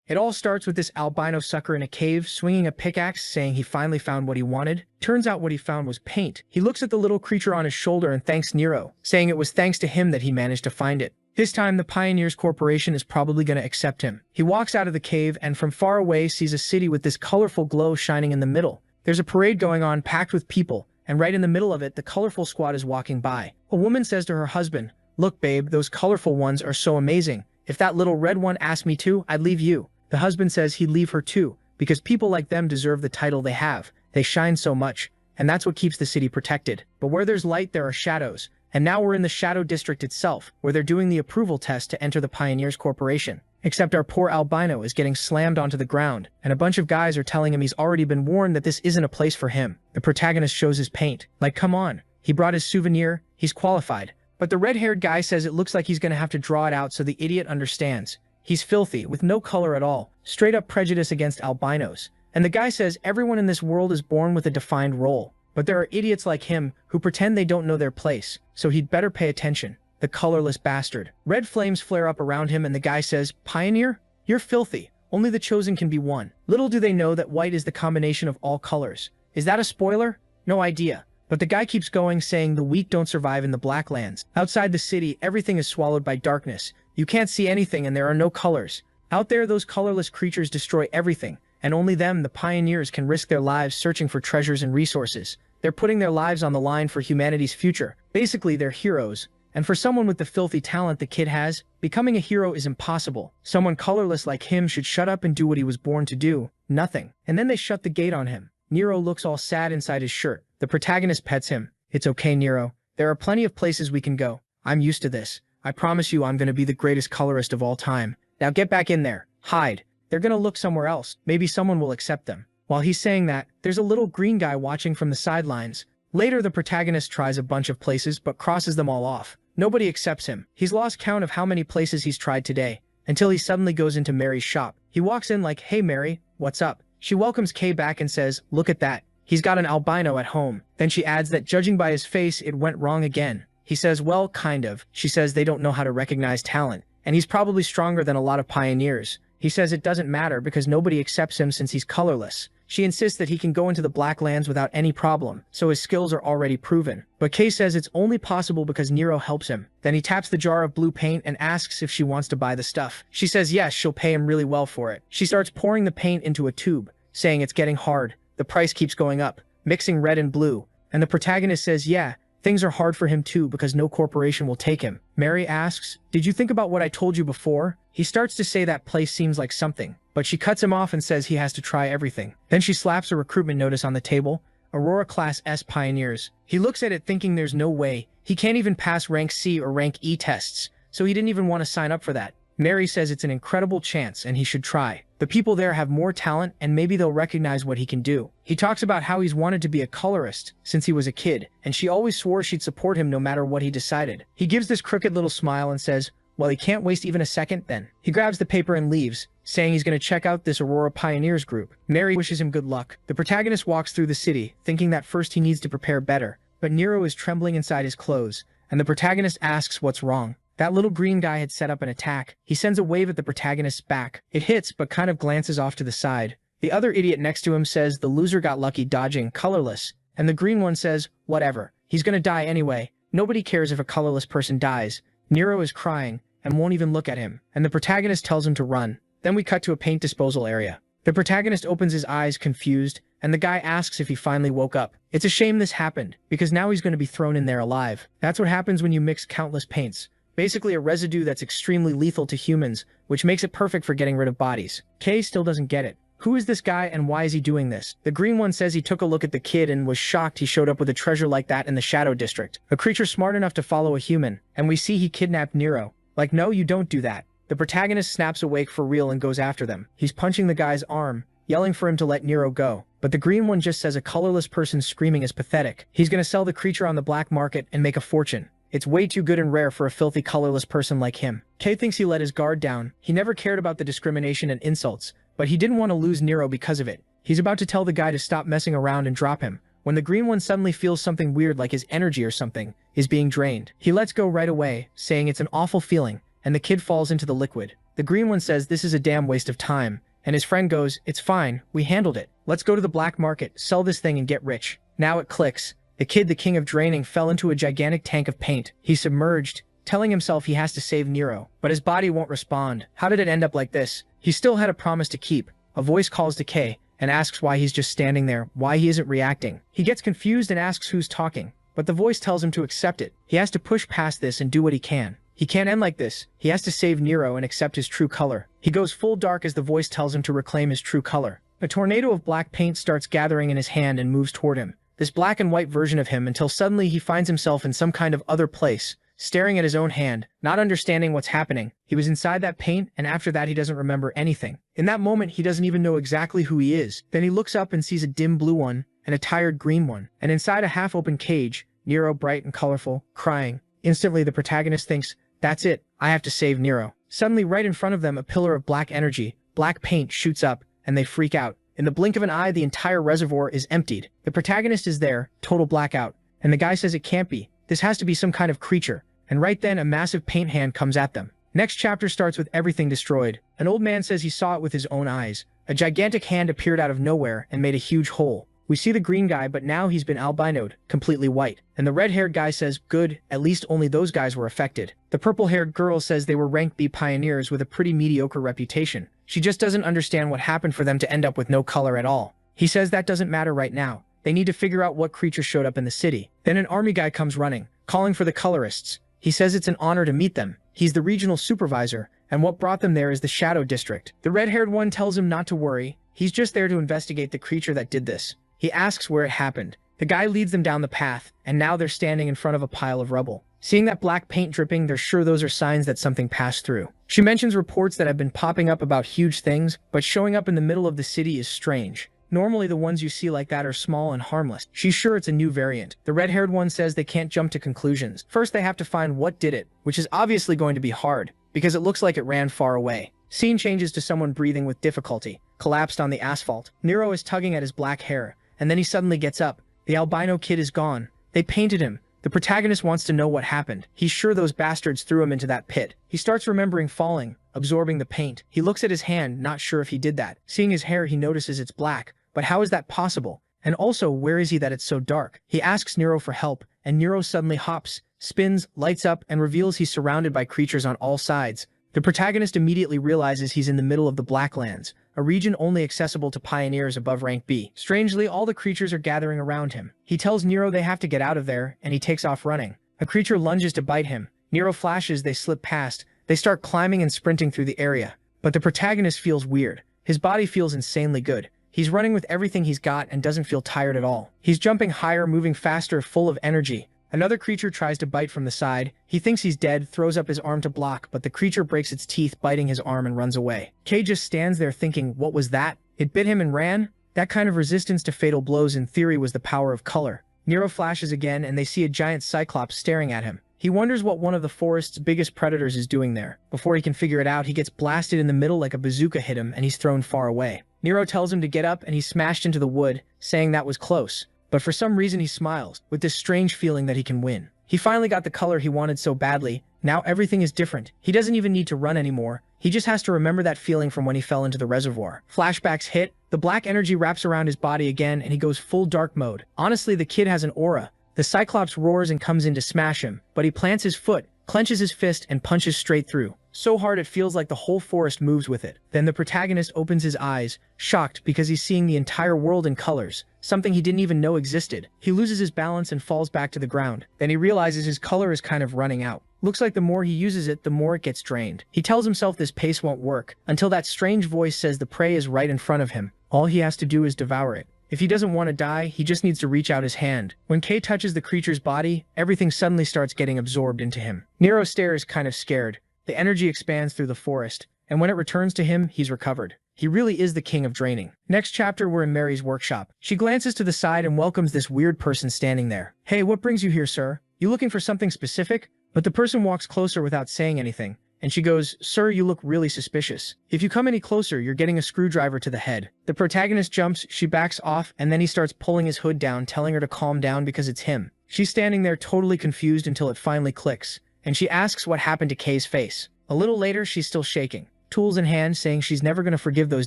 It all starts with this albino sucker in a cave swinging a pickaxe saying he finally found what he wanted. Turns out what he found was paint. He looks at the little creature on his shoulder and thanks Nero, saying it was thanks to him that he managed to find it. This time, the Pioneers Corporation is probably going to accept him. He walks out of the cave and from far away sees a city with this colorful glow shining in the middle. There's a parade going on packed with people, and right in the middle of it, the colorful squad is walking by. A woman says to her husband, "Look, babe, those colorful ones are so amazing. If that little red one asked me to, I'd leave you." The husband says he'd leave her too, because people like them deserve the title they have. They shine so much, and that's what keeps the city protected. But where there's light, there are shadows. And now we're in the Shadow District itself, where they're doing the approval test to enter the Pioneers Corporation. Except our poor albino is getting slammed onto the ground, and a bunch of guys are telling him he's already been warned that this isn't a place for him. The protagonist shows his paint. Like, come on, he brought his souvenir, he's qualified. But the red-haired guy says it looks like he's gonna have to draw it out so the idiot understands. He's filthy, with no color at all, straight-up prejudice against albinos. And the guy says everyone in this world is born with a defined role. But there are idiots like him who pretend they don't know their place, so he'd better pay attention. The colorless bastard. Red flames flare up around him and the guy says, "Pioneer? You're filthy. Only the chosen can be one." Little do they know that white is the combination of all colors. Is that a spoiler? No idea. But the guy keeps going, saying the weak don't survive in the Blacklands. Outside the city, everything is swallowed by darkness. You can't see anything and there are no colors. Out there, those colorless creatures destroy everything, and only them, the pioneers, can risk their lives searching for treasures and resources. They're putting their lives on the line for humanity's future. Basically, they're heroes. And for someone with the filthy talent the kid has, becoming a hero is impossible. Someone colorless like him should shut up and do what he was born to do. Nothing. And then they shut the gate on him. Nero looks all sad inside his shirt. The protagonist pets him. "It's okay, Nero. There are plenty of places we can go. I'm used to this. I promise you I'm gonna be the greatest colorist of all time. Now get back in there. Hide. They're gonna look somewhere else. Maybe someone will accept them." While he's saying that, there's a little green guy watching from the sidelines. Later, the protagonist tries a bunch of places but crosses them all off. Nobody accepts him. He's lost count of how many places he's tried today, until he suddenly goes into Mary's shop. He walks in like, "Hey Mary, what's up?" She welcomes Kay back and says, "Look at that. He's got an albino at home." Then she adds that judging by his face, it went wrong again. He says, "Well, kind of." She says they don't know how to recognize talent, and he's probably stronger than a lot of pioneers. He says it doesn't matter because nobody accepts him since he's colorless. She insists that he can go into the Blacklands without any problem, so his skills are already proven. But Kay says it's only possible because Nero helps him. Then he taps the jar of blue paint and asks if she wants to buy the stuff. She says yes, she'll pay him really well for it. She starts pouring the paint into a tube, saying it's getting hard. The price keeps going up, mixing red and blue. And the protagonist says, yeah, things are hard for him too because no corporation will take him. Mary asks, "Did you think about what I told you before?" He starts to say that place seems like something, but she cuts him off and says he has to try everything. Then she slaps a recruitment notice on the table, Aurora Class S Pioneers. He looks at it thinking there's no way. He can't even pass rank C or rank E tests, so he didn't even want to sign up for that. Mary says it's an incredible chance and he should try. The people there have more talent and maybe they'll recognize what he can do. He talks about how he's wanted to be a colorist since he was a kid, and she always swore she'd support him no matter what he decided. He gives this crooked little smile and says, well, he can't waste even a second then. He grabs the paper and leaves, saying he's going to check out this Aurora Pioneers group. Mary wishes him good luck. The protagonist walks through the city, thinking that first he needs to prepare better, but Nero is trembling inside his clothes, and the protagonist asks what's wrong. That little green guy had set up an attack. He sends a wave at the protagonist's back. It hits, but kind of glances off to the side. The other idiot next to him says the loser got lucky dodging, colorless, and the green one says, whatever, he's going to die anyway. Nobody cares if a colorless person dies. Nero is crying and won't even look at him, and the protagonist tells him to run. Then we cut to a paint disposal area. The protagonist opens his eyes confused, and the guy asks if he finally woke up. It's a shame this happened, because now he's going to be thrown in there alive. That's what happens when you mix countless paints. Basically a residue that's extremely lethal to humans, which makes it perfect for getting rid of bodies. Kay still doesn't get it. Who is this guy and why is he doing this? The green one says he took a look at the kid and was shocked he showed up with a treasure like that in the Shadow District. A creature smart enough to follow a human, and we see he kidnapped Nero. Like, no, you don't do that. The protagonist snaps awake for real and goes after them. He's punching the guy's arm, yelling for him to let Nero go. But the green one just says a colorless person screaming is pathetic. He's gonna sell the creature on the black market and make a fortune. It's way too good and rare for a filthy colorless person like him. Kay thinks he let his guard down. He never cared about the discrimination and insults, but he didn't want to lose Nero because of it. He's about to tell the guy to stop messing around and drop him, when the green one suddenly feels something weird like his energy or something is being drained. He lets go right away, saying it's an awful feeling, and the kid falls into the liquid. The green one says this is a damn waste of time, and his friend goes, "It's fine, we handled it. Let's go to the black market, sell this thing and get rich." Now it clicks. The kid, the king of draining, fell into a gigantic tank of paint. He's submerged, telling himself he has to save Nero, but his body won't respond. How did it end up like this? He still had a promise to keep. A voice calls to Kay and asks why he's just standing there, why he isn't reacting. He gets confused and asks who's talking, but the voice tells him to accept it. He has to push past this and do what he can. He can't end like this. He has to save Nero and accept his true color. He goes full dark as the voice tells him to reclaim his true color. A tornado of black paint starts gathering in his hand and moves toward him. This black and white version of him, until suddenly he finds himself in some kind of other place, staring at his own hand, not understanding what's happening. He was inside that paint, and after that he doesn't remember anything. In that moment, he doesn't even know exactly who he is. Then he looks up and sees a dim blue one and a tired green one, and inside a half-open cage, Nero, bright and colorful, crying. Instantly, the protagonist thinks, "That's it, I have to save Nero." Suddenly, right in front of them, a pillar of black energy, black paint shoots up, and they freak out. In the blink of an eye, the entire reservoir is emptied. The protagonist is there, total blackout, and the guy says it can't be. This has to be some kind of creature. And right then, a massive paint hand comes at them. Next chapter starts with everything destroyed. An old man says he saw it with his own eyes. A gigantic hand appeared out of nowhere and made a huge hole. We see the green guy, but now he's been albinoed, completely white. And the red-haired guy says, "Good, at least only those guys were affected." The purple-haired girl says they were rank B pioneers with a pretty mediocre reputation. She just doesn't understand what happened for them to end up with no color at all. He says that doesn't matter right now. They need to figure out what creature showed up in the city. Then an army guy comes running, calling for the colorists. He says it's an honor to meet them. He's the regional supervisor, and what brought them there is the Shadow District. The red-haired one tells him not to worry. He's just there to investigate the creature that did this. He asks where it happened. The guy leads them down the path, and now they're standing in front of a pile of rubble. Seeing that black paint dripping, they're sure those are signs that something passed through. She mentions reports that have been popping up about huge things, but showing up in the middle of the city is strange. Normally the ones you see like that are small and harmless. She's sure it's a new variant. The red-haired one says they can't jump to conclusions. First they have to find what did it, which is obviously going to be hard, because it looks like it ran far away. Scene changes to someone breathing with difficulty, collapsed on the asphalt. Nero is tugging at his black hair, and then he suddenly gets up. The albino kid is gone. They painted him. The protagonist wants to know what happened. He's sure those bastards threw him into that pit. He starts remembering falling, absorbing the paint. He looks at his hand, not sure if he did that. Seeing his hair, he notices it's black. But how is that possible? And also, where is he that it's so dark? He asks Nero for help, and Nero suddenly hops, spins, lights up, and reveals he's surrounded by creatures on all sides. The protagonist immediately realizes he's in the middle of the Blacklands, a region only accessible to pioneers above rank B. Strangely, all the creatures are gathering around him. He tells Nero they have to get out of there, and he takes off running. A creature lunges to bite him. Nero flashes, they slip past. They start climbing and sprinting through the area. But the protagonist feels weird. His body feels insanely good. He's running with everything he's got and doesn't feel tired at all. He's jumping higher, moving faster, full of energy. Another creature tries to bite from the side. He thinks he's dead, throws up his arm to block, but the creature breaks its teeth, biting his arm, and runs away. Kay just stands there thinking, what was that? It bit him and ran? That kind of resistance to fatal blows in theory was the power of color. Nero flashes again, and they see a giant cyclops staring at him. He wonders what one of the forest's biggest predators is doing there. Before he can figure it out, he gets blasted in the middle like a bazooka hit him, and he's thrown far away. Nero tells him to get up, and he's smashed into the wood, saying that was close. But for some reason he smiles, with this strange feeling that he can win. He finally got the color he wanted so badly. Now everything is different. He doesn't even need to run anymore. He just has to remember that feeling from when he fell into the reservoir. Flashbacks hit, the black energy wraps around his body again, and he goes full dark mode. Honestly, the kid has an aura. The Cyclops roars and comes in to smash him, but he plants his foot, clenches his fist, and punches straight through. So hard it feels like the whole forest moves with it. Then the protagonist opens his eyes, shocked because he's seeing the entire world in colors, something he didn't even know existed. He loses his balance and falls back to the ground. Then he realizes his color is kind of running out. Looks like the more he uses it, the more it gets drained. He tells himself this pace won't work, until that strange voice says the prey is right in front of him. All he has to do is devour it. If he doesn't want to die, he just needs to reach out his hand. When Kay touches the creature's body, everything suddenly starts getting absorbed into him. Nero stares, kind of scared. The energy expands through the forest, and when it returns to him, he's recovered. He really is the king of draining. Next chapter, we're in Mary's workshop. She glances to the side and welcomes this weird person standing there. "Hey, what brings you here, sir? You looking for something specific?" But the person walks closer without saying anything, and she goes, "Sir, you look really suspicious. If you come any closer, you're getting a screwdriver to the head." The protagonist jumps, she backs off, and then he starts pulling his hood down, telling her to calm down because it's him. She's standing there totally confused until it finally clicks, and she asks what happened to Kay's face. A little later, she's still shaking. tools in hand, saying she's never gonna forgive those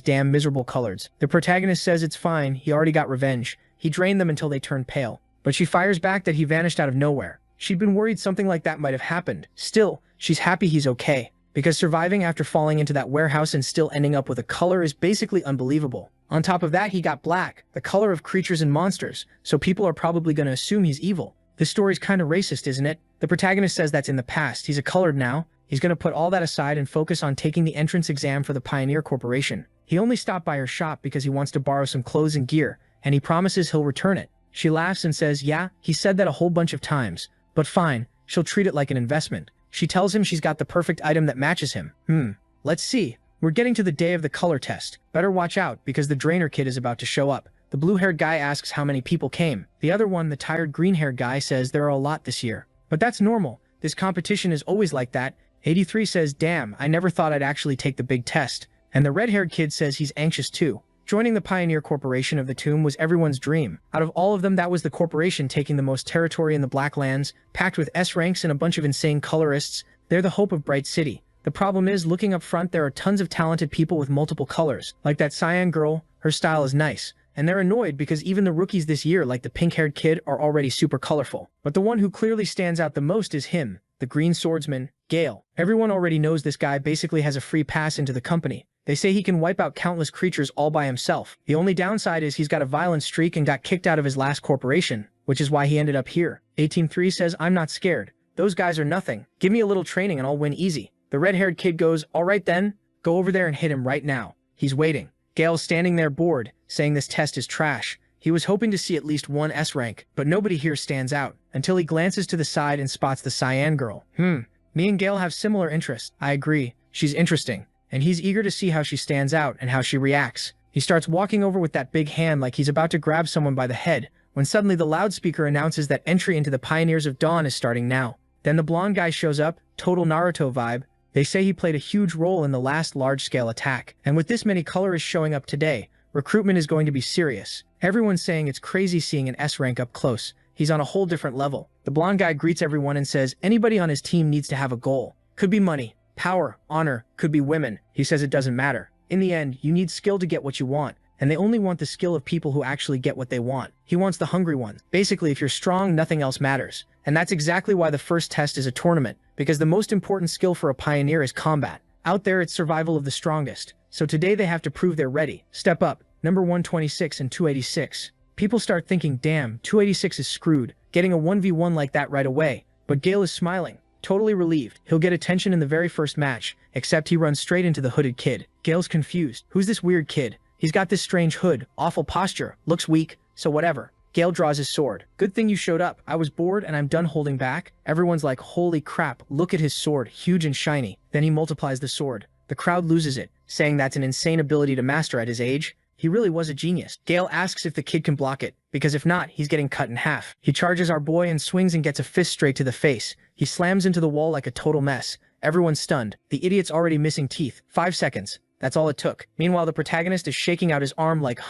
damn miserable coloreds. The protagonist says it's fine, he already got revenge. He drained them until they turned pale. But she fires back that he vanished out of nowhere. She'd been worried something like that might have happened. Still, she's happy he's okay, because surviving after falling into that warehouse and still ending up with a color is basically unbelievable. On top of that, he got black, the color of creatures and monsters, so people are probably gonna assume he's evil. This story's kinda racist, isn't it? The protagonist says that's in the past, he's a colored now. He's gonna put all that aside and focus on taking the entrance exam for the Pioneer Corporation. He only stopped by her shop because he wants to borrow some clothes and gear, and he promises he'll return it. She laughs and says, yeah, he said that a whole bunch of times, but fine, she'll treat it like an investment. She tells him she's got the perfect item that matches him. Let's see. We're getting to the day of the color test. Better watch out, because the Drainer kid is about to show up. The blue-haired guy asks how many people came. The other one, the tired green-haired guy, says there are a lot this year. But that's normal. This competition is always like that. 83 says, damn, I never thought I'd actually take the big test. And the red-haired kid says he's anxious too. Joining the Pioneer Corporation of the Tomb was everyone's dream. Out of all of them, that was the corporation taking the most territory in the Black Lands, packed with S-ranks and a bunch of insane colorists. They're the hope of Bright City. The problem is, looking up front, there are tons of talented people with multiple colors. Like that cyan girl, her style is nice. And they're annoyed because even the rookies this year, like the pink-haired kid, are already super colorful. But the one who clearly stands out the most is him, the green swordsman, Gale. Everyone already knows this guy basically has a free pass into the company. They say he can wipe out countless creatures all by himself. The only downside is he's got a violent streak and got kicked out of his last corporation, which is why he ended up here. 183 says, I'm not scared. Those guys are nothing. Give me a little training and I'll win easy. The red-haired kid goes, all right then, go over there and hit him right now. He's waiting. Gale's standing there bored, saying this test is trash. He was hoping to see at least one S rank, but nobody here stands out, until he glances to the side and spots the cyan girl. Me and Gale have similar interests. I agree. She's interesting. And he's eager to see how she stands out and how she reacts. He starts walking over with that big hand like he's about to grab someone by the head, when suddenly the loudspeaker announces that entry into the Pioneers of Dawn is starting now. Then the blonde guy shows up, total Naruto vibe. They say he played a huge role in the last large-scale attack. And with this many colorists showing up today, recruitment is going to be serious. Everyone's saying it's crazy seeing an S rank up close. He's on a whole different level. The blonde guy greets everyone and says anybody on his team needs to have a goal. Could be money, power, honor, could be women. He says it doesn't matter. In the end, you need skill to get what you want. And they only want the skill of people who actually get what they want. He wants the hungry ones. Basically, if you're strong, nothing else matters. And that's exactly why the first test is a tournament, because the most important skill for a pioneer is combat. Out there, it's survival of the strongest. So today they have to prove they're ready. Step up. Number 126 and 286. People start thinking, damn, 286 is screwed, getting a 1v1 like that right away. But Gale is smiling, totally relieved. He'll get attention in the very first match, except he runs straight into the hooded kid. Gale's confused. Who's this weird kid? He's got this strange hood, awful posture, looks weak, so whatever. Gale draws his sword. Good thing you showed up. I was bored and I'm done holding back. Everyone's like, holy crap, look at his sword, huge and shiny. Then he multiplies the sword. The crowd loses it, saying that's an insane ability to master at his age. He really was a genius. Gale asks if the kid can block it, because if not, he's getting cut in half. He charges our boy and swings and gets a fist straight to the face. He slams into the wall like a total mess. Everyone's stunned. The idiot's already missing teeth. 5 seconds. That's all it took. Meanwhile, the protagonist is shaking out his arm like,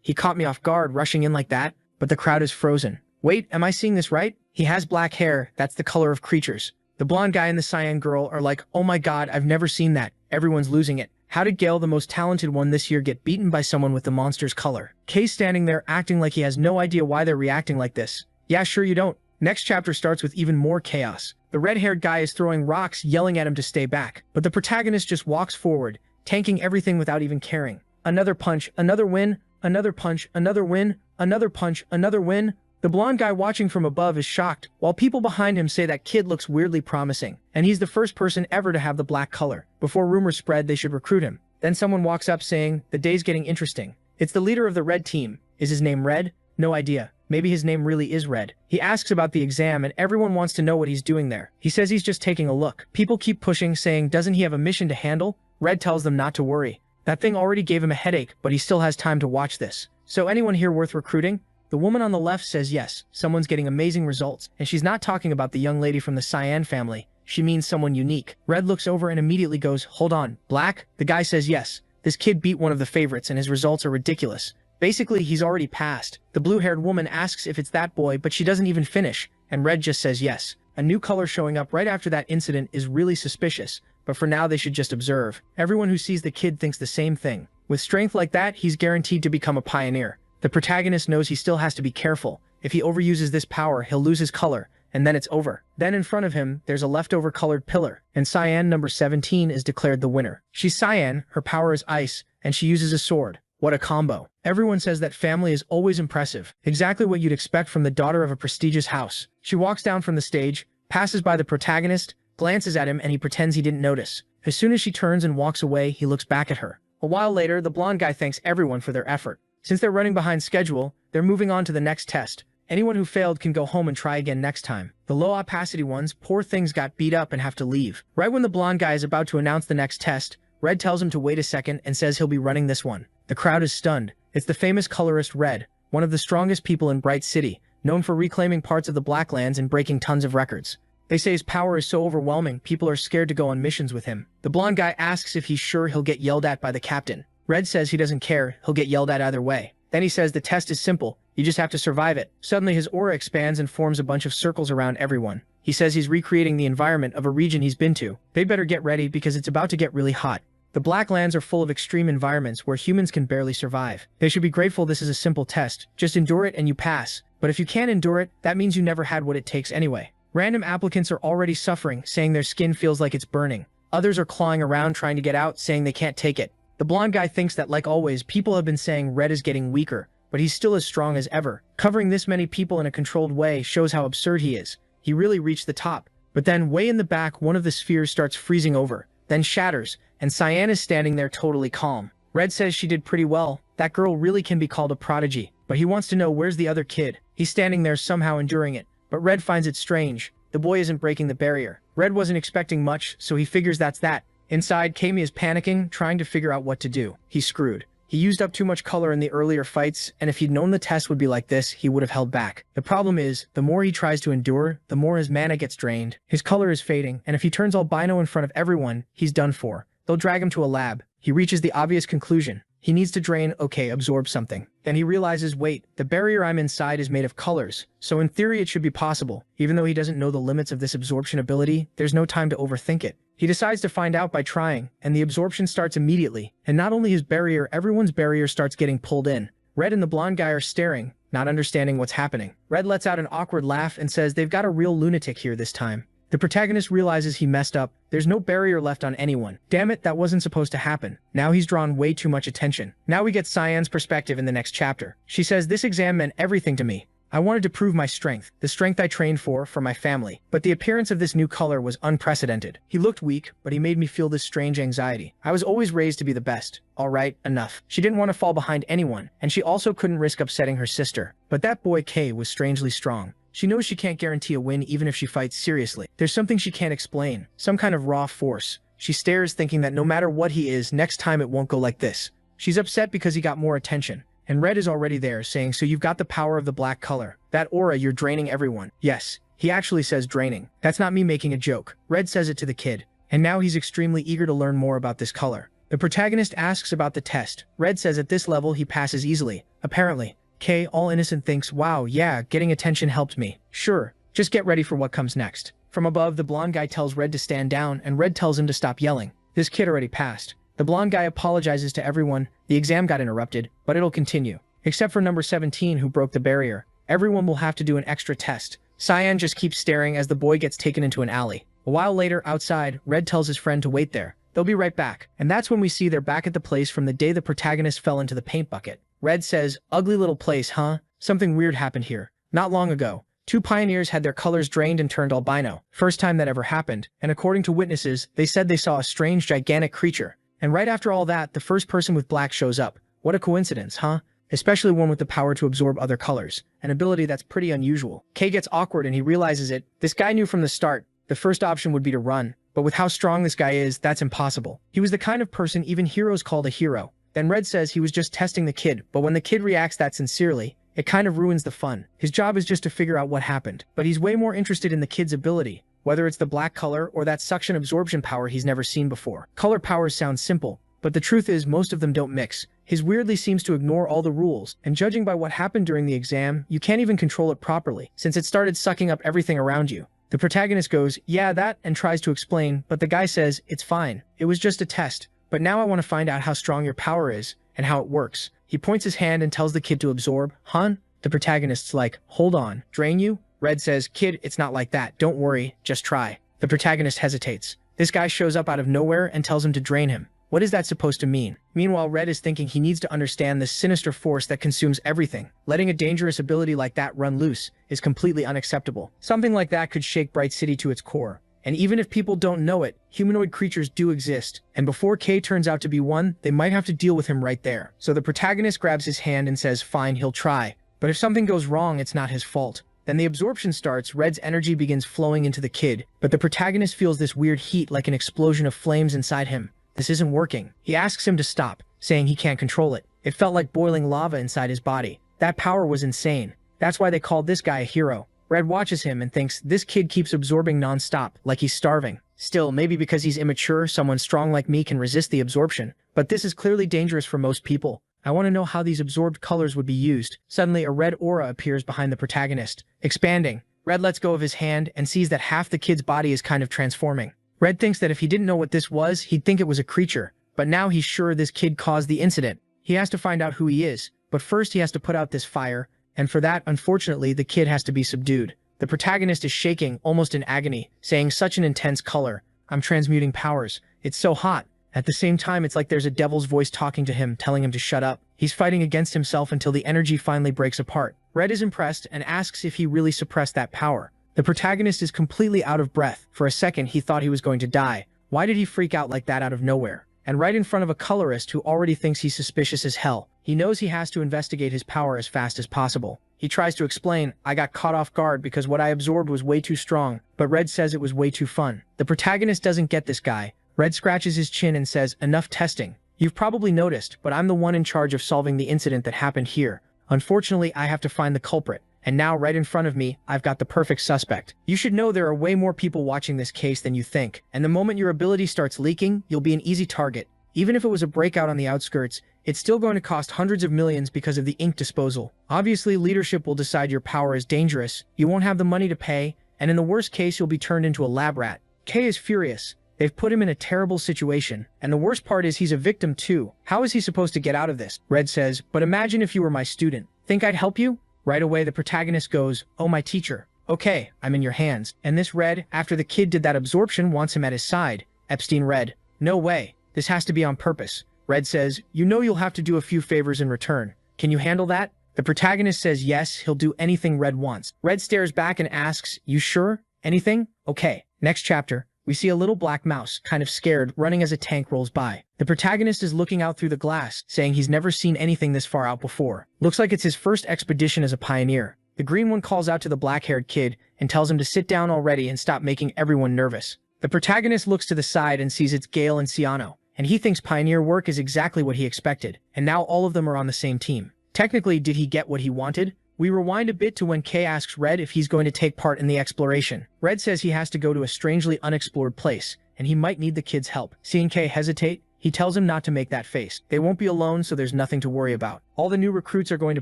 he caught me off guard rushing in like that. But the crowd is frozen. Wait, am I seeing this right? He has black hair. That's the color of creatures. The blonde guy and the cyan girl are like, oh my god, I've never seen that. Everyone's losing it. How did Gale, the most talented one this year, get beaten by someone with the monster's color? Kay's standing there acting like he has no idea why they're reacting like this. Yeah, sure you don't. Next chapter starts with even more chaos. The red-haired guy is throwing rocks, yelling at him to stay back. But the protagonist just walks forward, tanking everything without even caring. Another punch, another win, another punch, another win, another punch, another win. The blonde guy watching from above is shocked, while people behind him say that kid looks weirdly promising, and he's the first person ever to have the black color. Before rumors spread, they should recruit him. Then someone walks up saying, the day's getting interesting. It's the leader of the red team. Is his name Red? No idea. Maybe his name really is Red. He asks about the exam and everyone wants to know what he's doing there. He says he's just taking a look. People keep pushing, saying, doesn't he have a mission to handle? Red tells them not to worry. That thing already gave him a headache, but he still has time to watch this. So anyone here worth recruiting? The woman on the left says yes, someone's getting amazing results, and she's not talking about the young lady from the Cyan family. She means someone unique. Red looks over and immediately goes, hold on, Black? The guy says yes. This kid beat one of the favorites and his results are ridiculous. Basically, he's already passed. The blue-haired woman asks if it's that boy, but she doesn't even finish, and Red just says yes. A new color showing up right after that incident is really suspicious, but for now they should just observe. Everyone who sees the kid thinks the same thing. With strength like that, he's guaranteed to become a pioneer. The protagonist knows he still has to be careful. If he overuses this power, he'll lose his color, and then it's over. Then in front of him, there's a leftover colored pillar, and Cyan number 17 is declared the winner. She's Cyan, her power is ice, and she uses a sword. What a combo. Everyone says that family is always impressive. Exactly what you'd expect from the daughter of a prestigious house. She walks down from the stage, passes by the protagonist, glances at him, and he pretends he didn't notice. As soon as she turns and walks away, he looks back at her. A while later, the blonde guy thanks everyone for their effort. Since they're running behind schedule, they're moving on to the next test. Anyone who failed can go home and try again next time. The low-opacity ones, poor things, got beat up and have to leave. Right when the blonde guy is about to announce the next test, Red tells him to wait a second and says he'll be running this one. The crowd is stunned. It's the famous colorist Red, one of the strongest people in Bright City, known for reclaiming parts of the Blacklands and breaking tons of records. They say his power is so overwhelming, people are scared to go on missions with him. The blonde guy asks if he's sure he'll get yelled at by the captain. Red says he doesn't care, he'll get yelled at either way. Then he says the test is simple, you just have to survive it. Suddenly his aura expands and forms a bunch of circles around everyone. He says he's recreating the environment of a region he's been to. They better get ready because it's about to get really hot. The Blacklands are full of extreme environments where humans can barely survive. They should be grateful this is a simple test. Just endure it and you pass. But if you can't endure it, that means you never had what it takes anyway. Random applicants are already suffering, saying their skin feels like it's burning. Others are clawing around trying to get out, saying they can't take it. The blonde guy thinks that, like always, people have been saying Red is getting weaker, but he's still as strong as ever. Covering this many people in a controlled way shows how absurd he is. He really reached the top. But then, way in the back, one of the spheres starts freezing over, then shatters, and Cyan is standing there totally calm. Red says she did pretty well. That girl really can be called a prodigy, but he wants to know where's the other kid. He's standing there somehow enduring it, but Red finds it strange. The boy isn't breaking the barrier. Red wasn't expecting much, so he figures that's that. Inside, Kami is panicking, trying to figure out what to do. He's screwed. He used up too much color in the earlier fights, and if he'd known the test would be like this, he would have held back. The problem is, the more he tries to endure, the more his mana gets drained. His color is fading, and if he turns albino in front of everyone, he's done for. They'll drag him to a lab. He reaches the obvious conclusion. He needs to drain, absorb something. Then he realizes, wait, the barrier I'm inside is made of colors, so in theory it should be possible. Even though he doesn't know the limits of this absorption ability, there's no time to overthink it. He decides to find out by trying, and the absorption starts immediately. And not only his barrier, everyone's barrier starts getting pulled in. Red and the blonde guy are staring, not understanding what's happening. Red lets out an awkward laugh and says they've got a real lunatic here this time. The protagonist realizes he messed up. There's no barrier left on anyone. Damn it, that wasn't supposed to happen. Now he's drawn way too much attention. Now we get Cyan's perspective in the next chapter. She says, this exam meant everything to me. I wanted to prove my strength, the strength I trained for my family. But the appearance of this new color was unprecedented. He looked weak, but he made me feel this strange anxiety. I was always raised to be the best. Alright, enough. She didn't want to fall behind anyone, and she also couldn't risk upsetting her sister. But that boy K was strangely strong. She knows she can't guarantee a win even if she fights seriously. There's something she can't explain, some kind of raw force. She stares thinking that no matter what he is, next time it won't go like this. She's upset because he got more attention. And Red is already there, saying, so you've got the power of the black color. That aura, you're draining everyone. Yes, he actually says draining. That's not me making a joke. Red says it to the kid. And now he's extremely eager to learn more about this color. The protagonist asks about the test. Red says at this level he passes easily. Apparently. K, all innocent, thinks, wow, yeah, getting attention helped me. Sure, just get ready for what comes next. From above, the blonde guy tells Red to stand down, and Red tells him to stop yelling. This kid already passed. The blonde guy apologizes to everyone. The exam got interrupted, but it'll continue. Except for number 17 who broke the barrier. Everyone will have to do an extra test. Cyan just keeps staring as the boy gets taken into an alley. A while later, outside, Red tells his friend to wait there. They'll be right back. And that's when we see they're back at the place from the day the protagonist fell into the paint bucket. Red says, ugly little place, huh? Something weird happened here. Not long ago, 2 pioneers had their colors drained and turned albino. First time that ever happened, and according to witnesses, they said they saw a strange, gigantic creature. And right after all that, the first person with black shows up. What a coincidence, huh? Especially one with the power to absorb other colors, an ability that's pretty unusual. K gets awkward and he realizes it. This guy knew from the start, the first option would be to run, but with how strong this guy is, that's impossible. He was the kind of person even heroes called a hero. Then Red says he was just testing the kid, but when the kid reacts that sincerely, it kind of ruins the fun. His job is just to figure out what happened, but he's way more interested in the kid's ability, whether it's the black color or that suction absorption power he's never seen before. Color powers sound simple, but the truth is most of them don't mix. His weirdly seems to ignore all the rules, and judging by what happened during the exam, you can't even control it properly, since it started sucking up everything around you. The protagonist goes, yeah, that, and tries to explain, but the guy says, it's fine. It was just a test. But now I want to find out how strong your power is and how it works. He points his hand and tells the kid to absorb. Huh? The protagonist's like, hold on, drain you? Red says, kid, it's not like that. Don't worry, just try. The protagonist hesitates. This guy shows up out of nowhere and tells him to drain him. What is that supposed to mean? Meanwhile, Red is thinking he needs to understand this sinister force that consumes everything. Letting a dangerous ability like that run loose is completely unacceptable. Something like that could shake Bright City to its core. And even if people don't know it, humanoid creatures do exist. And before K turns out to be one, they might have to deal with him right there. So the protagonist grabs his hand and says, fine, he'll try. But if something goes wrong, it's not his fault. Then the absorption starts, Red's energy begins flowing into the kid. But the protagonist feels this weird heat like an explosion of flames inside him. This isn't working. He asks him to stop, saying he can't control it. It felt like boiling lava inside his body. That power was insane. That's why they called this guy a hero. Red watches him and thinks this kid keeps absorbing non-stop, like he's starving. Still, maybe because he's immature, someone strong like me can resist the absorption. But this is clearly dangerous for most people. I want to know how these absorbed colors would be used. Suddenly, a red aura appears behind the protagonist, expanding. Red lets go of his hand and sees that half the kid's body is kind of transforming. Red thinks that if he didn't know what this was, he'd think it was a creature. But now he's sure this kid caused the incident. He has to find out who he is. But first he has to put out this fire. And for that, unfortunately, the kid has to be subdued. The protagonist is shaking, almost in agony, saying such an intense color. I'm transmuting powers. It's so hot. At the same time, it's like there's a devil's voice talking to him, telling him to shut up. He's fighting against himself until the energy finally breaks apart. Red is impressed and asks if he really suppressed that power. The protagonist is completely out of breath. For a second, he thought he was going to die. Why did he freak out like that out of nowhere? And right in front of a colorist who already thinks he's suspicious as hell. He knows he has to investigate his power as fast as possible. He tries to explain, I got caught off guard because what I absorbed was way too strong, but Red says it was way too fun. The protagonist doesn't get this guy. Red scratches his chin and says, enough testing. You've probably noticed, but I'm the one in charge of solving the incident that happened here. Unfortunately, I have to find the culprit. And now, right in front of me, I've got the perfect suspect. You should know there are way more people watching this case than you think, and the moment your ability starts leaking, you'll be an easy target. Even if it was a breakout on the outskirts, it's still going to cost hundreds of millions because of the ink disposal. Obviously, leadership will decide your power is dangerous, you won't have the money to pay, and in the worst case, you'll be turned into a lab rat. K is furious. They've put him in a terrible situation, and the worst part is he's a victim too. How is he supposed to get out of this? Red says, but imagine if you were my student. Think I'd help you? Right away, the protagonist goes, oh, my teacher. Okay, I'm in your hands. And this Red, after the kid did that absorption, wants him at his side. Epstein Red, no way. This has to be on purpose. Red says, you know you'll have to do a few favors in return. Can you handle that? The protagonist says yes, he'll do anything Red wants. Red stares back and asks, you sure? Anything? Okay. Next chapter. We see a little black mouse, kind of scared, running as a tank rolls by. The protagonist is looking out through the glass, saying he's never seen anything this far out before. Looks like it's his first expedition as a pioneer. The green one calls out to the black-haired kid and tells him to sit down already and stop making everyone nervous. The protagonist looks to the side and sees it's Gale and Ciano, and he thinks pioneer work is exactly what he expected, and now all of them are on the same team. Technically, did he get what he wanted? We rewind a bit to when K asks Red if he's going to take part in the exploration. Red says he has to go to a strangely unexplored place, and he might need the kid's help. Seeing K hesitate, he tells him not to make that face. They won't be alone, so there's nothing to worry about. All the new recruits are going to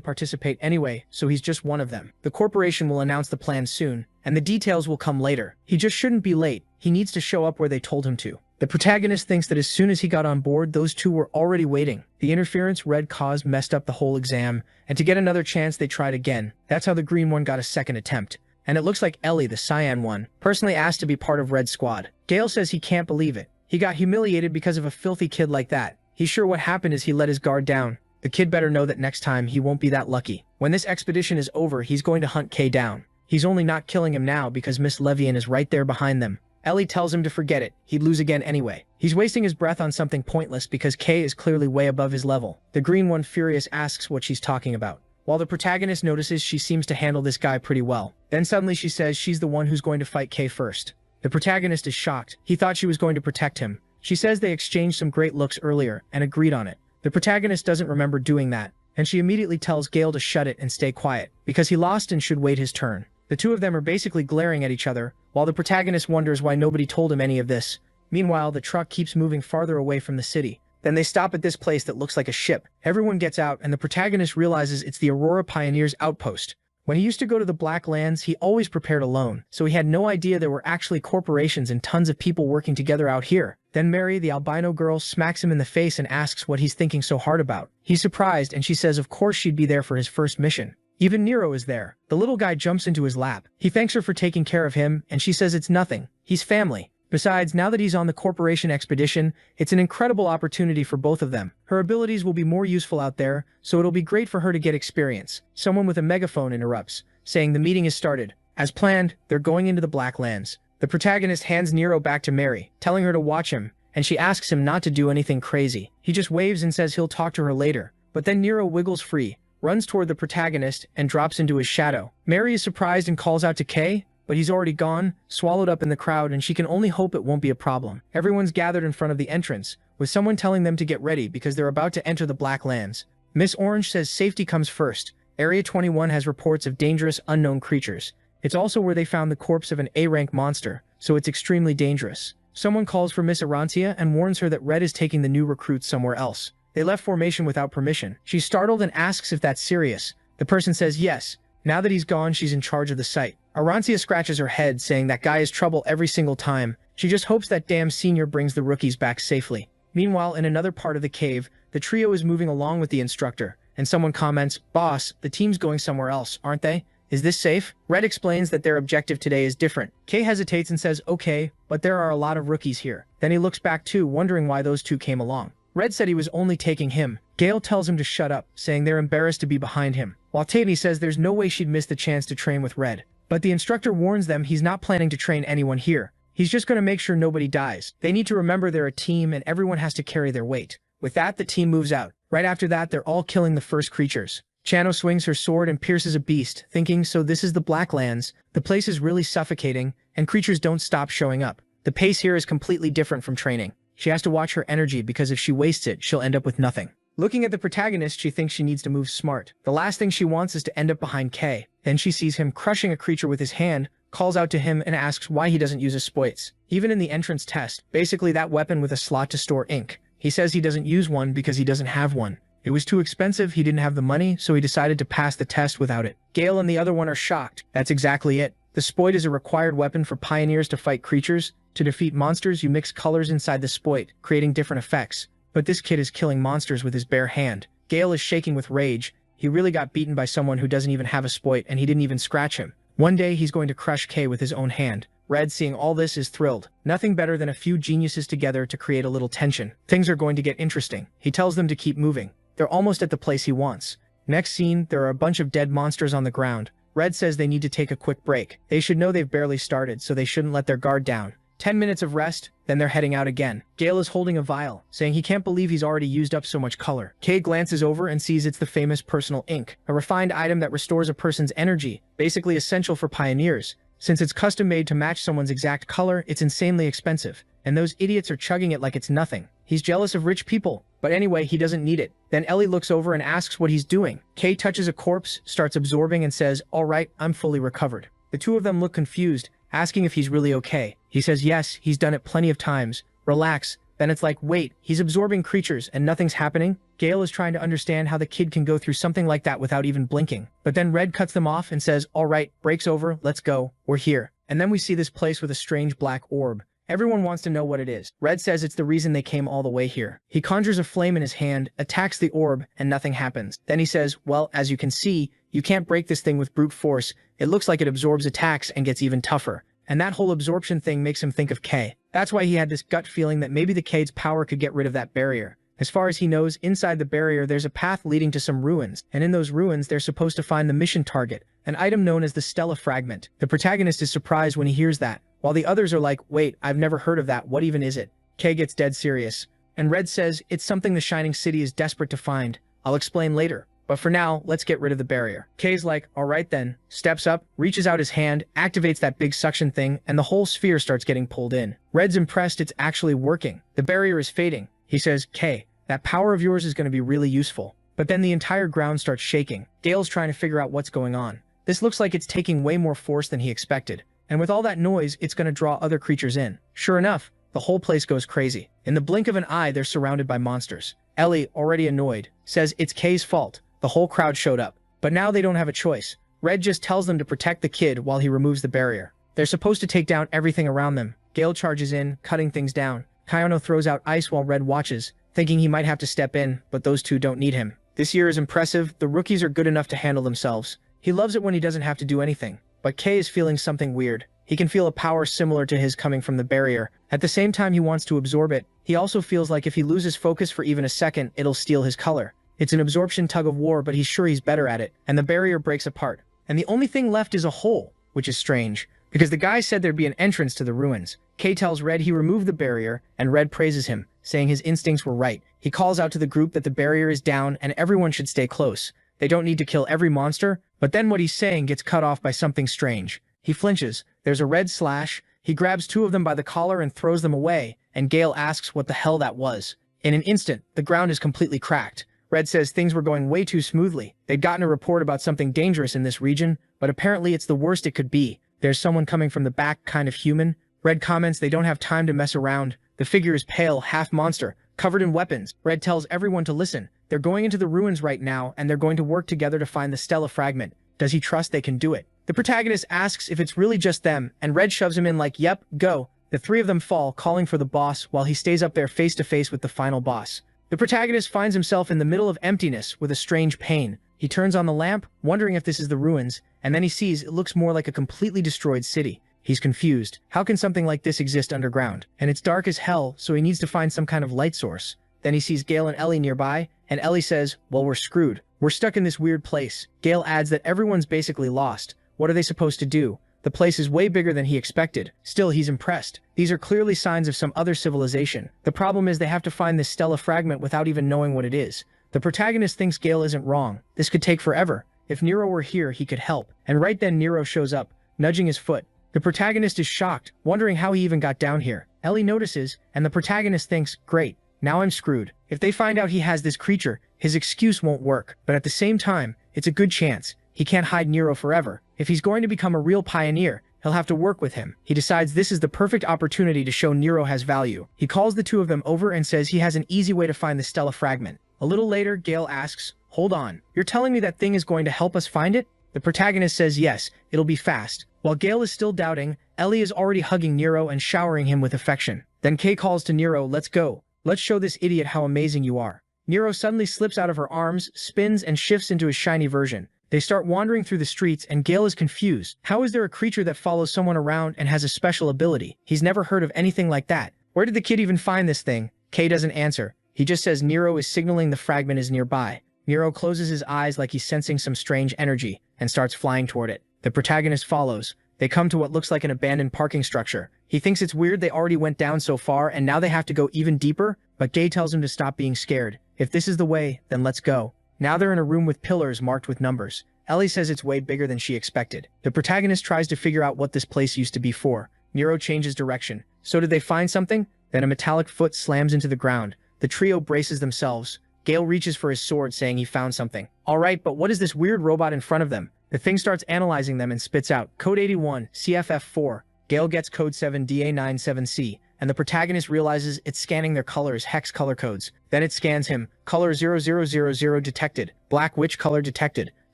participate anyway, so he's just one of them. The corporation will announce the plan soon, and the details will come later. He just shouldn't be late. He needs to show up where they told him to. The protagonist thinks that as soon as he got on board, those two were already waiting. The interference Red caused messed up the whole exam, and to get another chance, they tried again. That's how the green one got a second attempt. And it looks like Ellie, the cyan one, personally asked to be part of Red's squad. Gale says he can't believe it. He got humiliated because of a filthy kid like that. He's sure what happened is he let his guard down. The kid better know that next time he won't be that lucky. When this expedition is over, he's going to hunt K down. He's only not killing him now because Miss Levian is right there behind them. Ellie tells him to forget it. He'd lose again anyway. He's wasting his breath on something pointless because K is clearly way above his level. The green one, furious, asks what she's talking about, while the protagonist notices she seems to handle this guy pretty well. Then suddenly she says she's the one who's going to fight K first. The protagonist is shocked. He thought she was going to protect him. She says they exchanged some great looks earlier and agreed on it. The protagonist doesn't remember doing that, and she immediately tells Gale to shut it and stay quiet, because he lost and should wait his turn. The two of them are basically glaring at each other, while the protagonist wonders why nobody told him any of this. Meanwhile, the truck keeps moving farther away from the city. Then they stop at this place that looks like a ship. Everyone gets out, and the protagonist realizes it's the Aurora Pioneers outpost. When he used to go to the Black Lands, he always prepared alone, so he had no idea there were actually corporations and tons of people working together out here. Then Mary, the albino girl, smacks him in the face and asks what he's thinking so hard about. He's surprised and she says of course she'd be there for his first mission. Even Nero is there. The little guy jumps into his lap. He thanks her for taking care of him, and she says it's nothing. He's family. Besides, now that he's on the corporation expedition, it's an incredible opportunity for both of them. Her abilities will be more useful out there, so it'll be great for her to get experience. Someone with a megaphone interrupts, saying the meeting is started. As planned, they're going into the Black Lands. The protagonist hands Nero back to Mary, telling her to watch him, and she asks him not to do anything crazy. He just waves and says he'll talk to her later. But then Nero wiggles free, runs toward the protagonist, and drops into his shadow. Mary is surprised and calls out to Kay, but he's already gone, swallowed up in the crowd, and she can only hope it won't be a problem. Everyone's gathered in front of the entrance, with someone telling them to get ready because they're about to enter the Black Lands. Miss Orange says safety comes first. Area 21 has reports of dangerous, unknown creatures. It's also where they found the corpse of an A-rank monster, so it's extremely dangerous. Someone calls for Miss Arancia and warns her that Red is taking the new recruits somewhere else. They left formation without permission. She's startled and asks if that's serious. The person says yes. Now that he's gone, she's in charge of the site. Arancia scratches her head, saying that guy is trouble every single time. She just hopes that damn senior brings the rookies back safely. Meanwhile, in another part of the cave, the trio is moving along with the instructor, and someone comments, "Boss, the team's going somewhere else, aren't they? Is this safe?" Red explains that their objective today is different. Kay hesitates and says, "Okay, but there are a lot of rookies here." Then he looks back too, wondering why those two came along. Red said he was only taking him. Gale tells him to shut up, saying they're embarrassed to be behind him, while Tatey says there's no way she'd miss the chance to train with Red. But the instructor warns them he's not planning to train anyone here. He's just going to make sure nobody dies. They need to remember they're a team and everyone has to carry their weight. With that, the team moves out. Right after that, they're all killing the first creatures. Chano swings her sword and pierces a beast, thinking, so this is the Black Lands. The place is really suffocating, and creatures don't stop showing up. The pace here is completely different from training. She has to watch her energy because if she wastes it, she'll end up with nothing. Looking at the protagonist, she thinks she needs to move smart. The last thing she wants is to end up behind Kay. Then she sees him crushing a creature with his hand, calls out to him and asks why he doesn't use his spoits. Even in the entrance test, basically that weapon with a slot to store ink. He says he doesn't use one because he doesn't have one. It was too expensive, he didn't have the money, so he decided to pass the test without it. Gale and the other one are shocked. That's exactly it. The spoit is a required weapon for pioneers to fight creatures. To defeat monsters, you mix colors inside the spoit, creating different effects. But this kid is killing monsters with his bare hand. Gale is shaking with rage. He really got beaten by someone who doesn't even have a spoit, and he didn't even scratch him. One day, he's going to crush Kay with his own hand. Red, seeing all this, is thrilled. Nothing better than a few geniuses together to create a little tension. Things are going to get interesting. He tells them to keep moving. They're almost at the place he wants. Next scene, there are a bunch of dead monsters on the ground. Red says they need to take a quick break. They should know they've barely started, so they shouldn't let their guard down. 10 minutes of rest, then they're heading out again. Gale is holding a vial, saying he can't believe he's already used up so much color. Kay glances over and sees it's the famous personal ink, a refined item that restores a person's energy, basically essential for pioneers. Since it's custom made to match someone's exact color, it's insanely expensive, and those idiots are chugging it like it's nothing. He's jealous of rich people, but anyway, he doesn't need it. Then Ellie looks over and asks what he's doing. Kay touches a corpse, starts absorbing and says, "All right, I'm fully recovered." The two of them look confused, asking if he's really okay. He says yes, he's done it plenty of times. Relax. Then it's like, wait, he's absorbing creatures and nothing's happening? Gale is trying to understand how the kid can go through something like that without even blinking. But then Red cuts them off and says, "All right, break's over, let's go, we're here." And then we see this place with a strange black orb. Everyone wants to know what it is. Red says it's the reason they came all the way here. He conjures a flame in his hand, attacks the orb, and nothing happens. Then he says, well, as you can see, you can't break this thing with brute force. It looks like it absorbs attacks and gets even tougher. And that whole absorption thing makes him think of Kay. That's why he had this gut feeling that maybe the Cade's power could get rid of that barrier. As far as he knows, inside the barrier there's a path leading to some ruins, and in those ruins they're supposed to find the mission target, an item known as the Stella Fragment. The protagonist is surprised when he hears that, while the others are like, wait, I've never heard of that, what even is it? Kay gets dead serious, and Red says, it's something the Shining City is desperate to find. I'll explain later. But for now, let's get rid of the barrier. Kay's like, alright then, steps up, reaches out his hand, activates that big suction thing, and the whole sphere starts getting pulled in. Red's impressed it's actually working. The barrier is fading. He says, Kay, that power of yours is going to be really useful. But then the entire ground starts shaking. Gale's trying to figure out what's going on. This looks like it's taking way more force than he expected. And with all that noise, it's going to draw other creatures in. Sure enough, the whole place goes crazy. In the blink of an eye, they're surrounded by monsters. Ellie, already annoyed, says it's Kay's fault. The whole crowd showed up. But now they don't have a choice. Red just tells them to protect the kid while he removes the barrier. They're supposed to take down everything around them. Gale charges in, cutting things down. Kayano throws out ice while Red watches, thinking he might have to step in, but those two don't need him. This year is impressive. The rookies are good enough to handle themselves. He loves it when he doesn't have to do anything. But Kay is feeling something weird. He can feel a power similar to his coming from the barrier. At the same time he wants to absorb it, he also feels like if he loses focus for even a second, it'll steal his color. It's an absorption tug-of-war, but he's sure he's better at it, and the barrier breaks apart. And the only thing left is a hole, which is strange, because the guy said there'd be an entrance to the ruins. Kay tells Red he removed the barrier, and Red praises him, saying his instincts were right. He calls out to the group that the barrier is down and everyone should stay close. They don't need to kill every monster, but then what he's saying gets cut off by something strange. He flinches. There's a red slash. He grabs two of them by the collar and throws them away, and Gale asks what the hell that was. In an instant, the ground is completely cracked. Red says things were going way too smoothly. They'd gotten a report about something dangerous in this region, but apparently it's the worst it could be. There's someone coming from the back, kind of human. Red comments they don't have time to mess around. The figure is pale, half monster, covered in weapons. Red tells everyone to listen. They're going into the ruins right now, and they're going to work together to find the Stella fragment. Does he trust they can do it? The protagonist asks if it's really just them, and Red shoves him in like, yep, go. The three of them fall, calling for the boss, while he stays up there face to face with the final boss. The protagonist finds himself in the middle of emptiness with a strange pain. He turns on the lamp, wondering if this is the ruins, and then he sees it looks more like a completely destroyed city. He's confused. How can something like this exist underground? And it's dark as hell, so he needs to find some kind of light source. Then he sees Gale and Ellie nearby, and Ellie says, well, we're screwed. We're stuck in this weird place. Gale adds that everyone's basically lost. What are they supposed to do? The place is way bigger than he expected. Still, he's impressed. These are clearly signs of some other civilization. The problem is they have to find this Stella fragment without even knowing what it is. The protagonist thinks Gale isn't wrong. This could take forever. If Nero were here, he could help. And right then Nero shows up, nudging his foot. The protagonist is shocked, wondering how he even got down here. Ellie notices, and the protagonist thinks, great, now I'm screwed. If they find out he has this creature, his excuse won't work. But at the same time, it's a good chance. He can't hide Nero forever. If he's going to become a real pioneer, he'll have to work with him. He decides this is the perfect opportunity to show Nero has value. He calls the two of them over and says he has an easy way to find the Stella fragment. A little later, Gale asks, hold on, you're telling me that thing is going to help us find it? The protagonist says yes, it'll be fast. While Gale is still doubting, Ellie is already hugging Nero and showering him with affection. Then Kay calls to Nero, let's go. Let's show this idiot how amazing you are. Nero suddenly slips out of her arms, spins, and shifts into his shiny version. They start wandering through the streets, and Gale is confused. How is there a creature that follows someone around and has a special ability? He's never heard of anything like that. Where did the kid even find this thing? Kay doesn't answer. He just says Nero is signaling the fragment is nearby. Nero closes his eyes like he's sensing some strange energy and starts flying toward it. The protagonist follows. They come to what looks like an abandoned parking structure. He thinks it's weird they already went down so far and now they have to go even deeper, but Kay tells him to stop being scared. If this is the way, then let's go. Now they're in a room with pillars marked with numbers. Ellie says it's way bigger than she expected. The protagonist tries to figure out what this place used to be for. Nero changes direction. So did they find something? Then a metallic foot slams into the ground. The trio braces themselves. Gale reaches for his sword, saying he found something. Alright, but what is this weird robot in front of them? The thing starts analyzing them and spits out Code 81, CFF4. Gale gets Code 7, DA97C, and the protagonist realizes it's scanning their colors, hex color codes. Then it scans him. Color 0000 detected. Black witch color detected.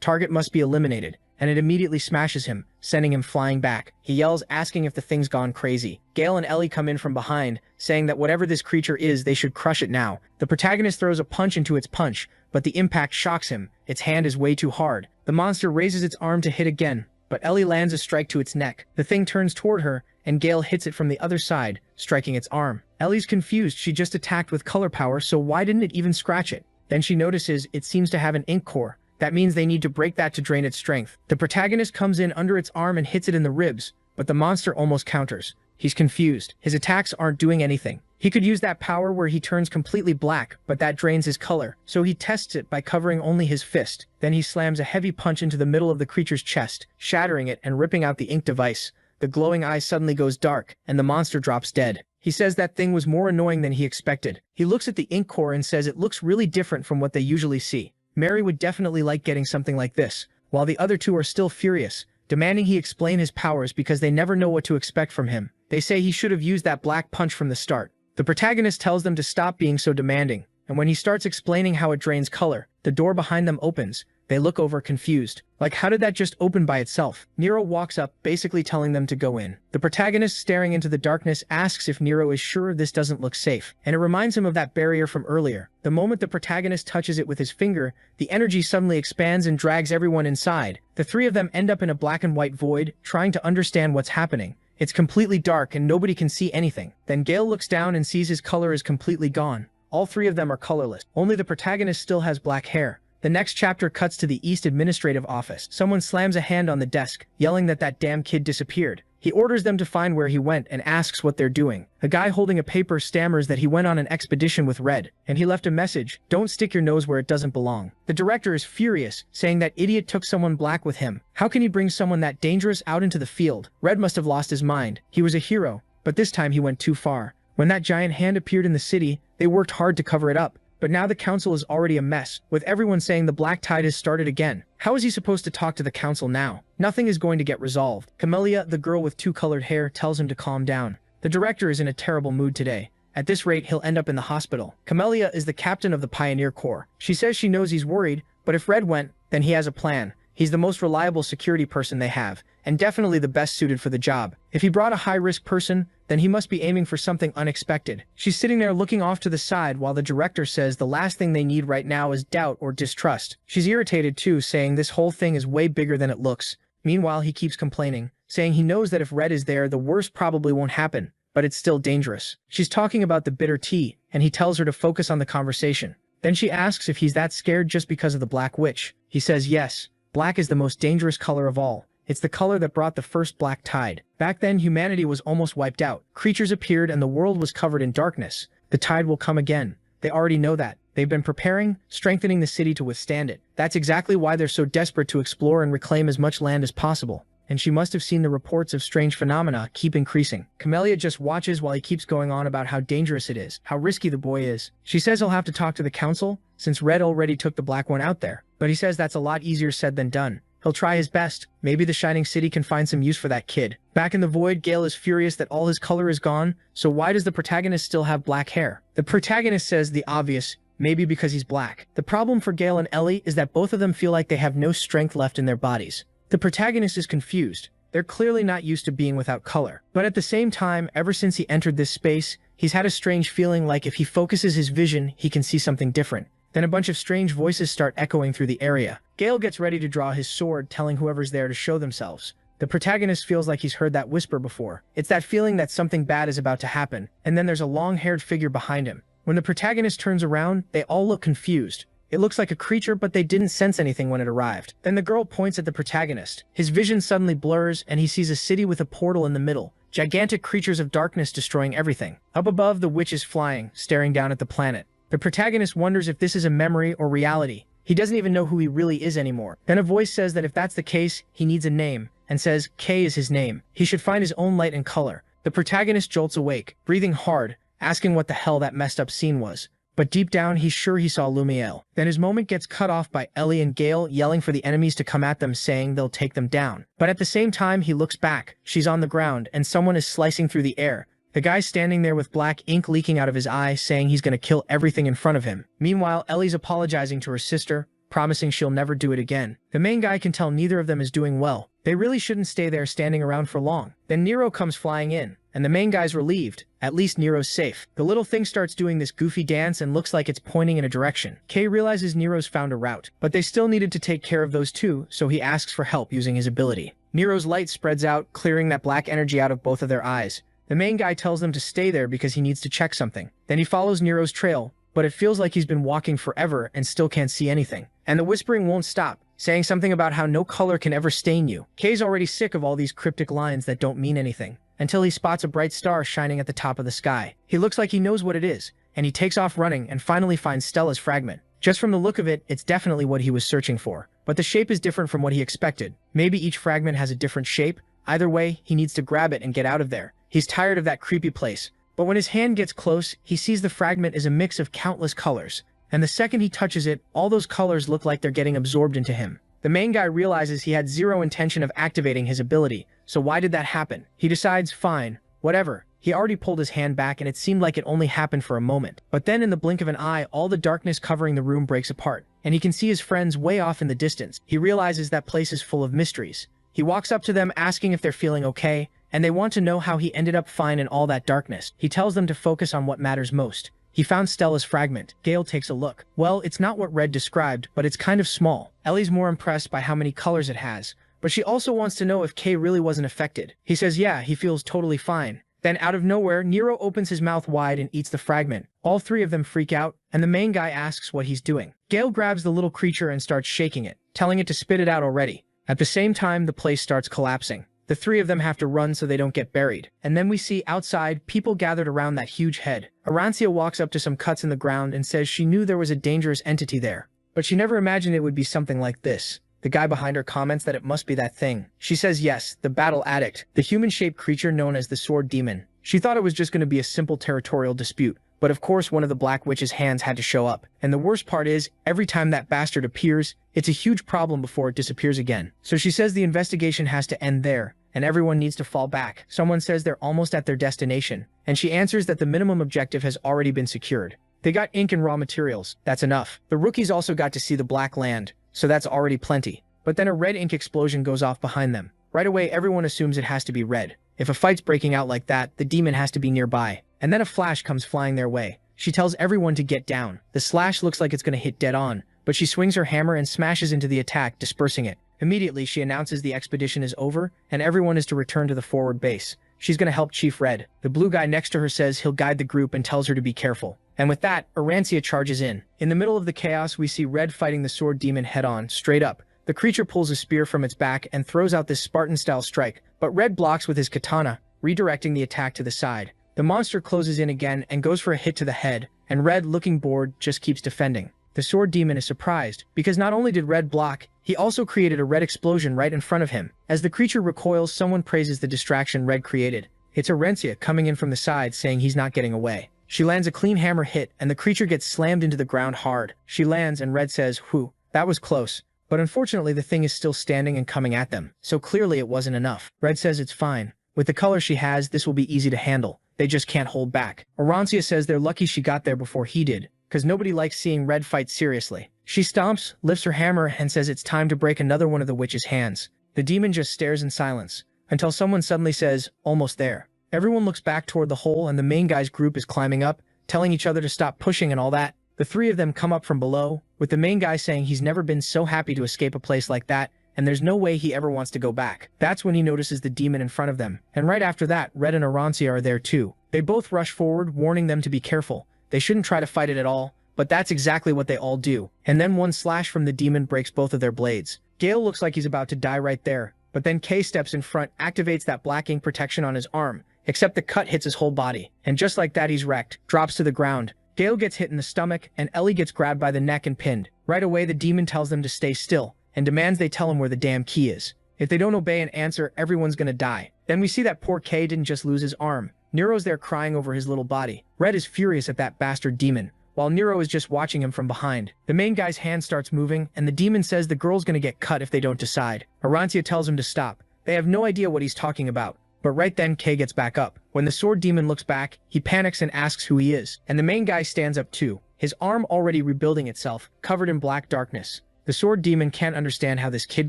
Target must be eliminated. And it immediately smashes him, sending him flying back. He yells, asking if the thing's gone crazy. Gale and Ellie come in from behind, saying that whatever this creature is, they should crush it now. The protagonist throws a punch into its punch, but the impact shocks him. Its hand is way too hard. The monster raises its arm to hit again, but Ellie lands a strike to its neck. The thing turns toward her, and Gale hits it from the other side, striking its arm. Ellie's confused. She just attacked with color power, so why didn't it even scratch it? Then she notices it seems to have an ink core. That means they need to break that to drain its strength. The protagonist comes in under its arm and hits it in the ribs, but the monster almost counters. He's confused. His attacks aren't doing anything. He could use that power where he turns completely black, but that drains his color, so he tests it by covering only his fist. Then he slams a heavy punch into the middle of the creature's chest, shattering it and ripping out the ink device. The glowing eye suddenly goes dark, and the monster drops dead. He says that thing was more annoying than he expected. He looks at the ink core and says it looks really different from what they usually see. Mary would definitely like getting something like this, while the other two are still furious, demanding he explain his powers because they never know what to expect from him. They say he should have used that black punch from the start. The protagonist tells them to stop being so demanding, and when he starts explaining how it drains color, the door behind them opens. They look over confused. Like, how did that just open by itself? Nero walks up, basically telling them to go in. The protagonist, staring into the darkness, asks if Nero is sure this doesn't look safe, and it reminds him of that barrier from earlier. The moment the protagonist touches it with his finger, the energy suddenly expands and drags everyone inside. The three of them end up in a black and white void, trying to understand what's happening. It's completely dark and nobody can see anything. Then Gale looks down and sees his color is completely gone. All three of them are colorless. Only the protagonist still has black hair. The next chapter cuts to the East Administrative Office. Someone slams a hand on the desk, yelling that that damn kid disappeared. He orders them to find where he went and asks what they're doing. The guy holding a paper stammers that he went on an expedition with Red, and he left a message, "Don't stick your nose where it doesn't belong." The director is furious, saying that idiot took someone black with him. How can he bring someone that dangerous out into the field? Red must have lost his mind. He was a hero, but this time he went too far. When that giant hand appeared in the city, they worked hard to cover it up. But now the council is already a mess, with everyone saying the black tide has started again. How is he supposed to talk to the council now? Nothing is going to get resolved. Camellia, the girl with two colored hair, tells him to calm down. The director is in a terrible mood today. At this rate, he'll end up in the hospital. Camellia is the captain of the Pioneer Corps. She says she knows he's worried, but if Red went, then he has a plan. He's the most reliable security person they have, and definitely the best suited for the job. If he brought a high-risk person, then he must be aiming for something unexpected. She's sitting there looking off to the side while the director says the last thing they need right now is doubt or distrust. She's irritated too, saying this whole thing is way bigger than it looks. Meanwhile, he keeps complaining, saying he knows that if Red is there, the worst probably won't happen, but it's still dangerous. She's talking about the bitter tea, and he tells her to focus on the conversation. Then she asks if he's that scared just because of the Black Witch. He says yes. Black is the most dangerous color of all. It's the color that brought the first black tide. Back then, humanity was almost wiped out. Creatures appeared and the world was covered in darkness. The tide will come again. They already know that. They've been preparing, strengthening the city to withstand it. That's exactly why they're so desperate to explore and reclaim as much land as possible. And she must have seen the reports of strange phenomena keep increasing. Camellia just watches while he keeps going on about how dangerous it is, how risky the boy is. She says he'll have to talk to the council, since Red already took the black one out there. But he says that's a lot easier said than done. He'll try his best. Maybe the Shining City can find some use for that kid. Back in the void, Gale is furious that all his color is gone, so why does the protagonist still have black hair? The protagonist says the obvious, maybe because he's black. The problem for Gale and Ellie is that both of them feel like they have no strength left in their bodies. The protagonist is confused. They're clearly not used to being without color. But at the same time, ever since he entered this space, he's had a strange feeling like if he focuses his vision, he can see something different. Then a bunch of strange voices start echoing through the area. Gale gets ready to draw his sword, telling whoever's there to show themselves. The protagonist feels like he's heard that whisper before. It's that feeling that something bad is about to happen, and then there's a long-haired figure behind him. When the protagonist turns around, they all look confused. It looks like a creature, but they didn't sense anything when it arrived. Then the girl points at the protagonist. His vision suddenly blurs, and he sees a city with a portal in the middle. Gigantic creatures of darkness destroying everything. Up above, the witch is flying, staring down at the planet. The protagonist wonders if this is a memory or reality. He doesn't even know who he really is anymore. Then a voice says that if that's the case, he needs a name, and says K is his name. He should find his own light and color. The protagonist jolts awake, breathing hard, asking what the hell that messed up scene was. But deep down, he's sure he saw Lumiel. Then his moment gets cut off by Ellie and Gale yelling for the enemies to come at them, saying they'll take them down. But at the same time, he looks back. She's on the ground, and someone is slicing through the air. The guy's standing there with black ink leaking out of his eye, saying he's gonna kill everything in front of him. Meanwhile, Ellie's apologizing to her sister, promising she'll never do it again. The main guy can tell neither of them is doing well. They really shouldn't stay there standing around for long. Then Nero comes flying in, and the main guy's relieved. At least Nero's safe. The little thing starts doing this goofy dance and looks like it's pointing in a direction. Kay realizes Nero's found a route, but they still needed to take care of those two, so he asks for help using his ability. Nero's light spreads out, clearing that black energy out of both of their eyes. The main guy tells them to stay there because he needs to check something. Then he follows Nero's trail, but it feels like he's been walking forever and still can't see anything. And the whispering won't stop, saying something about how no color can ever stain you. Kay's already sick of all these cryptic lines that don't mean anything, until he spots a bright star shining at the top of the sky. He looks like he knows what it is, and he takes off running and finally finds Stella's fragment. Just from the look of it, it's definitely what he was searching for. But the shape is different from what he expected. Maybe each fragment has a different shape. Either way, he needs to grab it and get out of there. He's tired of that creepy place. But when his hand gets close, he sees the fragment is a mix of countless colors. And the second he touches it, all those colors look like they're getting absorbed into him. The main guy realizes he had zero intention of activating his ability, so why did that happen? He decides, fine, whatever, He already pulled his hand back and it seemed like it only happened for a moment. But then in the blink of an eye, all the darkness covering the room breaks apart, and he can see his friends way off in the distance. He realizes that place is full of mysteries. He walks up to them asking if they're feeling okay, and they want to know how he ended up fine in all that darkness. He tells them to focus on what matters most. He found Stella's fragment. Gale takes a look. Well, it's not what Red described, but it's kind of small. Ellie's more impressed by how many colors it has, but she also wants to know if Kay really wasn't affected. He says yeah, he feels totally fine. Then out of nowhere, Nero opens his mouth wide and eats the fragment. All three of them freak out, and the main guy asks what he's doing. Gale grabs the little creature and starts shaking it, telling it to spit it out already. At the same time, the place starts collapsing. The three of them have to run so they don't get buried. And then we see outside people gathered around that huge head. Arancia walks up to some cuts in the ground and says she knew there was a dangerous entity there, but she never imagined it would be something like this. The guy behind her comments that it must be that thing. She says yes, the battle addict, the human-shaped creature known as the Sword Demon. She thought it was just going to be a simple territorial dispute, but of course one of the Black Witch's hands had to show up. And the worst part is, every time that bastard appears, it's a huge problem before it disappears again. So she says the investigation has to end there, and everyone needs to fall back. Someone says they're almost at their destination, and she answers that the minimum objective has already been secured. They got ink and raw materials, that's enough. The rookies also got to see the Black Land, so that's already plenty. But then a red ink explosion goes off behind them. Right away everyone assumes it has to be red. If a fight's breaking out like that, the demon has to be nearby. And then a flash comes flying their way. She tells everyone to get down. The slash looks like it's going to hit dead on, but she swings her hammer and smashes into the attack, dispersing it. Immediately, she announces the expedition is over, and everyone is to return to the forward base. She's going to help Chief Red. The blue guy next to her says he'll guide the group and tells her to be careful. And with that, Arancia charges in. In the middle of the chaos, we see Red fighting the Sword Demon head-on, straight up. The creature pulls a spear from its back and throws out this Spartan-style strike, but Red blocks with his katana, redirecting the attack to the side. The monster closes in again and goes for a hit to the head, and Red, looking bored, just keeps defending. The Sword Demon is surprised, because not only did Red block, he also created a red explosion right in front of him. As the creature recoils, someone praises the distraction Red created. It's Arancia coming in from the side saying he's not getting away. She lands a clean hammer hit, and the creature gets slammed into the ground hard. She lands and Red says, whew, that was close. But unfortunately the thing is still standing and coming at them, so clearly it wasn't enough. Red says it's fine. With the color she has, this will be easy to handle. They just can't hold back. Arancia says they're lucky she got there before he did, because nobody likes seeing Red fight seriously. She stomps, lifts her hammer, and says it's time to break another one of the witch's hands. The demon just stares in silence, until someone suddenly says, almost there. Everyone looks back toward the hole and the main guy's group is climbing up, telling each other to stop pushing and all that. The three of them come up from below, with the main guy saying he's never been so happy to escape a place like that, and there's no way he ever wants to go back. That's when he notices the demon in front of them, and right after that, Red and Arancia are there too. They both rush forward, warning them to be careful. They shouldn't try to fight it at all, but that's exactly what they all do. And then one slash from the demon breaks both of their blades. Gale looks like he's about to die right there, but then Kay steps in front, activates that black ink protection on his arm, except the cut hits his whole body. And just like that he's wrecked, drops to the ground. Gale gets hit in the stomach, and Ellie gets grabbed by the neck and pinned. Right away the demon tells them to stay still, and demands they tell him where the damn key is. If they don't obey and answer, everyone's gonna die. Then we see that poor Kay didn't just lose his arm. Nero's there crying over his little body. Red is furious at that bastard demon, while Nero is just watching him from behind. The main guy's hand starts moving, and the demon says the girl's gonna get cut if they don't decide. Arancia tells him to stop. They have no idea what he's talking about. But right then, Kay gets back up. When the Sword Demon looks back, he panics and asks who he is. And the main guy stands up too, his arm already rebuilding itself, covered in black darkness. The Sword Demon can't understand how this kid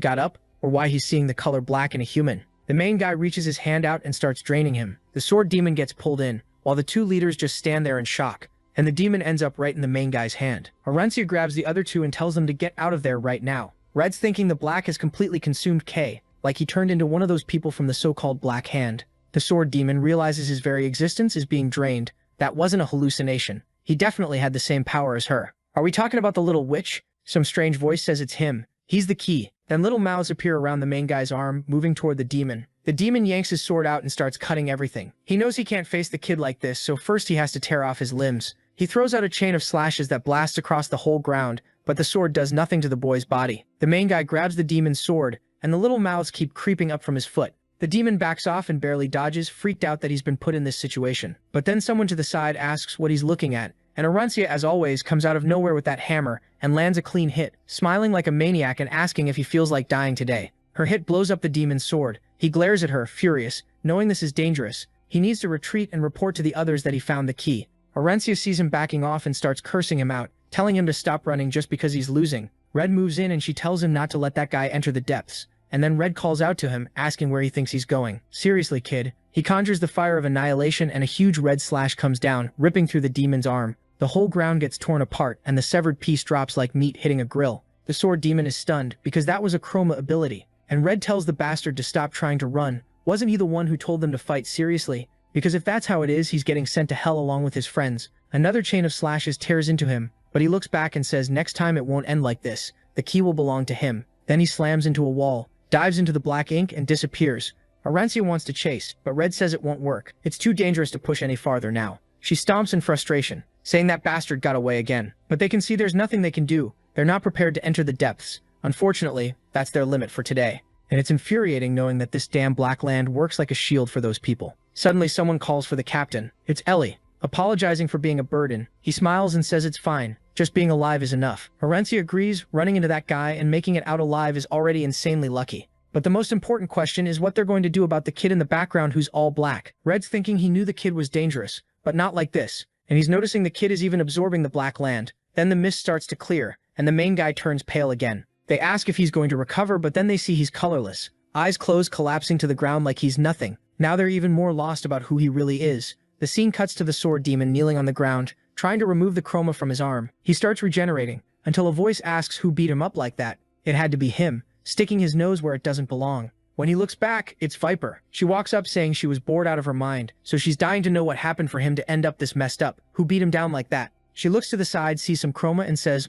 got up, or why he's seeing the color black in a human. The main guy reaches his hand out and starts draining him. The Sword Demon gets pulled in, while the two leaders just stand there in shock. And the demon ends up right in the main guy's hand. Arancia grabs the other two and tells them to get out of there right now. Red's thinking the black has completely consumed Kay, like he turned into one of those people from the so-called Black Hand. The Sword Demon realizes his very existence is being drained. That wasn't a hallucination. He definitely had the same power as her. Are we talking about the little witch? Some strange voice says it's him. He's the key. Then little mouths appear around the main guy's arm, moving toward the demon. The demon yanks his sword out and starts cutting everything. He knows he can't face the kid like this, so first he has to tear off his limbs. He throws out a chain of slashes that blasts across the whole ground, but the sword does nothing to the boy's body. The main guy grabs the demon's sword, and the little mouths keep creeping up from his foot. The demon backs off and barely dodges, freaked out that he's been put in this situation. But then someone to the side asks what he's looking at, and Arancia, as always, comes out of nowhere with that hammer and lands a clean hit, smiling like a maniac and asking if he feels like dying today. Her hit blows up the demon's sword. He glares at her, furious, knowing this is dangerous. He needs to retreat and report to the others that he found the key. Orencia sees him backing off and starts cursing him out, telling him to stop running just because he's losing. Red moves in and she tells him not to let that guy enter the depths. And then Red calls out to him, asking where he thinks he's going. Seriously, kid. He conjures the fire of annihilation and a huge red slash comes down, ripping through the demon's arm. The whole ground gets torn apart and the severed piece drops like meat hitting a grill. The sword demon is stunned because that was a chroma ability. And Red tells the bastard to stop trying to run. Wasn't he the one who told them to fight seriously? Because if that's how it is, he's getting sent to hell along with his friends. Another chain of slashes tears into him, but he looks back and says next time it won't end like this. The key will belong to him. Then he slams into a wall, dives into the black ink and disappears. Arancia wants to chase, but Red says it won't work. It's too dangerous to push any farther now. She stomps in frustration, saying that bastard got away again. But they can see there's nothing they can do. They're not prepared to enter the depths. Unfortunately, that's their limit for today. And it's infuriating knowing that this damn black land works like a shield for those people. Suddenly someone calls for the captain. It's Ellie, apologizing for being a burden. He smiles and says it's fine. Just being alive is enough. Orencia agrees. Running into that guy and making it out alive is already insanely lucky. But the most important question is what they're going to do about the kid in the background who's all black. Red's thinking he knew the kid was dangerous, but not like this. And he's noticing the kid is even absorbing the black land. Then the mist starts to clear, and the main guy turns pale again. They ask if he's going to recover, but then they see he's colorless. Eyes closed, collapsing to the ground like he's nothing. Now they're even more lost about who he really is. The scene cuts to the sword demon kneeling on the ground, trying to remove the chroma from his arm. He starts regenerating, until a voice asks who beat him up like that. It had to be him, sticking his nose where it doesn't belong. When he looks back, it's Viper. She walks up saying she was bored out of her mind, so she's dying to know what happened for him to end up this messed up. Who beat him down like that? She looks to the side, sees some chroma and says,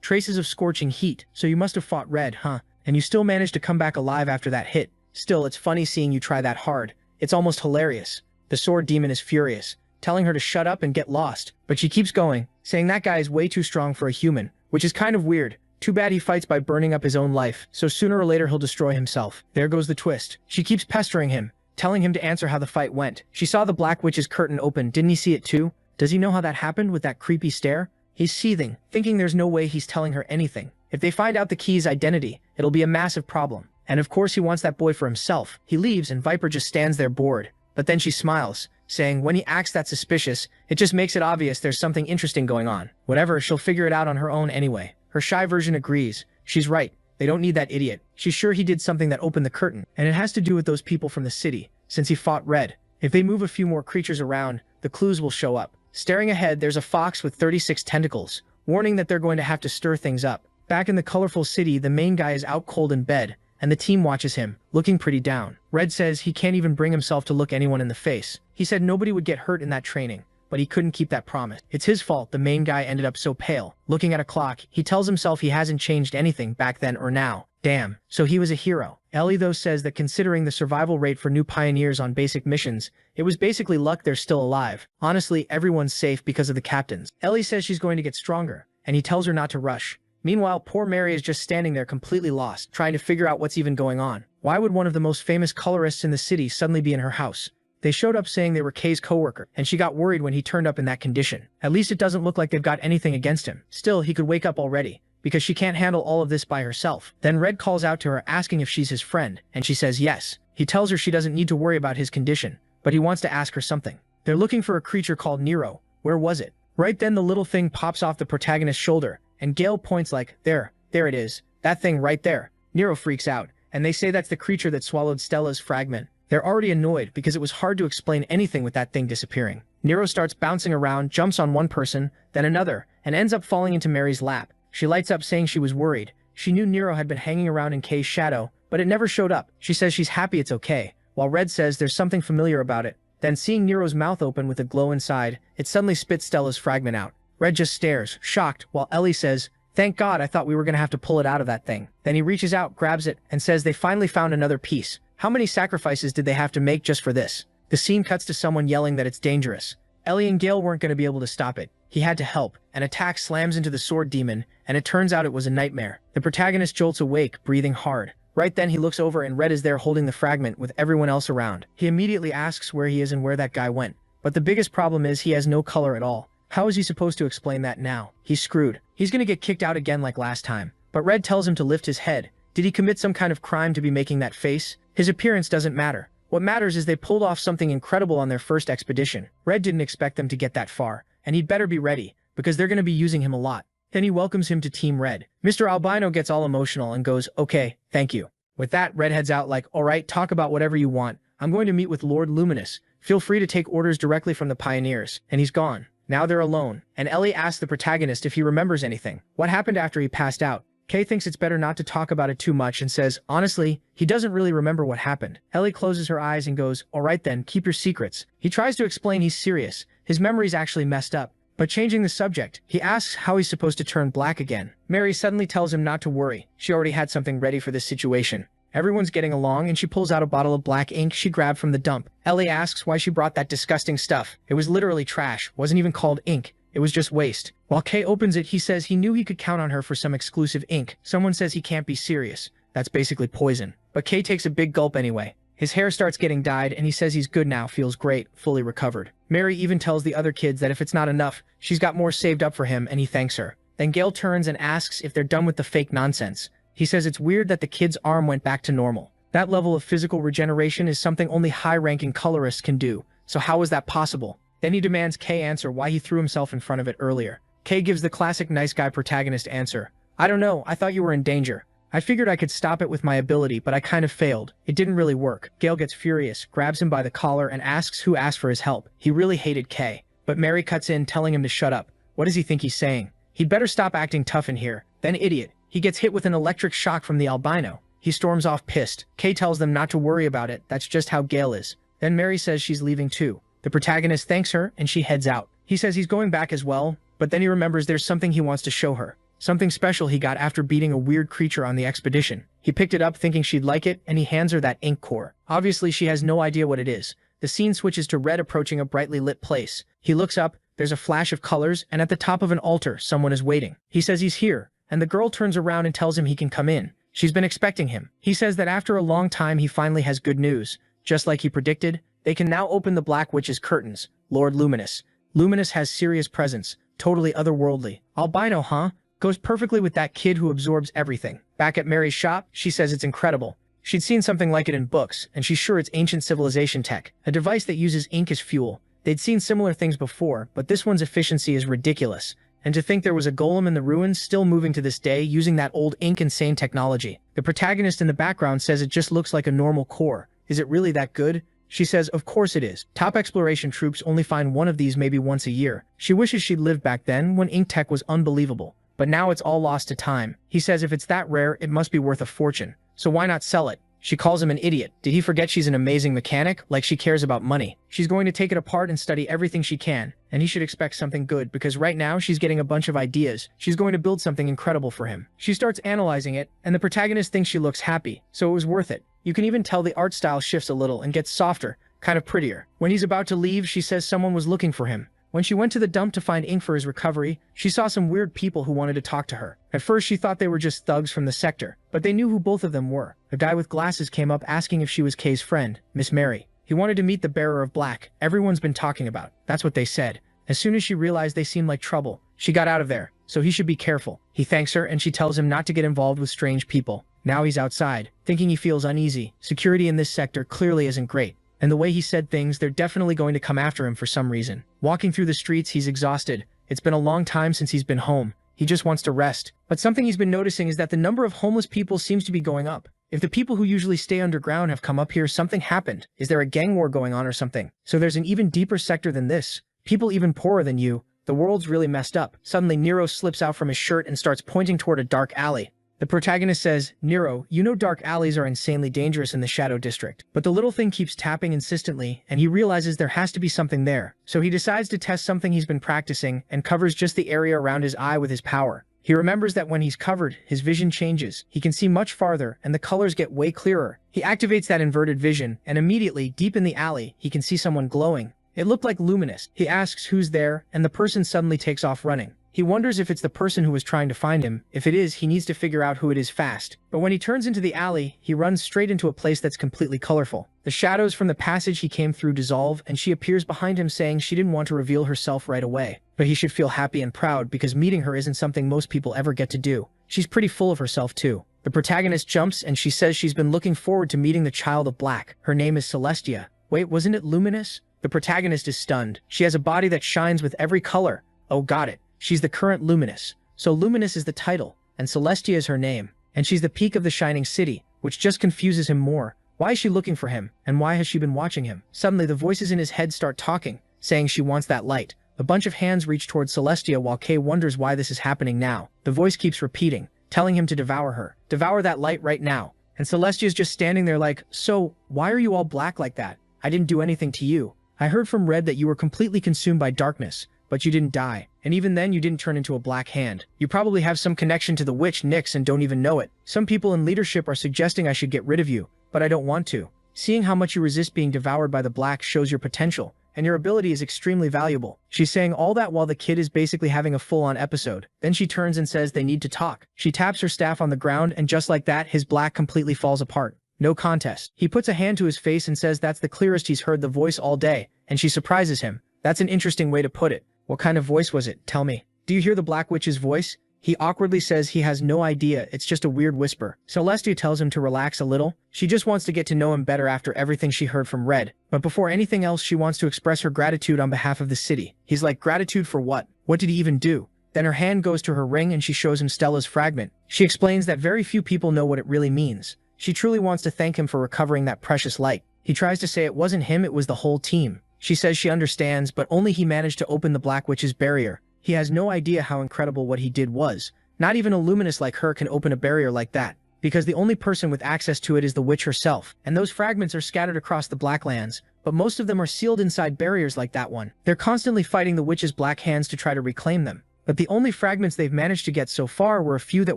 traces of scorching heat, so you must have fought Red, huh? And you still managed to come back alive after that hit. Still, it's funny seeing you try that hard. It's almost hilarious. The sword demon is furious, telling her to shut up and get lost, but she keeps going, saying that guy is way too strong for a human, which is kind of weird. Too bad he fights by burning up his own life, so sooner or later he'll destroy himself. There goes the twist. She keeps pestering him, telling him to answer how the fight went. She saw the Black Witch's curtain open. Didn't he see it too? Does he know how that happened with that creepy stare? He's seething, thinking there's no way he's telling her anything. If they find out the key's identity, it'll be a massive problem. And of course he wants that boy for himself. He leaves and Viper just stands there bored. But then she smiles, saying when he acts that suspicious, it just makes it obvious there's something interesting going on. Whatever, she'll figure it out on her own anyway. Her shy version agrees. She's right. They don't need that idiot. She's sure he did something that opened the curtain, and it has to do with those people from the city, since he fought Red. If they move a few more creatures around, the clues will show up. Staring ahead, there's a fox with 36 tentacles, warning that they're going to have to stir things up. Back in the colorful city, the main guy is out cold in bed, and the team watches him, looking pretty down. Red says he can't even bring himself to look anyone in the face. He said nobody would get hurt in that training, but he couldn't keep that promise. It's his fault the main guy ended up so pale. Looking at a clock, he tells himself he hasn't changed anything back then or now. Damn, so he was a hero. Ellie though says that considering the survival rate for new pioneers on basic missions, it was basically luck they're still alive. Honestly, everyone's safe because of the captains. Ellie says she's going to get stronger, and he tells her not to rush. Meanwhile, poor Mary is just standing there completely lost, trying to figure out what's even going on. Why would one of the most famous colorists in the city suddenly be in her house? They showed up saying they were Kay's coworker, and she got worried when he turned up in that condition. At least it doesn't look like they've got anything against him. Still, he could wake up already, because she can't handle all of this by herself. Then Red calls out to her asking if she's his friend, and she says yes. He tells her she doesn't need to worry about his condition, but he wants to ask her something. They're looking for a creature called Nero. Where was it? Right then the little thing pops off the protagonist's shoulder, and Gale points like, there it is. That thing right there. Nero freaks out, and they say that's the creature that swallowed Stella's fragment. They're already annoyed because it was hard to explain anything with that thing disappearing. Nero starts bouncing around, jumps on one person, then another, and ends up falling into Mary's lap. She lights up saying she was worried. She knew Nero had been hanging around in Kay's shadow, but it never showed up. She says she's happy it's okay, while Red says there's something familiar about it. Then seeing Nero's mouth open with a glow inside, it suddenly spits Stella's fragment out. Red just stares, shocked, while Ellie says, "Thank God, I thought we were going to have to pull it out of that thing." Then he reaches out, grabs it, and says they finally found another piece. How many sacrifices did they have to make just for this? The scene cuts to someone yelling that it's dangerous. Ellie and Gale weren't going to be able to stop it. He had to help. An attack slams into the sword demon, and it turns out it was a nightmare. The protagonist jolts awake, breathing hard. Right then he looks over and Red is there holding the fragment with everyone else around. He immediately asks where he is and where that guy went. But the biggest problem is he has no color at all. How is he supposed to explain that now? He's screwed. He's gonna get kicked out again like last time. But Red tells him to lift his head. Did he commit some kind of crime to be making that face? His appearance doesn't matter. What matters is they pulled off something incredible on their first expedition. Red didn't expect them to get that far, and he'd better be ready, because they're going to be using him a lot. Then he welcomes him to Team Red. Mr. Albino gets all emotional and goes, "Okay, thank you." With that, Red heads out like, "Alright, talk about whatever you want. I'm going to meet with Lord Luminous. Feel free to take orders directly from the pioneers." And he's gone. Now they're alone, and Ellie asks the protagonist if he remembers anything. What happened after he passed out? Kay thinks it's better not to talk about it too much and says, honestly, he doesn't really remember what happened. Ellie closes her eyes and goes, "Alright then, keep your secrets." He tries to explain he's serious. His memory's actually messed up. But changing the subject, he asks how he's supposed to turn black again. Mary suddenly tells him not to worry. She already had something ready for this situation. Everyone's getting along, and she pulls out a bottle of black ink she grabbed from the dump. Ellie asks why she brought that disgusting stuff. It was literally trash, wasn't even called ink. It was just waste. While Kay opens it, he says he knew he could count on her for some exclusive ink. Someone says he can't be serious. That's basically poison. But Kay takes a big gulp anyway. His hair starts getting dyed, and he says he's good now, feels great, fully recovered. Mary even tells the other kids that if it's not enough, she's got more saved up for him, and he thanks her. Then Gale turns and asks if they're done with the fake nonsense. He says it's weird that the kid's arm went back to normal. That level of physical regeneration is something only high-ranking colorists can do, so how is that possible? Then he demands Kay answer why he threw himself in front of it earlier. Kay gives the classic nice guy protagonist answer. "I don't know, I thought you were in danger. I figured I could stop it with my ability, but I kind of failed. It didn't really work." Gale gets furious, grabs him by the collar, and asks who asked for his help. He really hated Kay. But Mary cuts in, telling him to shut up. What does he think he's saying? He'd better stop acting tough in here. Then idiot. He gets hit with an electric shock from the albino. He storms off pissed. Kay tells them not to worry about it, that's just how Gale is. Then Mary says she's leaving too. The protagonist thanks her, and she heads out. He says he's going back as well, but then he remembers there's something he wants to show her. Something special he got after beating a weird creature on the expedition. He picked it up thinking she'd like it, and he hands her that ink core. Obviously, she has no idea what it is. The scene switches to Red approaching a brightly lit place. He looks up, there's a flash of colors, and at the top of an altar, someone is waiting. He says he's here, and the girl turns around and tells him he can come in. She's been expecting him. He says that after a long time he finally has good news. Just like he predicted, they can now open the Black Witch's curtains. Lord Luminous. Luminous has serious presence, totally otherworldly. Albino, huh? Goes perfectly with that kid who absorbs everything. Back at Mary's shop, she says it's incredible. She'd seen something like it in books, and she's sure it's ancient civilization tech, a device that uses ink as fuel. They'd seen similar things before, but this one's efficiency is ridiculous. And to think there was a golem in the ruins still moving to this day using that old ink-insane technology. The protagonist in the background says it just looks like a normal core. Is it really that good? She says, of course it is. Top exploration troops only find one of these maybe once a year. She wishes she'd lived back then when ink tech was unbelievable. But now it's all lost to time. He says if it's that rare, it must be worth a fortune. So why not sell it? She calls him an idiot. Did he forget she's an amazing mechanic? Like she cares about money. She's going to take it apart and study everything she can. And he should expect something good because right now she's getting a bunch of ideas. She's going to build something incredible for him. She starts analyzing it, and the protagonist thinks she looks happy. So it was worth it. You can even tell the art style shifts a little and gets softer, kind of prettier. When he's about to leave, she says someone was looking for him. When she went to the dump to find ink for his recovery, she saw some weird people who wanted to talk to her. At first she thought they were just thugs from the sector, but they knew who both of them were. A guy with glasses came up asking if she was Kay's friend, Miss Mary. He wanted to meet the bearer of black, everyone's been talking about. That's what they said. As soon as she realized they seemed like trouble, she got out of there, so he should be careful. He thanks her and she tells him not to get involved with strange people. Now he's outside, thinking he feels uneasy. Security in this sector clearly isn't great. And the way he said things, they're definitely going to come after him for some reason. Walking through the streets, he's exhausted. It's been a long time since he's been home. He just wants to rest. But something he's been noticing is that the number of homeless people seems to be going up. If the people who usually stay underground have come up here, something happened. Is there a gang war going on or something? So there's an even deeper sector than this. People even poorer than you. The world's really messed up. Suddenly, Nero slips out from his shirt and starts pointing toward a dark alley. The protagonist says, Nero, you know dark alleys are insanely dangerous in the Shadow District. But the little thing keeps tapping insistently, and he realizes there has to be something there. So he decides to test something he's been practicing, and covers just the area around his eye with his power. He remembers that when he's covered, his vision changes. He can see much farther, and the colors get way clearer. He activates that inverted vision, and immediately, deep in the alley, he can see someone glowing. It looked like Luminous. He asks who's there, and the person suddenly takes off running. He wonders if it's the person who was trying to find him. If it is, he needs to figure out who it is fast. But when he turns into the alley, he runs straight into a place that's completely colorful. The shadows from the passage he came through dissolve, and she appears behind him saying she didn't want to reveal herself right away. But he should feel happy and proud because meeting her isn't something most people ever get to do. She's pretty full of herself too. The protagonist jumps and she says she's been looking forward to meeting the child of black. Her name is Celestia. Wait, wasn't it Luminous? The protagonist is stunned. She has a body that shines with every color. Oh, got it. She's the current Luminous. So Luminous is the title, and Celestia is her name. And she's the peak of the shining city, which just confuses him more. Why is she looking for him, and why has she been watching him? Suddenly, the voices in his head start talking, saying she wants that light. A bunch of hands reach towards Celestia while Kay wonders why this is happening now. The voice keeps repeating, telling him to devour her. Devour that light right now. And Celestia's just standing there like, so, why are you all black like that? I didn't do anything to you. I heard from Red that you were completely consumed by darkness, but you didn't die. And even then you didn't turn into a black hand. You probably have some connection to the witch Nyx and don't even know it. Some people in leadership are suggesting I should get rid of you, but I don't want to. Seeing how much you resist being devoured by the black shows your potential, and your ability is extremely valuable. She's saying all that while the kid is basically having a full-on episode. Then she turns and says they need to talk. She taps her staff on the ground and just like that, his black completely falls apart. No contest. He puts a hand to his face and says that's the clearest he's heard the voice all day, and she surprises him. That's an interesting way to put it. What kind of voice was it? Tell me. Do you hear the Black Witch's voice? He awkwardly says he has no idea, it's just a weird whisper. Celestia tells him to relax a little. She just wants to get to know him better after everything she heard from Red. But before anything else, she wants to express her gratitude on behalf of the city. He's like, gratitude for what? What did he even do? Then her hand goes to her ring and she shows him Stella's fragment. She explains that very few people know what it really means. She truly wants to thank him for recovering that precious light. He tries to say it wasn't him, it was the whole team. She says she understands, but only he managed to open the Black Witch's barrier. He has no idea how incredible what he did was. Not even a luminous like her can open a barrier like that, because the only person with access to it is the witch herself, and those fragments are scattered across the Blacklands, but most of them are sealed inside barriers like that one. They're constantly fighting the witch's black hands to try to reclaim them, but the only fragments they've managed to get so far were a few that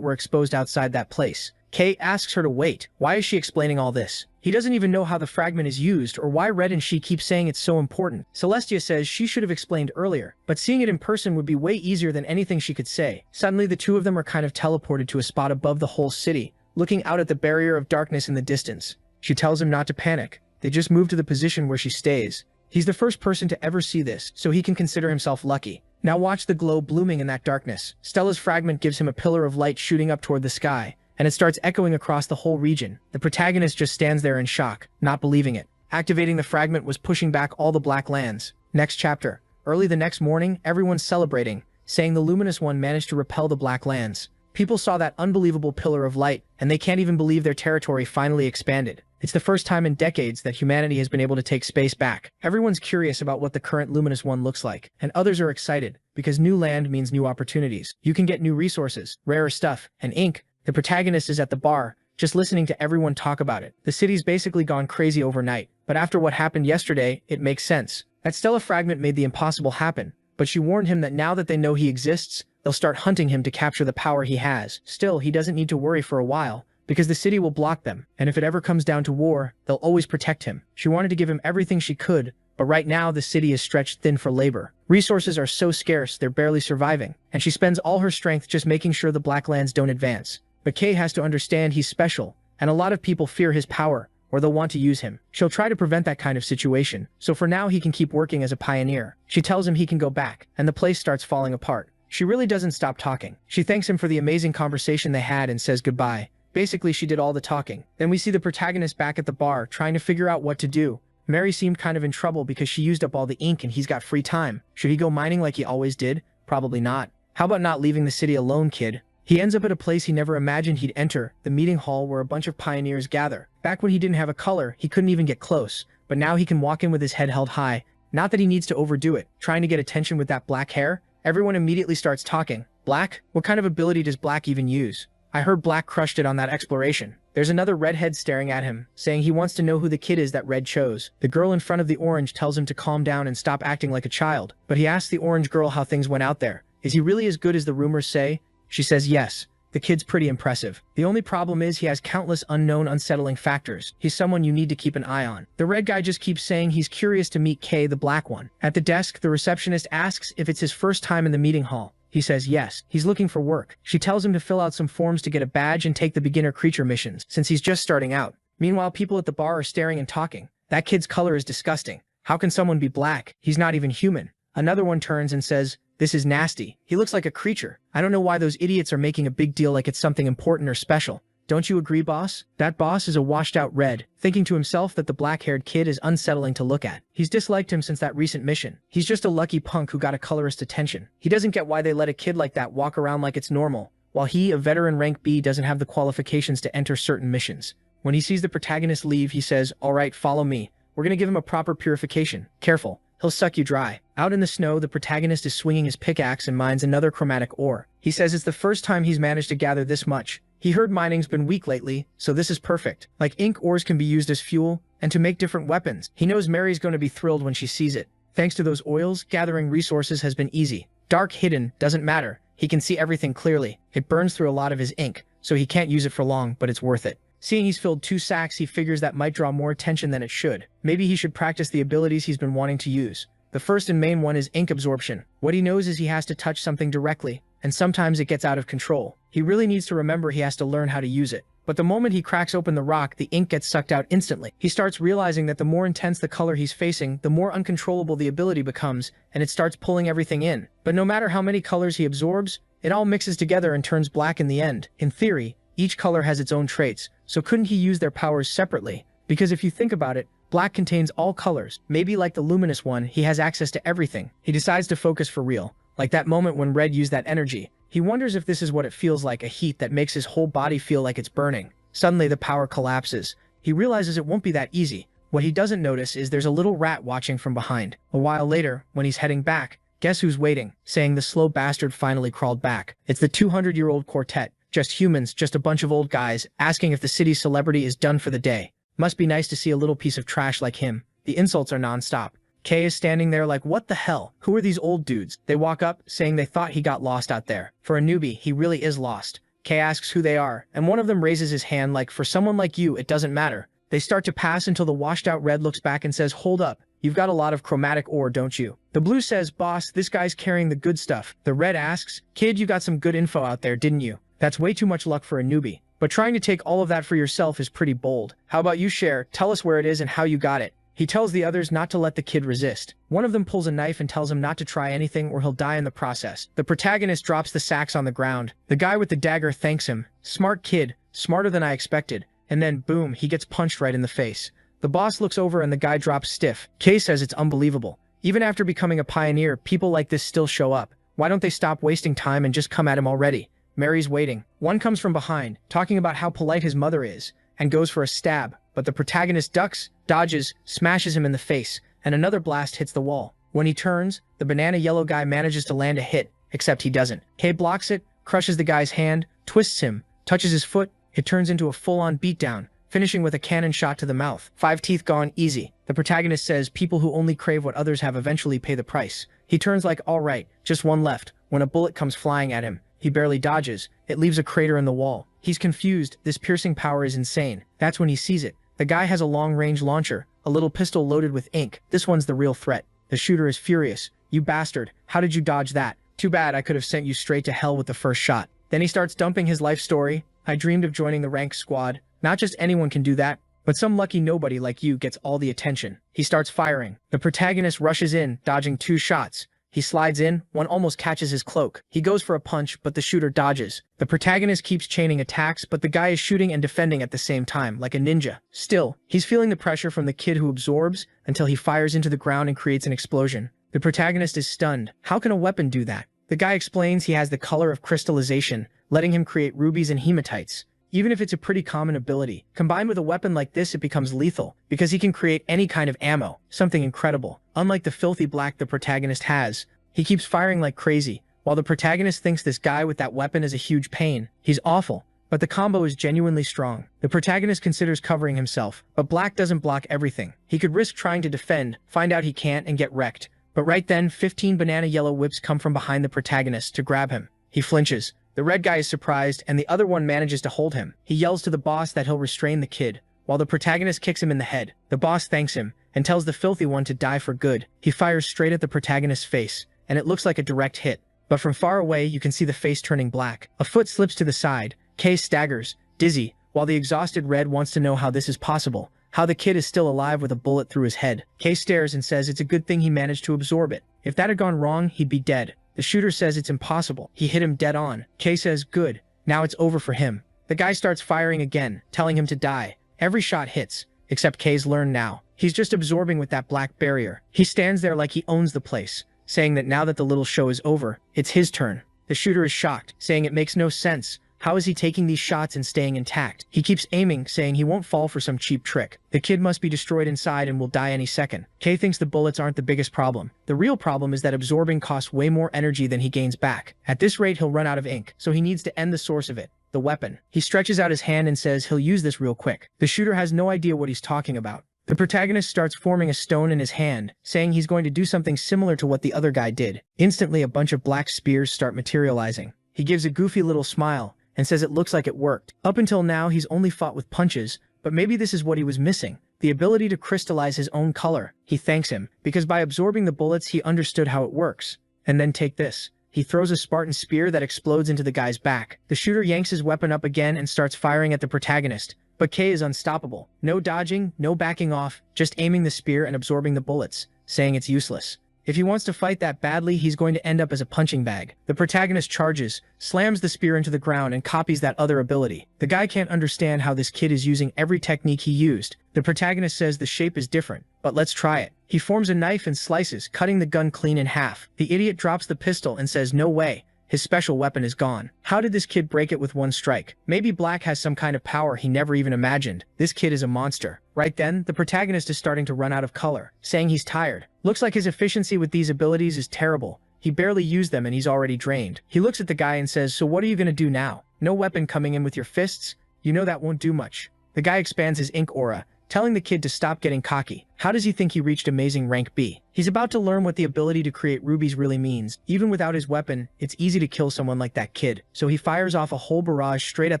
were exposed outside that place. Kay asks her to wait. Why is she explaining all this? He doesn't even know how the fragment is used or why Red and she keep saying it's so important. Celestia says she should have explained earlier, but seeing it in person would be way easier than anything she could say. Suddenly, the two of them are kind of teleported to a spot above the whole city, looking out at the barrier of darkness in the distance. She tells him not to panic. They just move to the position where she stays. He's the first person to ever see this, so he can consider himself lucky. Now watch the glow blooming in that darkness. Stella's fragment gives him a pillar of light shooting up toward the sky, and it starts echoing across the whole region. The protagonist just stands there in shock, not believing it. Activating the fragment was pushing back all the black lands. Next chapter. Early the next morning, everyone's celebrating, saying the Luminous One managed to repel the black lands. People saw that unbelievable pillar of light, and they can't even believe their territory finally expanded. It's the first time in decades that humanity has been able to take space back. Everyone's curious about what the current Luminous One looks like, and others are excited, because new land means new opportunities. You can get new resources, rarer stuff, and ink. The protagonist is at the bar, just listening to everyone talk about it. The city's basically gone crazy overnight, but after what happened yesterday, it makes sense. That Stella fragment made the impossible happen, but she warned him that now that they know he exists, they'll start hunting him to capture the power he has. Still, he doesn't need to worry for a while, because the city will block them, and if it ever comes down to war, they'll always protect him. She wanted to give him everything she could, but right now the city is stretched thin for labor. Resources are so scarce, they're barely surviving, and she spends all her strength just making sure the Blacklands don't advance. But Kay has to understand he's special, and a lot of people fear his power, or they'll want to use him. She'll try to prevent that kind of situation, so for now he can keep working as a pioneer. She tells him he can go back, and the place starts falling apart. She really doesn't stop talking. She thanks him for the amazing conversation they had and says goodbye. Basically, she did all the talking. Then we see the protagonist back at the bar, trying to figure out what to do. Mary seemed kind of in trouble because she used up all the ink and he's got free time. Should he go mining like he always did? Probably not. How about not leaving the city alone, kid? He ends up at a place he never imagined he'd enter, the meeting hall where a bunch of pioneers gather. Back when he didn't have a color, he couldn't even get close, but now he can walk in with his head held high. Not that he needs to overdo it, trying to get attention with that black hair. Everyone immediately starts talking. Black? What kind of ability does Black even use? I heard Black crushed it on that exploration. There's another redhead staring at him, saying he wants to know who the kid is that Red chose. The girl in front of the orange tells him to calm down and stop acting like a child, but he asks the orange girl how things went out there. Is he really as good as the rumors say? She says yes. The kid's pretty impressive. The only problem is he has countless unknown unsettling factors. He's someone you need to keep an eye on. The red guy just keeps saying he's curious to meet Kay, the black one. At the desk, the receptionist asks if it's his first time in the meeting hall. He says yes. He's looking for work. She tells him to fill out some forms to get a badge and take the beginner creature missions, since he's just starting out. Meanwhile, people at the bar are staring and talking. That kid's color is disgusting. How can someone be black? He's not even human. Another one turns and says, "This is nasty. He looks like a creature. I don't know why those idiots are making a big deal like it's something important or special." Don't you agree, boss? That boss is a washed-out Red, thinking to himself that the black-haired kid is unsettling to look at. He's disliked him since that recent mission. He's just a lucky punk who got a colorist attention. He doesn't get why they let a kid like that walk around like it's normal, while he, a veteran rank B, doesn't have the qualifications to enter certain missions. When he sees the protagonist leave, he says, "Alright, follow me. We're gonna give him a proper purification. Careful. He'll suck you dry." Out in the snow, the protagonist is swinging his pickaxe and mines another chromatic ore. He says it's the first time he's managed to gather this much. He heard mining's been weak lately, so this is perfect. Like ink, ores can be used as fuel, and to make different weapons. He knows Mary's going to be thrilled when she sees it. Thanks to those oils, gathering resources has been easy. Dark hidden, doesn't matter. He can see everything clearly. It burns through a lot of his ink, so he can't use it for long, but it's worth it. Seeing he's filled 2 sacks, he figures that might draw more attention than it should. Maybe he should practice the abilities he's been wanting to use. The first and main one is ink absorption. What he knows is he has to touch something directly, and sometimes it gets out of control. He really needs to remember he has to learn how to use it. But the moment he cracks open the rock, the ink gets sucked out instantly. He starts realizing that the more intense the color he's facing, the more uncontrollable the ability becomes, and it starts pulling everything in. But no matter how many colors he absorbs, it all mixes together and turns black in the end. In theory, each color has its own traits, so couldn't he use their powers separately? Because if you think about it, black contains all colors. Maybe like the luminous one, he has access to everything. He decides to focus for real. Like that moment when Red used that energy. He wonders if this is what it feels like, a heat that makes his whole body feel like it's burning. Suddenly the power collapses. He realizes it won't be that easy. What he doesn't notice is there's a little rat watching from behind. A while later, when he's heading back, guess who's waiting? Saying the slow bastard finally crawled back. It's the 200-year-old quartet. Just humans, just a bunch of old guys, asking if the city's celebrity is done for the day. Must be nice to see a little piece of trash like him. The insults are non-stop. Kay is standing there like, what the hell? Who are these old dudes? They walk up, saying they thought he got lost out there. For a newbie, he really is lost. Kay asks who they are, and one of them raises his hand like, for someone like you, it doesn't matter. They start to pass until the washed-out Red looks back and says, hold up. You've got a lot of chromatic ore, don't you? The Blue says, boss, this guy's carrying the good stuff. The Red asks, kid, you got some good info out there, didn't you? That's way too much luck for a newbie. But trying to take all of that for yourself is pretty bold. How about you share? Tell us where it is and how you got it. He tells the others not to let the kid resist. One of them pulls a knife and tells him not to try anything or he'll die in the process. The protagonist drops the sacks on the ground. The guy with the dagger thanks him. Smart kid, smarter than I expected. And then, boom, he gets punched right in the face. The boss looks over and the guy drops stiff. Kay says it's unbelievable. Even after becoming a pioneer, people like this still show up. Why don't they stop wasting time and just come at him already? Mary's waiting. One comes from behind, talking about how polite his mother is, and goes for a stab, but the protagonist ducks, dodges, smashes him in the face, and another blast hits the wall. When he turns, the banana yellow guy manages to land a hit, except he doesn't. Kay blocks it, crushes the guy's hand, twists him, touches his foot, it turns into a full-on beatdown, finishing with a cannon shot to the mouth. 5 teeth gone easy. The protagonist says people who only crave what others have eventually pay the price. He turns like, all right, just one left, when a bullet comes flying at him. He barely dodges. It leaves a crater in the wall. He's confused. This piercing power is insane. That's when he sees it. The guy has a long-range launcher, a little pistol loaded with ink. This one's the real threat. The shooter is furious. You bastard. How did you dodge that? Too bad I could have sent you straight to hell with the first shot. Then he starts dumping his life story. I dreamed of joining the rank squad. Not just anyone can do that, but some lucky nobody like you gets all the attention. He starts firing. The protagonist rushes in, dodging 2 shots. He slides in, one almost catches his cloak. He goes for a punch, but the shooter dodges. The protagonist keeps chaining attacks, but the guy is shooting and defending at the same time, like a ninja. Still, he's feeling the pressure from the kid who absorbs, until he fires into the ground and creates an explosion. The protagonist is stunned. How can a weapon do that? The guy explains he has the color of crystallization, letting him create rubies and hematites. Even if it's a pretty common ability, combined with a weapon like this it becomes lethal, because he can create any kind of ammo, something incredible. Unlike the filthy black the protagonist has, he keeps firing like crazy. While the protagonist thinks this guy with that weapon is a huge pain, he's awful, but the combo is genuinely strong. The protagonist considers covering himself, but black doesn't block everything. He could risk trying to defend, find out he can't, and get wrecked. But right then, 15 banana yellow whips come from behind the protagonist to grab him. He flinches. The red guy is surprised, and the other one manages to hold him. He yells to the boss that he'll restrain the kid, while the protagonist kicks him in the head. The boss thanks him, and tells the filthy one to die for good. He fires straight at the protagonist's face, and it looks like a direct hit. But from far away, you can see the face turning black. A foot slips to the side. Kay staggers, dizzy, while the exhausted Red wants to know how this is possible. How the kid is still alive with a bullet through his head. Kay stares and says it's a good thing he managed to absorb it. If that had gone wrong, he'd be dead. The shooter says it's impossible. He hit him dead on. Kay says, good. Now it's over for him. The guy starts firing again, telling him to die. Every shot hits, except K's learned now. He's just absorbing with that black barrier. He stands there like he owns the place, saying that now that the little show is over, it's his turn. The shooter is shocked, saying it makes no sense. How is he taking these shots and staying intact? He keeps aiming, saying he won't fall for some cheap trick. The kid must be destroyed inside and will die any second. K thinks the bullets aren't the biggest problem. The real problem is that absorbing costs way more energy than he gains back. At this rate, he'll run out of ink, so he needs to end the source of it. The weapon. He stretches out his hand and says he'll use this real quick. The shooter has no idea what he's talking about. The protagonist starts forming a stone in his hand, saying he's going to do something similar to what the other guy did. Instantly, a bunch of black spears start materializing. He gives a goofy little smile and says it looks like it worked. Up until now, he's only fought with punches, but maybe this is what he was missing, the ability to crystallize his own color. He thanks him, because by absorbing the bullets, he understood how it works. And then take this. He throws a Spartan spear that explodes into the guy's back. The shooter yanks his weapon up again and starts firing at the protagonist. But K is unstoppable. No dodging, no backing off, just aiming the spear and absorbing the bullets, saying it's useless. If he wants to fight that badly, he's going to end up as a punching bag. The protagonist charges, slams the spear into the ground, and copies that other ability. The guy can't understand how this kid is using every technique he used. The protagonist says the shape is different, but let's try it. He forms a knife and slices, cutting the gun clean in half. The idiot drops the pistol and says no way. His special weapon is gone. How did this kid break it with one strike? Maybe Black has some kind of power he never even imagined. This kid is a monster. Right then, the protagonist is starting to run out of color, saying he's tired. Looks like his efficiency with these abilities is terrible. He barely used them and he's already drained. He looks at the guy and says, so what are you gonna do now? No weapon coming in with your fists? You know that won't do much. The guy expands his ink aura, telling the kid to stop getting cocky. How does he think he reached amazing rank B? He's about to learn what the ability to create rubies really means. Even without his weapon, it's easy to kill someone like that kid. So he fires off a whole barrage straight at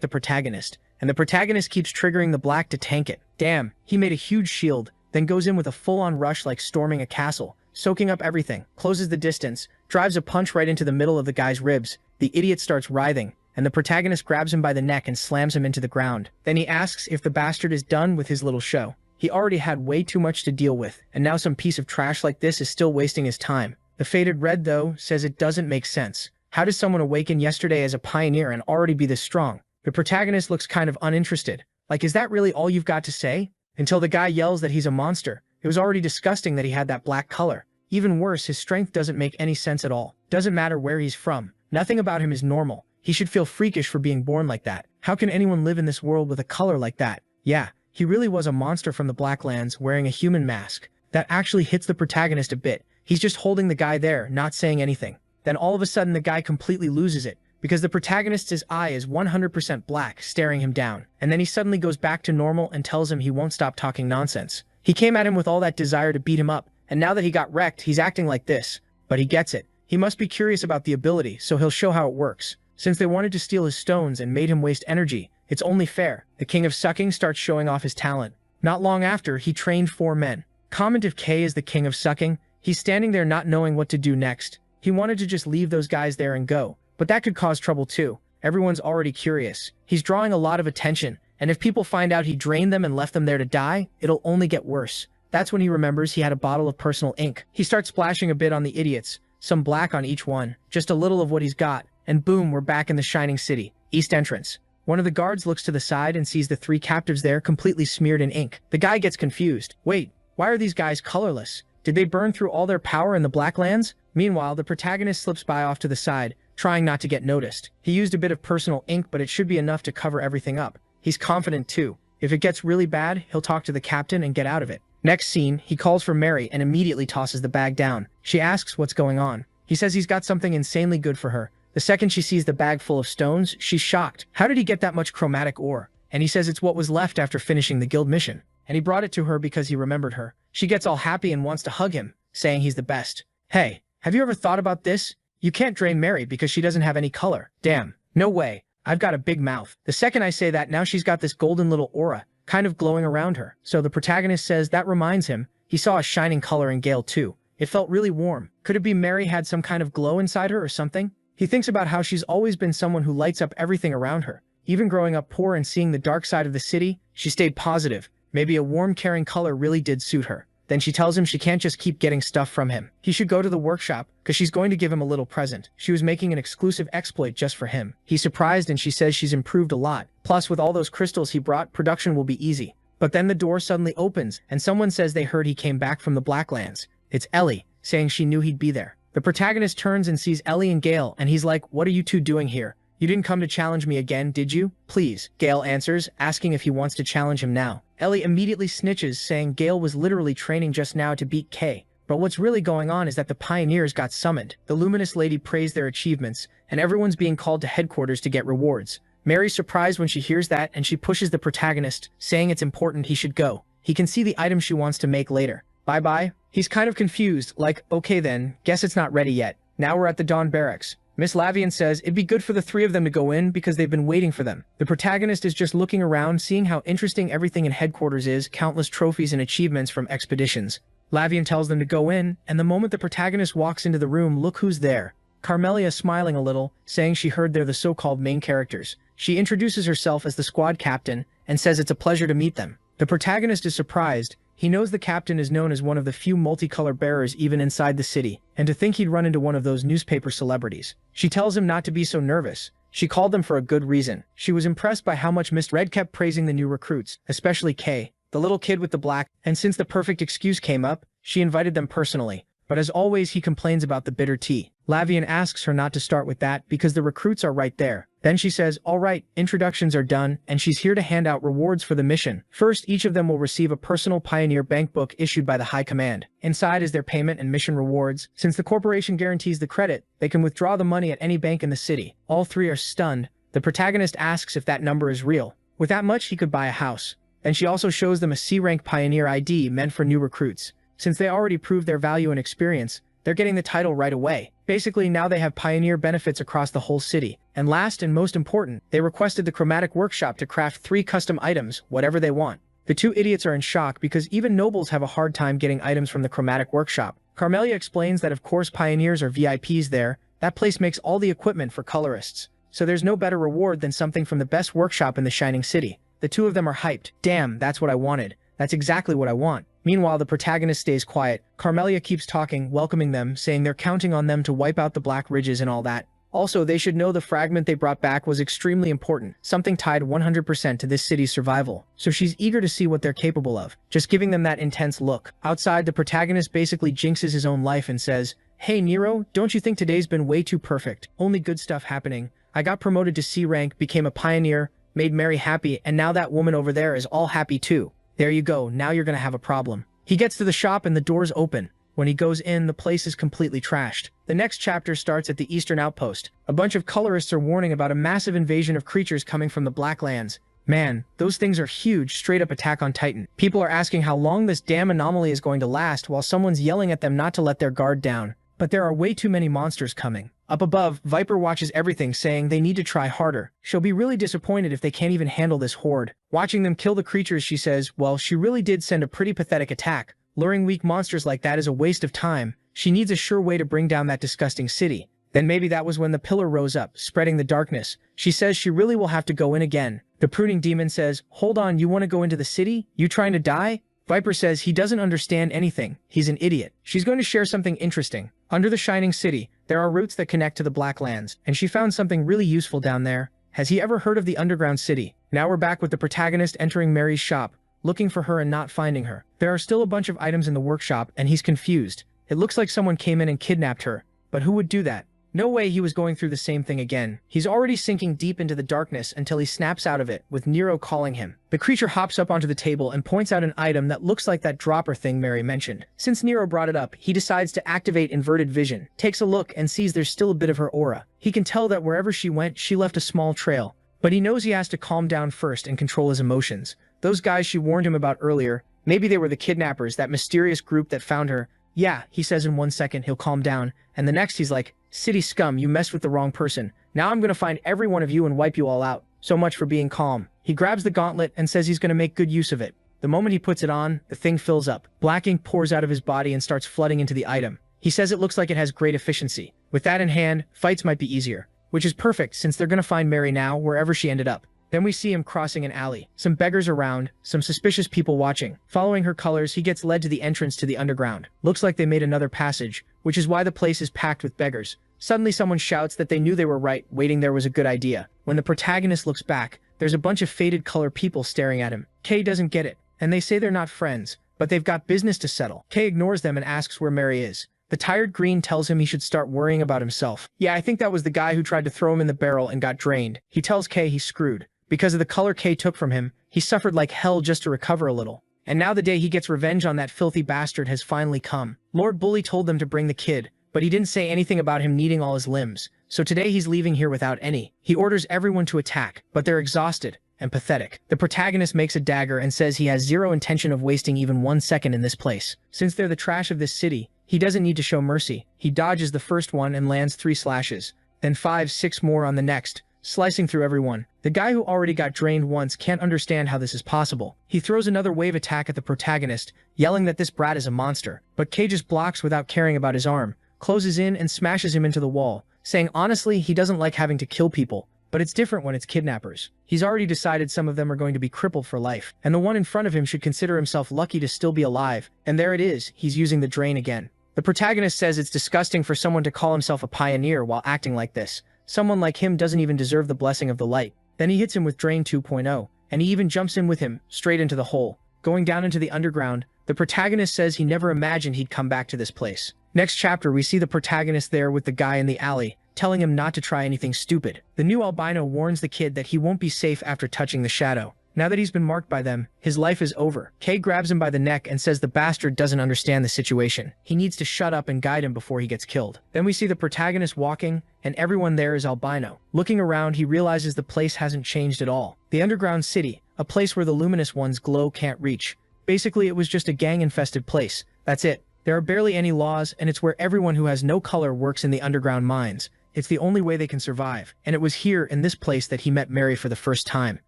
the protagonist, and the protagonist keeps triggering the Black to tank it. Damn, he made a huge shield, then goes in with a full-on rush like storming a castle, soaking up everything, closes the distance, drives a punch right into the middle of the guy's ribs. The idiot starts writhing, and the protagonist grabs him by the neck and slams him into the ground. Then he asks if the bastard is done with his little show. He already had way too much to deal with, and now some piece of trash like this is still wasting his time. The faded red, though, says it doesn't make sense. How does someone awaken yesterday as a pioneer and already be this strong? The protagonist looks kind of uninterested. Like, is that really all you've got to say? Until the guy yells that he's a monster. It was already disgusting that he had that black color. Even worse, his strength doesn't make any sense at all. Doesn't matter where he's from. Nothing about him is normal. He should feel freakish for being born like that. How can anyone live in this world with a color like that? Yeah, he really was a monster from the Blacklands wearing a human mask. That actually hits the protagonist a bit. He's just holding the guy there, not saying anything. Then all of a sudden the guy completely loses it, because the protagonist's eye is 100% black, staring him down. And then he suddenly goes back to normal and tells him he won't stop talking nonsense. He came at him with all that desire to beat him up, and now that he got wrecked, he's acting like this. But he gets it. He must be curious about the ability, so he'll show how it works. Since they wanted to steal his stones and made him waste energy, it's only fair. The king of sucking starts showing off his talent. Not long after, he trained 4 men. Comment if K is the king of sucking. He's standing there not knowing what to do next. He wanted to just leave those guys there and go, but that could cause trouble too. Everyone's already curious. He's drawing a lot of attention, and if people find out he drained them and left them there to die, it'll only get worse. That's when he remembers he had a bottle of personal ink. He starts splashing a bit on the idiots, some black on each one, just a little of what he's got, and boom, we're back in the Shining City, East Entrance. One of the guards looks to the side and sees the 3 captives there completely smeared in ink. The guy gets confused. Wait, why are these guys colorless? Did they burn through all their power in the Blacklands? Meanwhile, the protagonist slips by off to the side, trying not to get noticed. He used a bit of personal ink, but it should be enough to cover everything up. He's confident too. If it gets really bad, he'll talk to the captain and get out of it. Next scene, he calls for Mary and immediately tosses the bag down. She asks what's going on. He says he's got something insanely good for her. The second she sees the bag full of stones, she's shocked. How did he get that much chromatic ore? And he says it's what was left after finishing the guild mission. And he brought it to her because he remembered her. She gets all happy and wants to hug him, saying he's the best. Hey, have you ever thought about this? You can't drain Mary because she doesn't have any color. Damn, no way. I've got a big mouth. The second I say that, now she's got this golden little aura, kind of glowing around her. So the protagonist says that reminds him, he saw a shining color in Gale too. It felt really warm. Could it be Mary had some kind of glow inside her or something? He thinks about how she's always been someone who lights up everything around her. Even growing up poor and seeing the dark side of the city, she stayed positive. Maybe a warm, caring color really did suit her. Then she tells him she can't just keep getting stuff from him. He should go to the workshop, cause she's going to give him a little present. She was making an exclusive exploit just for him. He's surprised and she says she's improved a lot. Plus with all those crystals he brought, production will be easy. But then the door suddenly opens, and someone says they heard he came back from the Blacklands. It's Ellie, saying she knew he'd be there. The protagonist turns and sees Ellie and Gale, and he's like, "What are you two doing here? You didn't come to challenge me again, did you? Please." Gale answers, asking if he wants to challenge him now. Ellie immediately snitches, saying Gale was literally training just now to beat Kay. But what's really going on is that the pioneers got summoned. The luminous lady praised their achievements, and everyone's being called to headquarters to get rewards. Mary's surprised when she hears that, and she pushes the protagonist, saying it's important he should go. He can see the item she wants to make later. Bye-bye. He's kind of confused, like, okay then, guess it's not ready yet. Now we're at the Dawn Barracks. Miss Lavian says it'd be good for the three of them to go in because they've been waiting for them. The protagonist is just looking around, seeing how interesting everything in headquarters is, countless trophies and achievements from expeditions. Lavian tells them to go in, and the moment the protagonist walks into the room, look who's there. Carmelia smiling a little, saying she heard they're the so-called main characters. She introduces herself as the squad captain and says it's a pleasure to meet them. The protagonist is surprised. He knows the captain is known as one of the few multicolor bearers even inside the city, and to think he'd run into one of those newspaper celebrities. She tells him not to be so nervous. She called them for a good reason. She was impressed by how much Mr. Red kept praising the new recruits, especially Kay, the little kid with the black, and since the perfect excuse came up, she invited them personally. But as always, he complains about the bitter tea. Lavian asks her not to start with that because the recruits are right there. Then she says, all right, introductions are done, and she's here to hand out rewards for the mission. First, each of them will receive a personal Pioneer bank book issued by the High Command. Inside is their payment and mission rewards. Since the corporation guarantees the credit, they can withdraw the money at any bank in the city. All three are stunned. The protagonist asks if that number is real. With that much, he could buy a house. And she also shows them a C-rank Pioneer ID meant for new recruits. Since they already proved their value and experience, they're getting the title right away. Basically, now they have Pioneer benefits across the whole city. And last and most important, they requested the Chromatic Workshop to craft 3 custom items, whatever they want. The two idiots are in shock because even nobles have a hard time getting items from the Chromatic Workshop. Carmelia explains that of course Pioneers are VIPs there. That place makes all the equipment for colorists. So there's no better reward than something from the best workshop in the Shining City. The two of them are hyped. Damn, that's what I wanted. That's exactly what I want. Meanwhile, the protagonist stays quiet. Carmelia keeps talking, welcoming them, saying they're counting on them to wipe out the Black Ridges and all that. Also, they should know the fragment they brought back was extremely important, something tied 100% to this city's survival. So she's eager to see what they're capable of, just giving them that intense look. Outside, the protagonist basically jinxes his own life and says, "Hey Nero, don't you think today's been way too perfect? Only good stuff happening. I got promoted to C rank, became a pioneer, made Mary happy, and now that woman over there is all happy too. There you go, now you're gonna have a problem." He gets to the shop and the doors open. When he goes in, the place is completely trashed. The next chapter starts at the Eastern Outpost. A bunch of colorists are warning about a massive invasion of creatures coming from the Blacklands. Man, those things are huge, straight up Attack on Titan. People are asking how long this damn anomaly is going to last while someone's yelling at them not to let their guard down. But there are way too many monsters coming. Up above, Viper watches everything, saying they need to try harder. She'll be really disappointed if they can't even handle this horde. Watching them kill the creatures, she says, well, she really did send a pretty pathetic attack. Luring weak monsters like that is a waste of time. She needs a sure way to bring down that disgusting city. Then maybe that was when the pillar rose up, spreading the darkness. She says she really will have to go in again. The pruning demon says, hold on, you want to go into the city? You trying to die? Viper says he doesn't understand anything. He's an idiot. She's going to share something interesting. Under the Shining City, there are routes that connect to the Blacklands, and she found something really useful down there. Has he ever heard of the Underground City? Now we're back with the protagonist entering Mary's shop, looking for her and not finding her. There are still a bunch of items in the workshop, and he's confused. It looks like someone came in and kidnapped her. But who would do that? No way he was going through the same thing again. He's already sinking deep into the darkness until he snaps out of it, with Nero calling him. The creature hops up onto the table and points out an item that looks like that dropper thing Mary mentioned. Since Nero brought it up, he decides to activate inverted vision, takes a look and sees there's still a bit of her aura. He can tell that wherever she went, she left a small trail. But he knows he has to calm down first and control his emotions. Those guys she warned him about earlier, maybe they were the kidnappers, that mysterious group that found her. Yeah, he says in 1 second he'll calm down, and the next he's like, city scum, you messed with the wrong person. Now I'm gonna find every one of you and wipe you all out. So much for being calm. He grabs the gauntlet and says he's gonna make good use of it. The moment he puts it on, the thing fills up. Black ink pours out of his body and starts flooding into the item. He says it looks like it has great efficiency. With that in hand, fights might be easier. Which is perfect since they're gonna find Mary now, wherever she ended up. Then we see him crossing an alley. Some beggars around, some suspicious people watching. Following her colors, he gets led to the entrance to the underground. Looks like they made another passage, which is why the place is packed with beggars. Suddenly someone shouts that they knew they were right, waiting there was a good idea. When the protagonist looks back, there's a bunch of faded color people staring at him. Kay doesn't get it, and they say they're not friends, but they've got business to settle. Kay ignores them and asks where Mary is. The tired green tells him he should start worrying about himself. Yeah, I think that was the guy who tried to throw him in the barrel and got drained. He tells Kay he's screwed. Because of the color Kay took from him, he suffered like hell just to recover a little. And now the day he gets revenge on that filthy bastard has finally come. Lord Bully told them to bring the kid, but he didn't say anything about him needing all his limbs. So today he's leaving here without any. He orders everyone to attack, but they're exhausted and pathetic. The protagonist makes a dagger and says he has zero intention of wasting even 1 second in this place. Since they're the trash of this city, he doesn't need to show mercy. He dodges the first one and lands 3 slashes, then 5, 6 more on the next, slicing through everyone. The guy who already got drained once can't understand how this is possible. He throws another wave attack at the protagonist, yelling that this brat is a monster. But Kay just blocks without caring about his arm, closes in and smashes him into the wall, saying honestly he doesn't like having to kill people, but it's different when it's kidnappers. He's already decided some of them are going to be crippled for life, and the one in front of him should consider himself lucky to still be alive, and there it is, he's using the drain again. The protagonist says it's disgusting for someone to call himself a pioneer while acting like this. Someone like him doesn't even deserve the blessing of the light. Then he hits him with Drain 2.0, and he even jumps in with him, straight into the hole. Going down into the underground, the protagonist says he never imagined he'd come back to this place. Next chapter, we see the protagonist there with the guy in the alley, telling him not to try anything stupid. The new albino warns the kid that he won't be safe after touching the shadow. Now that he's been marked by them, his life is over. Kay grabs him by the neck and says the bastard doesn't understand the situation. He needs to shut up and guide him before he gets killed. Then we see the protagonist walking, and everyone there is albino. Looking around, he realizes the place hasn't changed at all. The underground city, a place where the luminous ones glow can't reach. Basically, it was just a gang-infested place. That's it. There are barely any laws, and it's where everyone who has no color works in the underground mines. It's the only way they can survive, and it was here in this place that he met Mary for the first time.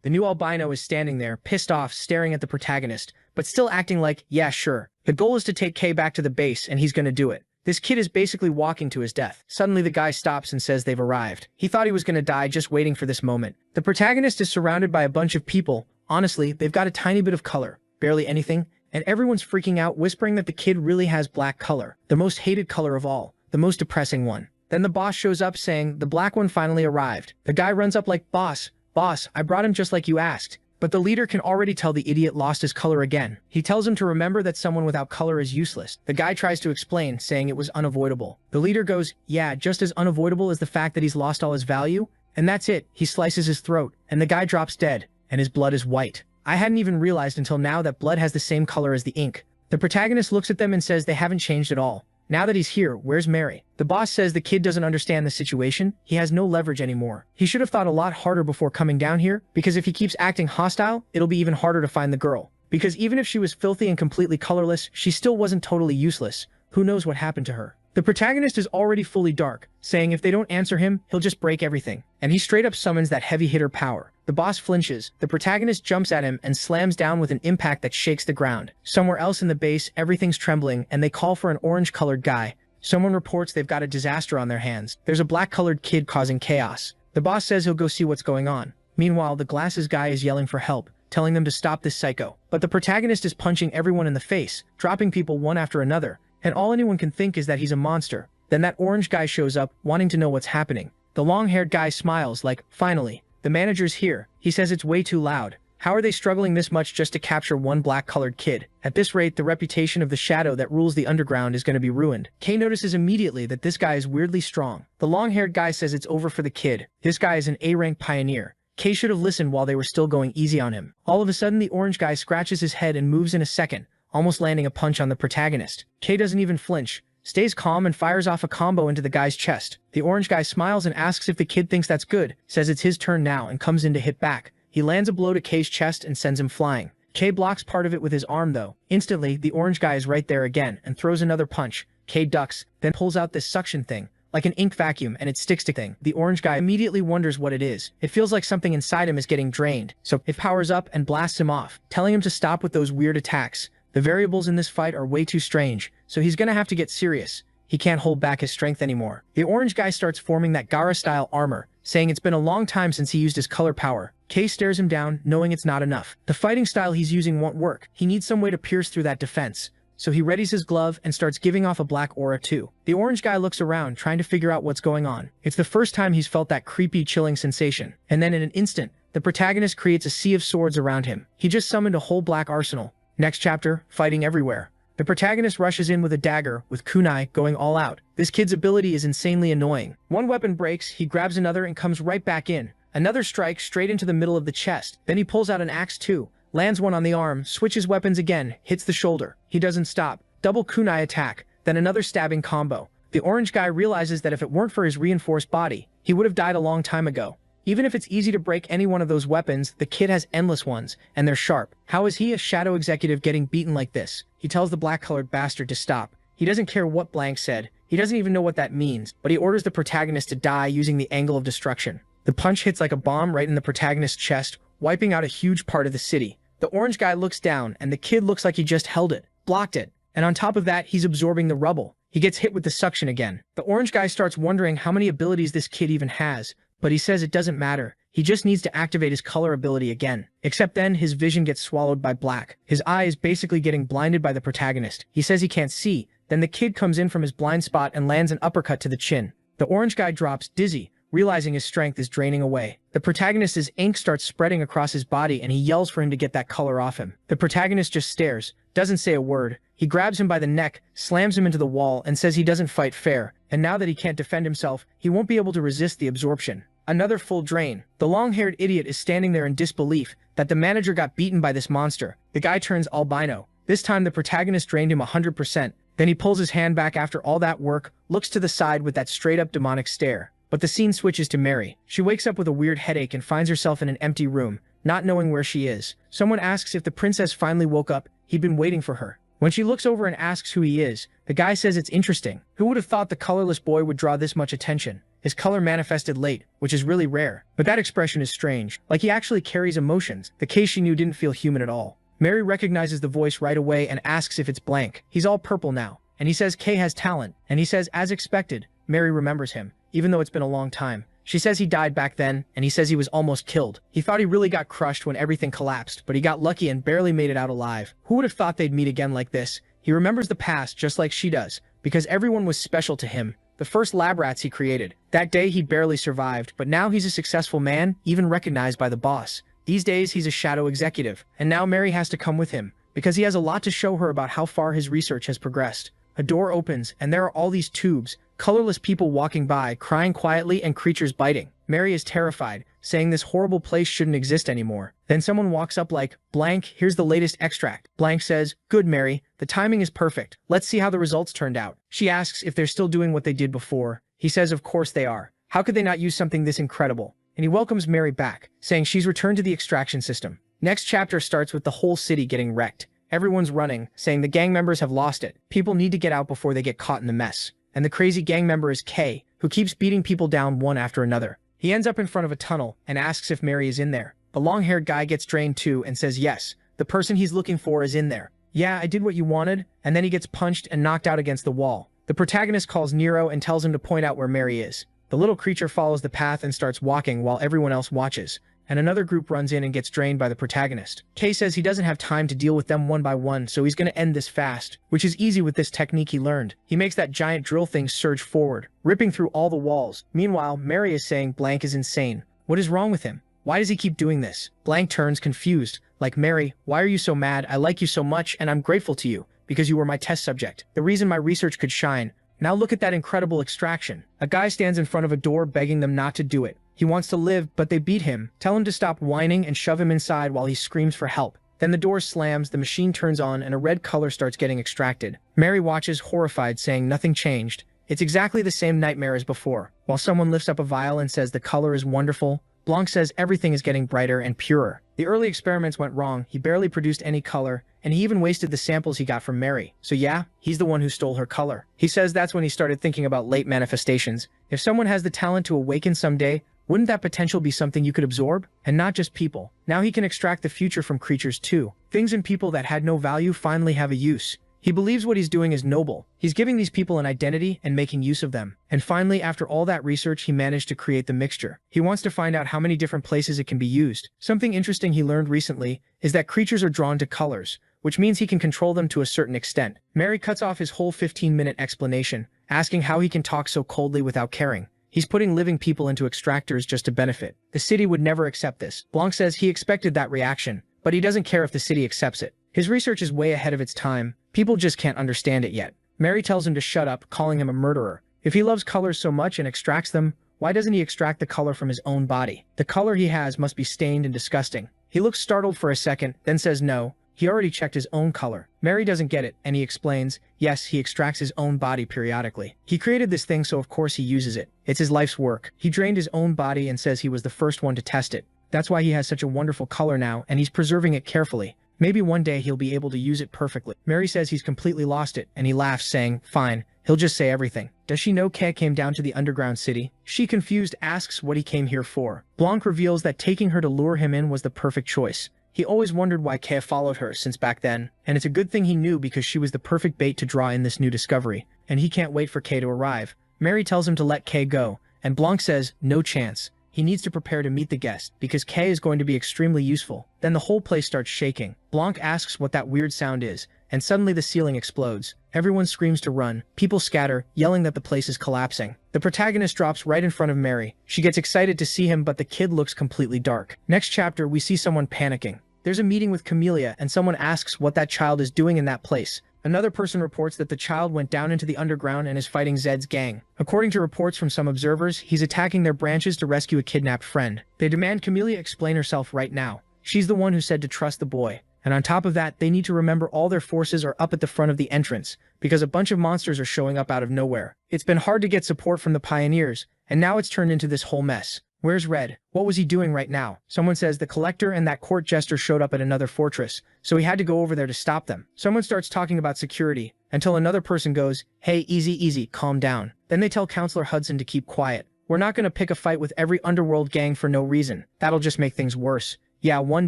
The new albino is standing there, pissed off, staring at the protagonist, but still acting like, yeah, sure. The goal is to take Kay back to the base, and he's gonna do it. This kid is basically walking to his death. Suddenly the guy stops and says they've arrived. He thought he was gonna die just waiting for this moment. The protagonist is surrounded by a bunch of people. Honestly, they've got a tiny bit of color, barely anything, and everyone's freaking out, whispering that the kid really has black color, the most hated color of all, the most depressing one. Then the boss shows up saying, the black one finally arrived. The guy runs up like, boss, I brought him just like you asked. But the leader can already tell the idiot lost his color again. He tells him to remember that someone without color is useless. The guy tries to explain, saying it was unavoidable. The leader goes, yeah, just as unavoidable as the fact that he's lost all his value. And that's it. He slices his throat, and the guy drops dead, and his blood is white. I hadn't even realized until now that blood has the same color as the ink. The protagonist looks at them and says they haven't changed at all. Now that he's here, where's Mary? The boss says the kid doesn't understand the situation. He has no leverage anymore. He should have thought a lot harder before coming down here, because if he keeps acting hostile, it'll be even harder to find the girl. Because even if she was filthy and completely colorless, she still wasn't totally useless. Who knows what happened to her? The protagonist is already fully dark, saying if they don't answer him, he'll just break everything. And he straight up summons that heavy hitter power. The boss flinches, the protagonist jumps at him and slams down with an impact that shakes the ground. Somewhere else in the base, everything's trembling, and they call for an orange-colored guy. Someone reports they've got a disaster on their hands. There's a black-colored kid causing chaos. The boss says he'll go see what's going on. Meanwhile, the glasses guy is yelling for help, telling them to stop this psycho. But the protagonist is punching everyone in the face, dropping people one after another, and all anyone can think is that he's a monster. Then that orange guy shows up, wanting to know what's happening. The long-haired guy smiles like, finally. The manager's here. He says it's way too loud. How are they struggling this much just to capture one black-colored kid? At this rate, the reputation of the shadow that rules the underground is going to be ruined. Kay notices immediately that this guy is weirdly strong. The long-haired guy says it's over for the kid. This guy is an A-rank pioneer. Kay should have listened while they were still going easy on him. All of a sudden, the orange guy scratches his head and moves in a second, almost landing a punch on the protagonist. Kay doesn't even flinch, stays calm and fires off a combo into the guy's chest. The orange guy smiles and asks if the kid thinks that's good, says it's his turn now and comes in to hit back. He lands a blow to Kay's chest and sends him flying. Kay blocks part of it with his arm though. Instantly, the orange guy is right there again and throws another punch. Kay ducks, then pulls out this suction thing, like an ink vacuum, and it sticks to thing. The orange guy immediately wonders what it is. It feels like something inside him is getting drained, so it powers up and blasts him off, telling him to stop with those weird attacks. The variables in this fight are way too strange, so he's gonna have to get serious. he can't hold back his strength anymore. The orange guy starts forming that Gaara-style armor, saying it's been a long time since he used his color power. Kay stares him down, knowing it's not enough. The fighting style he's using won't work. He needs some way to pierce through that defense. So he readies his glove and starts giving off a black aura too. The orange guy looks around, trying to figure out what's going on. It's the first time he's felt that creepy, chilling sensation. And then in an instant, the protagonist creates a sea of swords around him. He just summoned a whole black arsenal. Next chapter, fighting everywhere. The protagonist rushes in with a dagger, with kunai going all out. This kid's ability is insanely annoying. One weapon breaks, he grabs another and comes right back in. Another strike straight into the middle of the chest. Then he pulls out an axe too, lands one on the arm, switches weapons again, hits the shoulder. He doesn't stop. Double kunai attack, then another stabbing combo. The orange guy realizes that if it weren't for his reinforced body, he would have died a long time ago. Even if it's easy to break any one of those weapons, the kid has endless ones, and they're sharp. How is he, a shadow executive, getting beaten like this? He tells the black-colored bastard to stop. He doesn't care what Blank said. He doesn't even know what that means, but he orders the protagonist to die using the angle of destruction. The punch hits like a bomb right in the protagonist's chest, wiping out a huge part of the city. The orange guy looks down, and the kid looks like he just held it, blocked it. And on top of that, he's absorbing the rubble. He gets hit with the suction again. The orange guy starts wondering how many abilities this kid even has, but he says it doesn't matter. He just needs to activate his color ability again. Except then, his vision gets swallowed by black. His eye is basically getting blinded by the protagonist. He says he can't see. Then the kid comes in from his blind spot and lands an uppercut to the chin. The orange guy drops, dizzy, realizing his strength is draining away. The protagonist's ink starts spreading across his body and he yells for him to get that color off him. The protagonist just stares, doesn't say a word. He grabs him by the neck, slams him into the wall, and says he doesn't fight fair, and now that he can't defend himself, he won't be able to resist the absorption. Another full drain. The long-haired idiot is standing there in disbelief that the manager got beaten by this monster. The guy turns albino. This time the protagonist drained him 100%. Then he pulls his hand back after all that work, looks to the side with that straight-up demonic stare. But the scene switches to Mary. She wakes up with a weird headache and finds herself in an empty room, not knowing where she is. Someone asks if the princess finally woke up. He'd been waiting for her. When she looks over and asks who he is, the guy says it's interesting. Who would have thought the colorless boy would draw this much attention? His color manifested late, which is really rare. But that expression is strange, like he actually carries emotions. The case she knew didn't feel human at all. Mary recognizes the voice right away and asks if it's Blank. He's all purple now, and he says Kay has talent, and he says as expected. Mary remembers him, even though it's been a long time. She says he died back then, and he says he was almost killed. He thought he really got crushed when everything collapsed, but he got lucky and barely made it out alive. Who would have thought they'd meet again like this? He remembers the past just like she does, because everyone was special to him. The first lab rats he created. That day he barely survived, but now he's a successful man, even recognized by the boss. These days he's a shadow executive, and now Mary has to come with him, because he has a lot to show her about how far his research has progressed. A door opens, and there are all these tubes, colorless people walking by, crying quietly, and creatures biting. Mary is terrified, saying this horrible place shouldn't exist anymore. Then someone walks up like, Blank, here's the latest extract. Blank says, good Mary, the timing is perfect. Let's see how the results turned out. She asks if they're still doing what they did before. He says of course they are. How could they not use something this incredible? And he welcomes Mary back, saying she's returned to the extraction system. Next chapter starts with the whole city getting wrecked. Everyone's running, saying the gang members have lost it. People need to get out before they get caught in the mess. And the crazy gang member is Kay, who keeps beating people down one after another. He ends up in front of a tunnel and asks if Mary is in there. The long-haired guy gets drained too and says yes, the person he's looking for is in there. Yeah, I did what you wanted, and then he gets punched and knocked out against the wall. The protagonist calls Nero and tells him to point out where Mary is. The little creature follows the path and starts walking while everyone else watches. And another group runs in and gets drained by the protagonist. Kay says he doesn't have time to deal with them one by one, so he's gonna end this fast, which is easy with this technique he learned. He makes that giant drill thing surge forward, ripping through all the walls. Meanwhile, Mary is saying Blank is insane. What is wrong with him? Why does he keep doing this? Blank turns confused, like, Mary, why are you so mad? I like you so much and I'm grateful to you, because you were my test subject. The reason my research could shine. Now look at that incredible extraction. A guy stands in front of a door begging them not to do it. He wants to live, but they beat him, tell him to stop whining and shove him inside while he screams for help. Then the door slams, the machine turns on, and a red color starts getting extracted. Mary watches, horrified, saying nothing changed. It's exactly the same nightmare as before. While someone lifts up a vial and says the color is wonderful, Blanc says everything is getting brighter and purer. The early experiments went wrong, he barely produced any color, and he even wasted the samples he got from Mary. So yeah, he's the one who stole her color. He says that's when he started thinking about late manifestations. If someone has the talent to awaken someday, wouldn't that potential be something you could absorb? And not just people. Now he can extract the future from creatures too. Things and people that had no value finally have a use. He believes what he's doing is noble. He's giving these people an identity and making use of them. And finally, after all that research, he managed to create the mixture. He wants to find out how many different places it can be used. Something interesting he learned recently is that creatures are drawn to colors, which means he can control them to a certain extent. Mary cuts off his whole 15-minute explanation, asking how he can talk so coldly without caring. He's putting living people into extractors just to benefit. The city would never accept this. Blanc says he expected that reaction, but he doesn't care if the city accepts it. His research is way ahead of its time. People just can't understand it yet. Mary tells him to shut up, calling him a murderer. If he loves colors so much and extracts them, why doesn't he extract the color from his own body? The color he has must be stained and disgusting. He looks startled for a second, then says no. He already checked his own color. Mary doesn't get it, and he explains, yes, he extracts his own body periodically. He created this thing, so of course he uses it. It's his life's work. He drained his own body and says he was the first one to test it. That's why he has such a wonderful color now, and he's preserving it carefully. Maybe one day he'll be able to use it perfectly. Mary says he's completely lost it, and he laughs, saying, fine, he'll just say everything. Does she know Kay came down to the underground city? She, confused, asks what he came here for. Blanc reveals that taking her to lure him in was the perfect choice. He always wondered why Kay followed her since back then, and it's a good thing he knew because she was the perfect bait to draw in this new discovery, and he can't wait for Kay to arrive. Mary tells him to let Kay go, and Blanc says, no chance. He needs to prepare to meet the guest, because Kay is going to be extremely useful. Then the whole place starts shaking. Blanc asks what that weird sound is, and suddenly the ceiling explodes. Everyone screams to run. People scatter, yelling that the place is collapsing. The protagonist drops right in front of Mary. She gets excited to see him, but the kid looks completely dark. Next chapter, we see someone panicking. There's a meeting with Camellia, and someone asks what that child is doing in that place. Another person reports that the child went down into the underground and is fighting Zed's gang. According to reports from some observers, he's attacking their branches to rescue a kidnapped friend. They demand Camellia explain herself right now. She's the one who said to trust the boy. And on top of that, they need to remember all their forces are up at the front of the entrance, because a bunch of monsters are showing up out of nowhere. It's been hard to get support from the pioneers, and now it's turned into this whole mess. Where's Red? What was he doing right now? Someone says the collector and that court jester showed up at another fortress, so he had to go over there to stop them. Someone starts talking about security, until another person goes, hey, easy, calm down. Then they tell Counselor Hudson to keep quiet. We're not gonna pick a fight with every underworld gang for no reason. That'll just make things worse. Yeah, one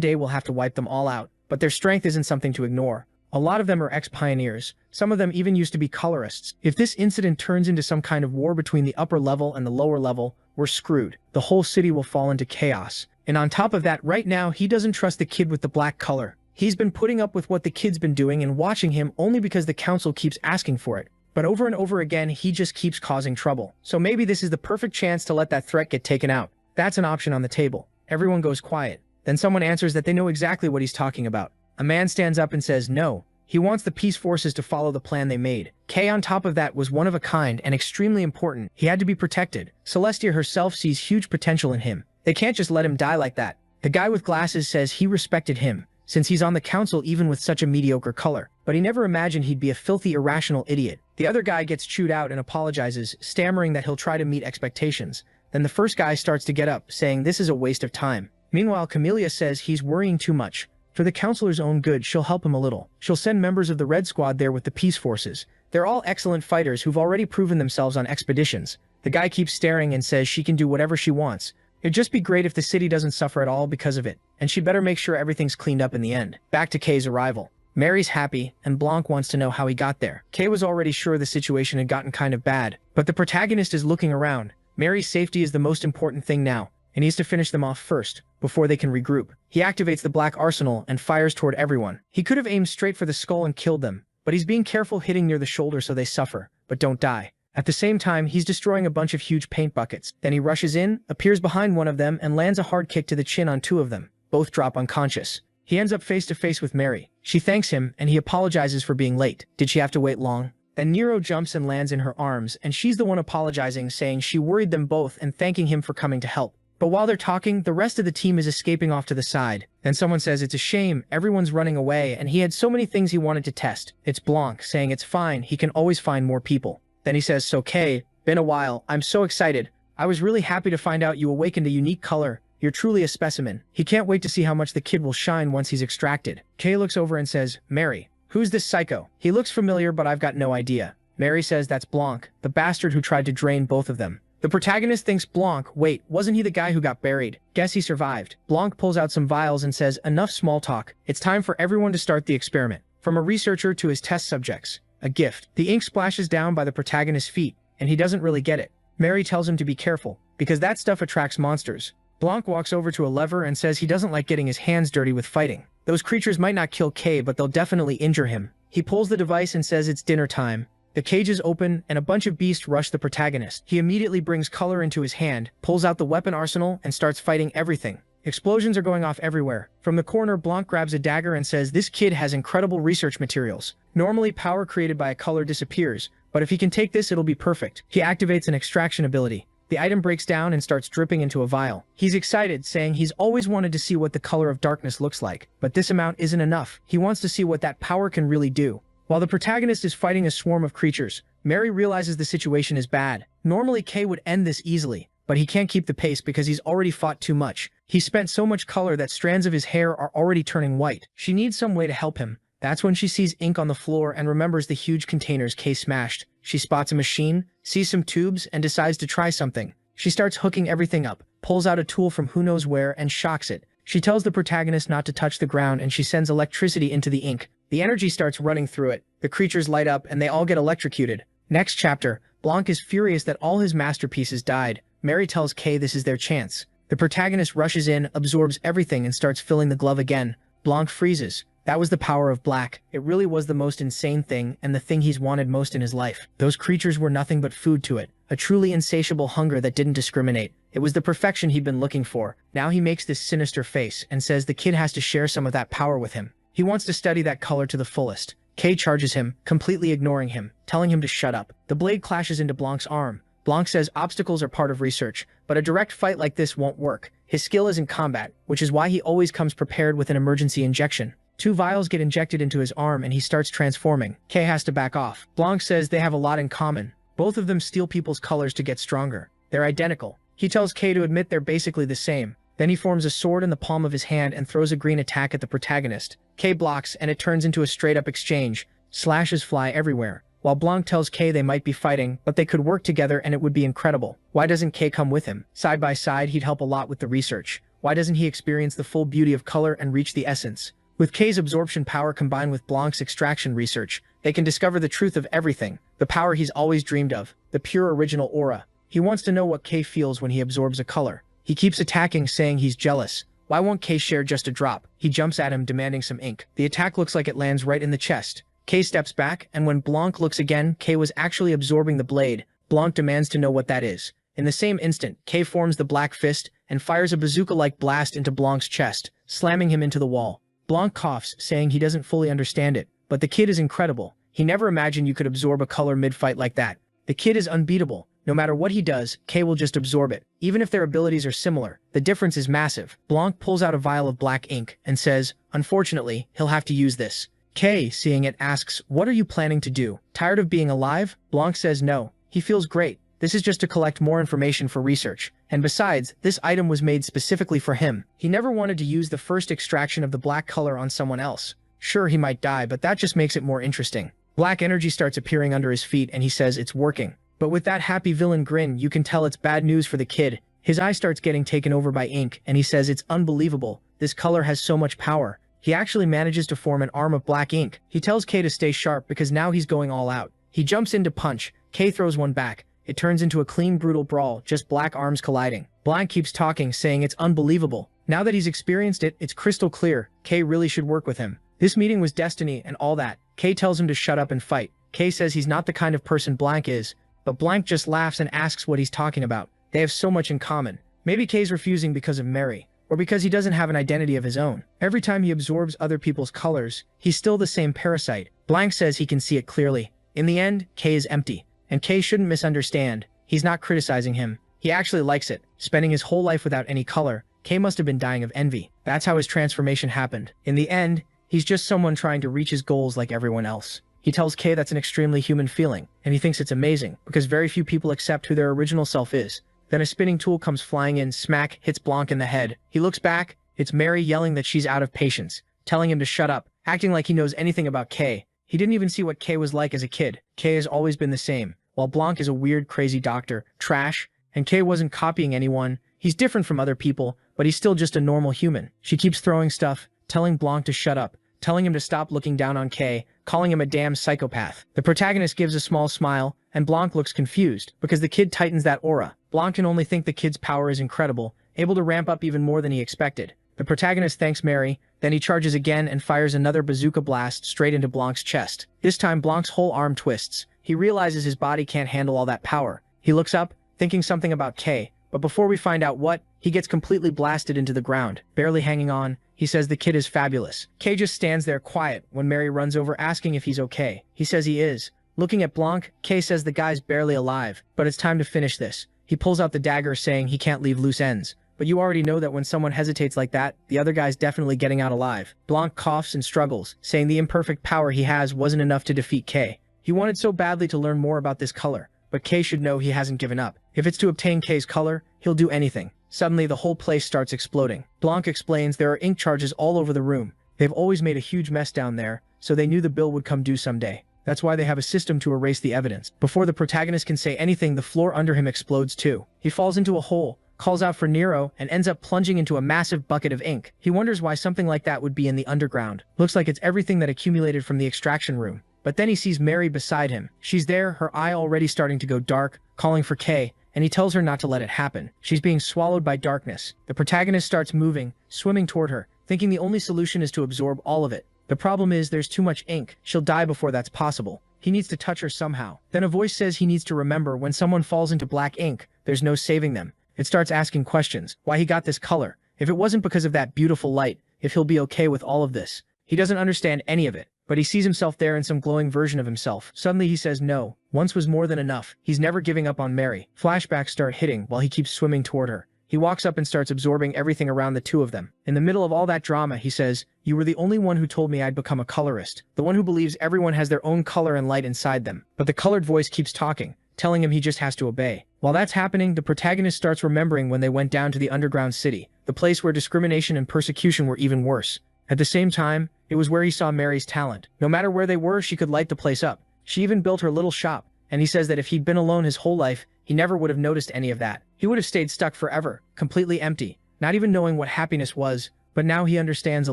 day we'll have to wipe them all out, but their strength isn't something to ignore. A lot of them are ex-pioneers. Some of them even used to be colorists. If this incident turns into some kind of war between the upper level and the lower level, we're screwed. The whole city will fall into chaos. And on top of that, right now, he doesn't trust the kid with the black color. He's been putting up with what the kid's been doing and watching him only because the council keeps asking for it. But over and over again, he just keeps causing trouble. So maybe this is the perfect chance to let that threat get taken out. That's an option on the table. Everyone goes quiet. Then someone answers that they know exactly what he's talking about. A man stands up and says no. He wants the peace forces to follow the plan they made. Kay on top of that was one of a kind and extremely important. He had to be protected. Celestia herself sees huge potential in him. They can't just let him die like that. The guy with glasses says he respected him, since he's on the council even with such a mediocre color. But he never imagined he'd be a filthy, irrational idiot. The other guy gets chewed out and apologizes, stammering that he'll try to meet expectations. Then the first guy starts to get up, saying this is a waste of time. Meanwhile, Camellia says he's worrying too much. For the counselor's own good, she'll help him a little. She'll send members of the Red Squad there with the peace forces. They're all excellent fighters who've already proven themselves on expeditions. The guy keeps staring and says she can do whatever she wants. It'd just be great if the city doesn't suffer at all because of it, and she better make sure everything's cleaned up in the end. Back to Kay's arrival. Mary's happy, and Blanc wants to know how he got there. Kay was already sure the situation had gotten kind of bad, but the protagonist is looking around. Mary's safety is the most important thing now, and he has to finish them off first, before they can regroup. He activates the black arsenal and fires toward everyone. He could have aimed straight for the skull and killed them, but he's being careful hitting near the shoulder so they suffer, but don't die. At the same time, he's destroying a bunch of huge paint buckets. Then he rushes in, appears behind one of them, and lands a hard kick to the chin on two of them. Both drop unconscious. He ends up face to face with Mary. She thanks him, and he apologizes for being late. Did she have to wait long? Then Nero jumps and lands in her arms, and she's the one apologizing, saying she worried them both and thanking him for coming to help. But while they're talking, the rest of the team is escaping off to the side. Then someone says it's a shame, everyone's running away, and he had so many things he wanted to test. It's Blanc, saying it's fine, he can always find more people. Then he says, so Kay, been a while, I'm so excited. I was really happy to find out you awakened a unique color. You're truly a specimen. He can't wait to see how much the kid will shine once he's extracted. Kay looks over and says, Mary, who's this psycho? He looks familiar, but I've got no idea. Mary says that's Blanc, the bastard who tried to drain both of them. The protagonist thinks Blanc, wait, wasn't he the guy who got buried? Guess he survived. Blanc pulls out some vials and says, enough small talk. It's time for everyone to start the experiment. from a researcher to his test subjects. A gift. The ink splashes down by the protagonist's feet, and he doesn't really get it. Mary tells him to be careful, because that stuff attracts monsters. Blanc walks over to a lever and says he doesn't like getting his hands dirty with fighting. Those creatures might not kill Kay, but they'll definitely injure him. He pulls the device and says it's dinner time. The cages open, and a bunch of beasts rush the protagonist. He immediately brings color into his hand, pulls out the weapon arsenal, and starts fighting everything. Explosions are going off everywhere. From the corner, Blanc grabs a dagger and says this kid has incredible research materials. Normally, power created by a color disappears, but if he can take this, it'll be perfect. He activates an extraction ability. The item breaks down and starts dripping into a vial. He's excited, saying he's always wanted to see what the color of darkness looks like, but this amount isn't enough. He wants to see what that power can really do. While the protagonist is fighting a swarm of creatures, Mary realizes the situation is bad. Normally, Kay would end this easily, but he can't keep the pace because he's already fought too much. He spent so much color that strands of his hair are already turning white. She needs some way to help him. That's when she sees ink on the floor and remembers the huge containers Kay smashed. She spots a machine, sees some tubes, and decides to try something. She starts hooking everything up, pulls out a tool from who knows where, and shocks it. She tells the protagonist not to touch the ground, and she sends electricity into the ink. The energy starts running through it. The creatures light up, and they all get electrocuted. Next chapter, Blanc is furious that all his masterpieces died. Mary tells Kay this is their chance. The protagonist rushes in, absorbs everything, and starts filling the glove again. Blanc freezes. That was the power of black. It really was the most insane thing, and the thing he's wanted most in his life. Those creatures were nothing but food to it. A truly insatiable hunger that didn't discriminate. It was the perfection he'd been looking for. Now he makes this sinister face and says the kid has to share some of that power with him. He wants to study that color to the fullest. Kay charges him, completely ignoring him, telling him to shut up. The blade clashes into Blanc's arm. Blanc says obstacles are part of research, but a direct fight like this won't work. His skill is in combat, which is why he always comes prepared with an emergency injection. 2 vials get injected into his arm and he starts transforming. Kay has to back off. Blanc says they have a lot in common. Both of them steal people's colors to get stronger. They're identical. He tells Kay to admit they're basically the same. Then he forms a sword in the palm of his hand and throws a green attack at the protagonist. Kay blocks and it turns into a straight-up exchange. Slashes fly everywhere. While Blanc tells Kay they might be fighting, but they could work together and it would be incredible. Why doesn't Kay come with him? Side by side, he'd help a lot with the research. Why doesn't he experience the full beauty of color and reach the essence? With Kay's absorption power combined with Blanc's extraction research, they can discover the truth of everything, the power he's always dreamed of, the pure original aura. He wants to know what Kay feels when he absorbs a color. He keeps attacking, saying he's jealous. Why won't Kay share just a drop? He jumps at him, demanding some ink. The attack looks like it lands right in the chest. Kay steps back, and when Blanc looks again, Kay was actually absorbing the blade. Blanc demands to know what that is. In the same instant, Kay forms the black fist and fires a bazooka-like blast into Blanc's chest, slamming him into the wall. Blanc coughs, saying he doesn't fully understand it, but the kid is incredible. He never imagined you could absorb a color mid-fight like that. The kid is unbeatable. No matter what he does, Kay will just absorb it. Even if their abilities are similar, the difference is massive. Blanc pulls out a vial of black ink and says, unfortunately, he'll have to use this. Kay, seeing it, asks, what are you planning to do? Tired of being alive? Blanc says no. He feels great. This is just to collect more information for research. And besides, this item was made specifically for him. He never wanted to use the first extraction of the black color on someone else. Sure, he might die, but that just makes it more interesting. Black energy starts appearing under his feet and he says it's working. But with that happy villain grin, you can tell it's bad news for the kid. His eye starts getting taken over by ink, and he says it's unbelievable. This color has so much power. He actually manages to form an arm of black ink. He tells Kay to stay sharp because now he's going all out. He jumps in to punch. Kay throws one back. It turns into a clean, brutal brawl, just black arms colliding. Blanc keeps talking, saying it's unbelievable. Now that he's experienced it, it's crystal clear. Kay really should work with him. This meeting was destiny and all that. Kay tells him to shut up and fight. Kay says he's not the kind of person Blanc is, but Blanc just laughs and asks what he's talking about. They have so much in common. Maybe Kay's refusing because of Mary, or because he doesn't have an identity of his own. Every time he absorbs other people's colors, he's still the same parasite. Blanc says he can see it clearly. In the end, Kay is empty. And Kay shouldn't misunderstand. He's not criticizing him. He actually likes it. Spending his whole life without any color, Kay must have been dying of envy. That's how his transformation happened. In the end, he's just someone trying to reach his goals like everyone else. He tells Kay that's an extremely human feeling, and he thinks it's amazing, because very few people accept who their original self is. Then a spinning tool comes flying in, smack, hits Blanc in the head. He looks back. It's Mary yelling that she's out of patience, telling him to shut up, acting like he knows anything about Kay. He didn't even see what Kay was like as a kid. Kay has always been the same. While Blanc is a weird, crazy doctor, trash, and Kay wasn't copying anyone. He's different from other people, but he's still just a normal human. She keeps throwing stuff, telling Blanc to shut up, telling him to stop looking down on Kay, calling him a damn psychopath. The protagonist gives a small smile, and Blanc looks confused, because the kid tightens that aura. Blanc can only think the kid's power is incredible, able to ramp up even more than he expected. The protagonist thanks Mary, then he charges again and fires another bazooka blast straight into Blanc's chest. This time Blanc's whole arm twists. He realizes his body can't handle all that power. He looks up, thinking something about Kay, but before we find out what, he gets completely blasted into the ground. Barely hanging on, he says the kid is fabulous. Kay just stands there quiet when Mary runs over asking if he's okay. He says he is. Looking at Blanc, Kay says the guy's barely alive, but it's time to finish this. He pulls out the dagger saying he can't leave loose ends. But you already know that when someone hesitates like that, the other guy's definitely getting out alive. Blanc coughs and struggles, saying the imperfect power he has wasn't enough to defeat Kay. He wanted so badly to learn more about this color, but Kay should know he hasn't given up. If it's to obtain Kay's color, he'll do anything. Suddenly, the whole place starts exploding. Blanc explains there are ink charges all over the room. They've always made a huge mess down there, so they knew the bill would come due someday. That's why they have a system to erase the evidence. Before the protagonist can say anything, the floor under him explodes too. He falls into a hole, calls out for Nero, and ends up plunging into a massive bucket of ink. He wonders why something like that would be in the underground. Looks like it's everything that accumulated from the extraction room. But then he sees Mary beside him. She's there, her eye already starting to go dark, calling for Kay, and he tells her not to let it happen. She's being swallowed by darkness. The protagonist starts moving, swimming toward her, thinking the only solution is to absorb all of it. The problem is there's too much ink. She'll die before that's possible. He needs to touch her somehow. Then a voice says he needs to remember when someone falls into black ink, there's no saving them. It starts asking questions. Why he got this color? If it wasn't because of that beautiful light, if he'll be okay with all of this. He doesn't understand any of it. But he sees himself there in some glowing version of himself. Suddenly he says no. Once was more than enough. He's never giving up on Mary. Flashbacks start hitting while he keeps swimming toward her. He walks up and starts absorbing everything around the two of them. In the middle of all that drama, he says, "You were the only one who told me I'd become a colorist. The one who believes everyone has their own color and light inside them." But the colored voice keeps talking, telling him he just has to obey. While that's happening, the protagonist starts remembering when they went down to the underground city, the place where discrimination and persecution were even worse. At the same time, it was where he saw Mary's talent. No matter where they were, she could light the place up. She even built her little shop, and he says that if he'd been alone his whole life, he never would have noticed any of that. He would have stayed stuck forever, completely empty, not even knowing what happiness was, but now he understands a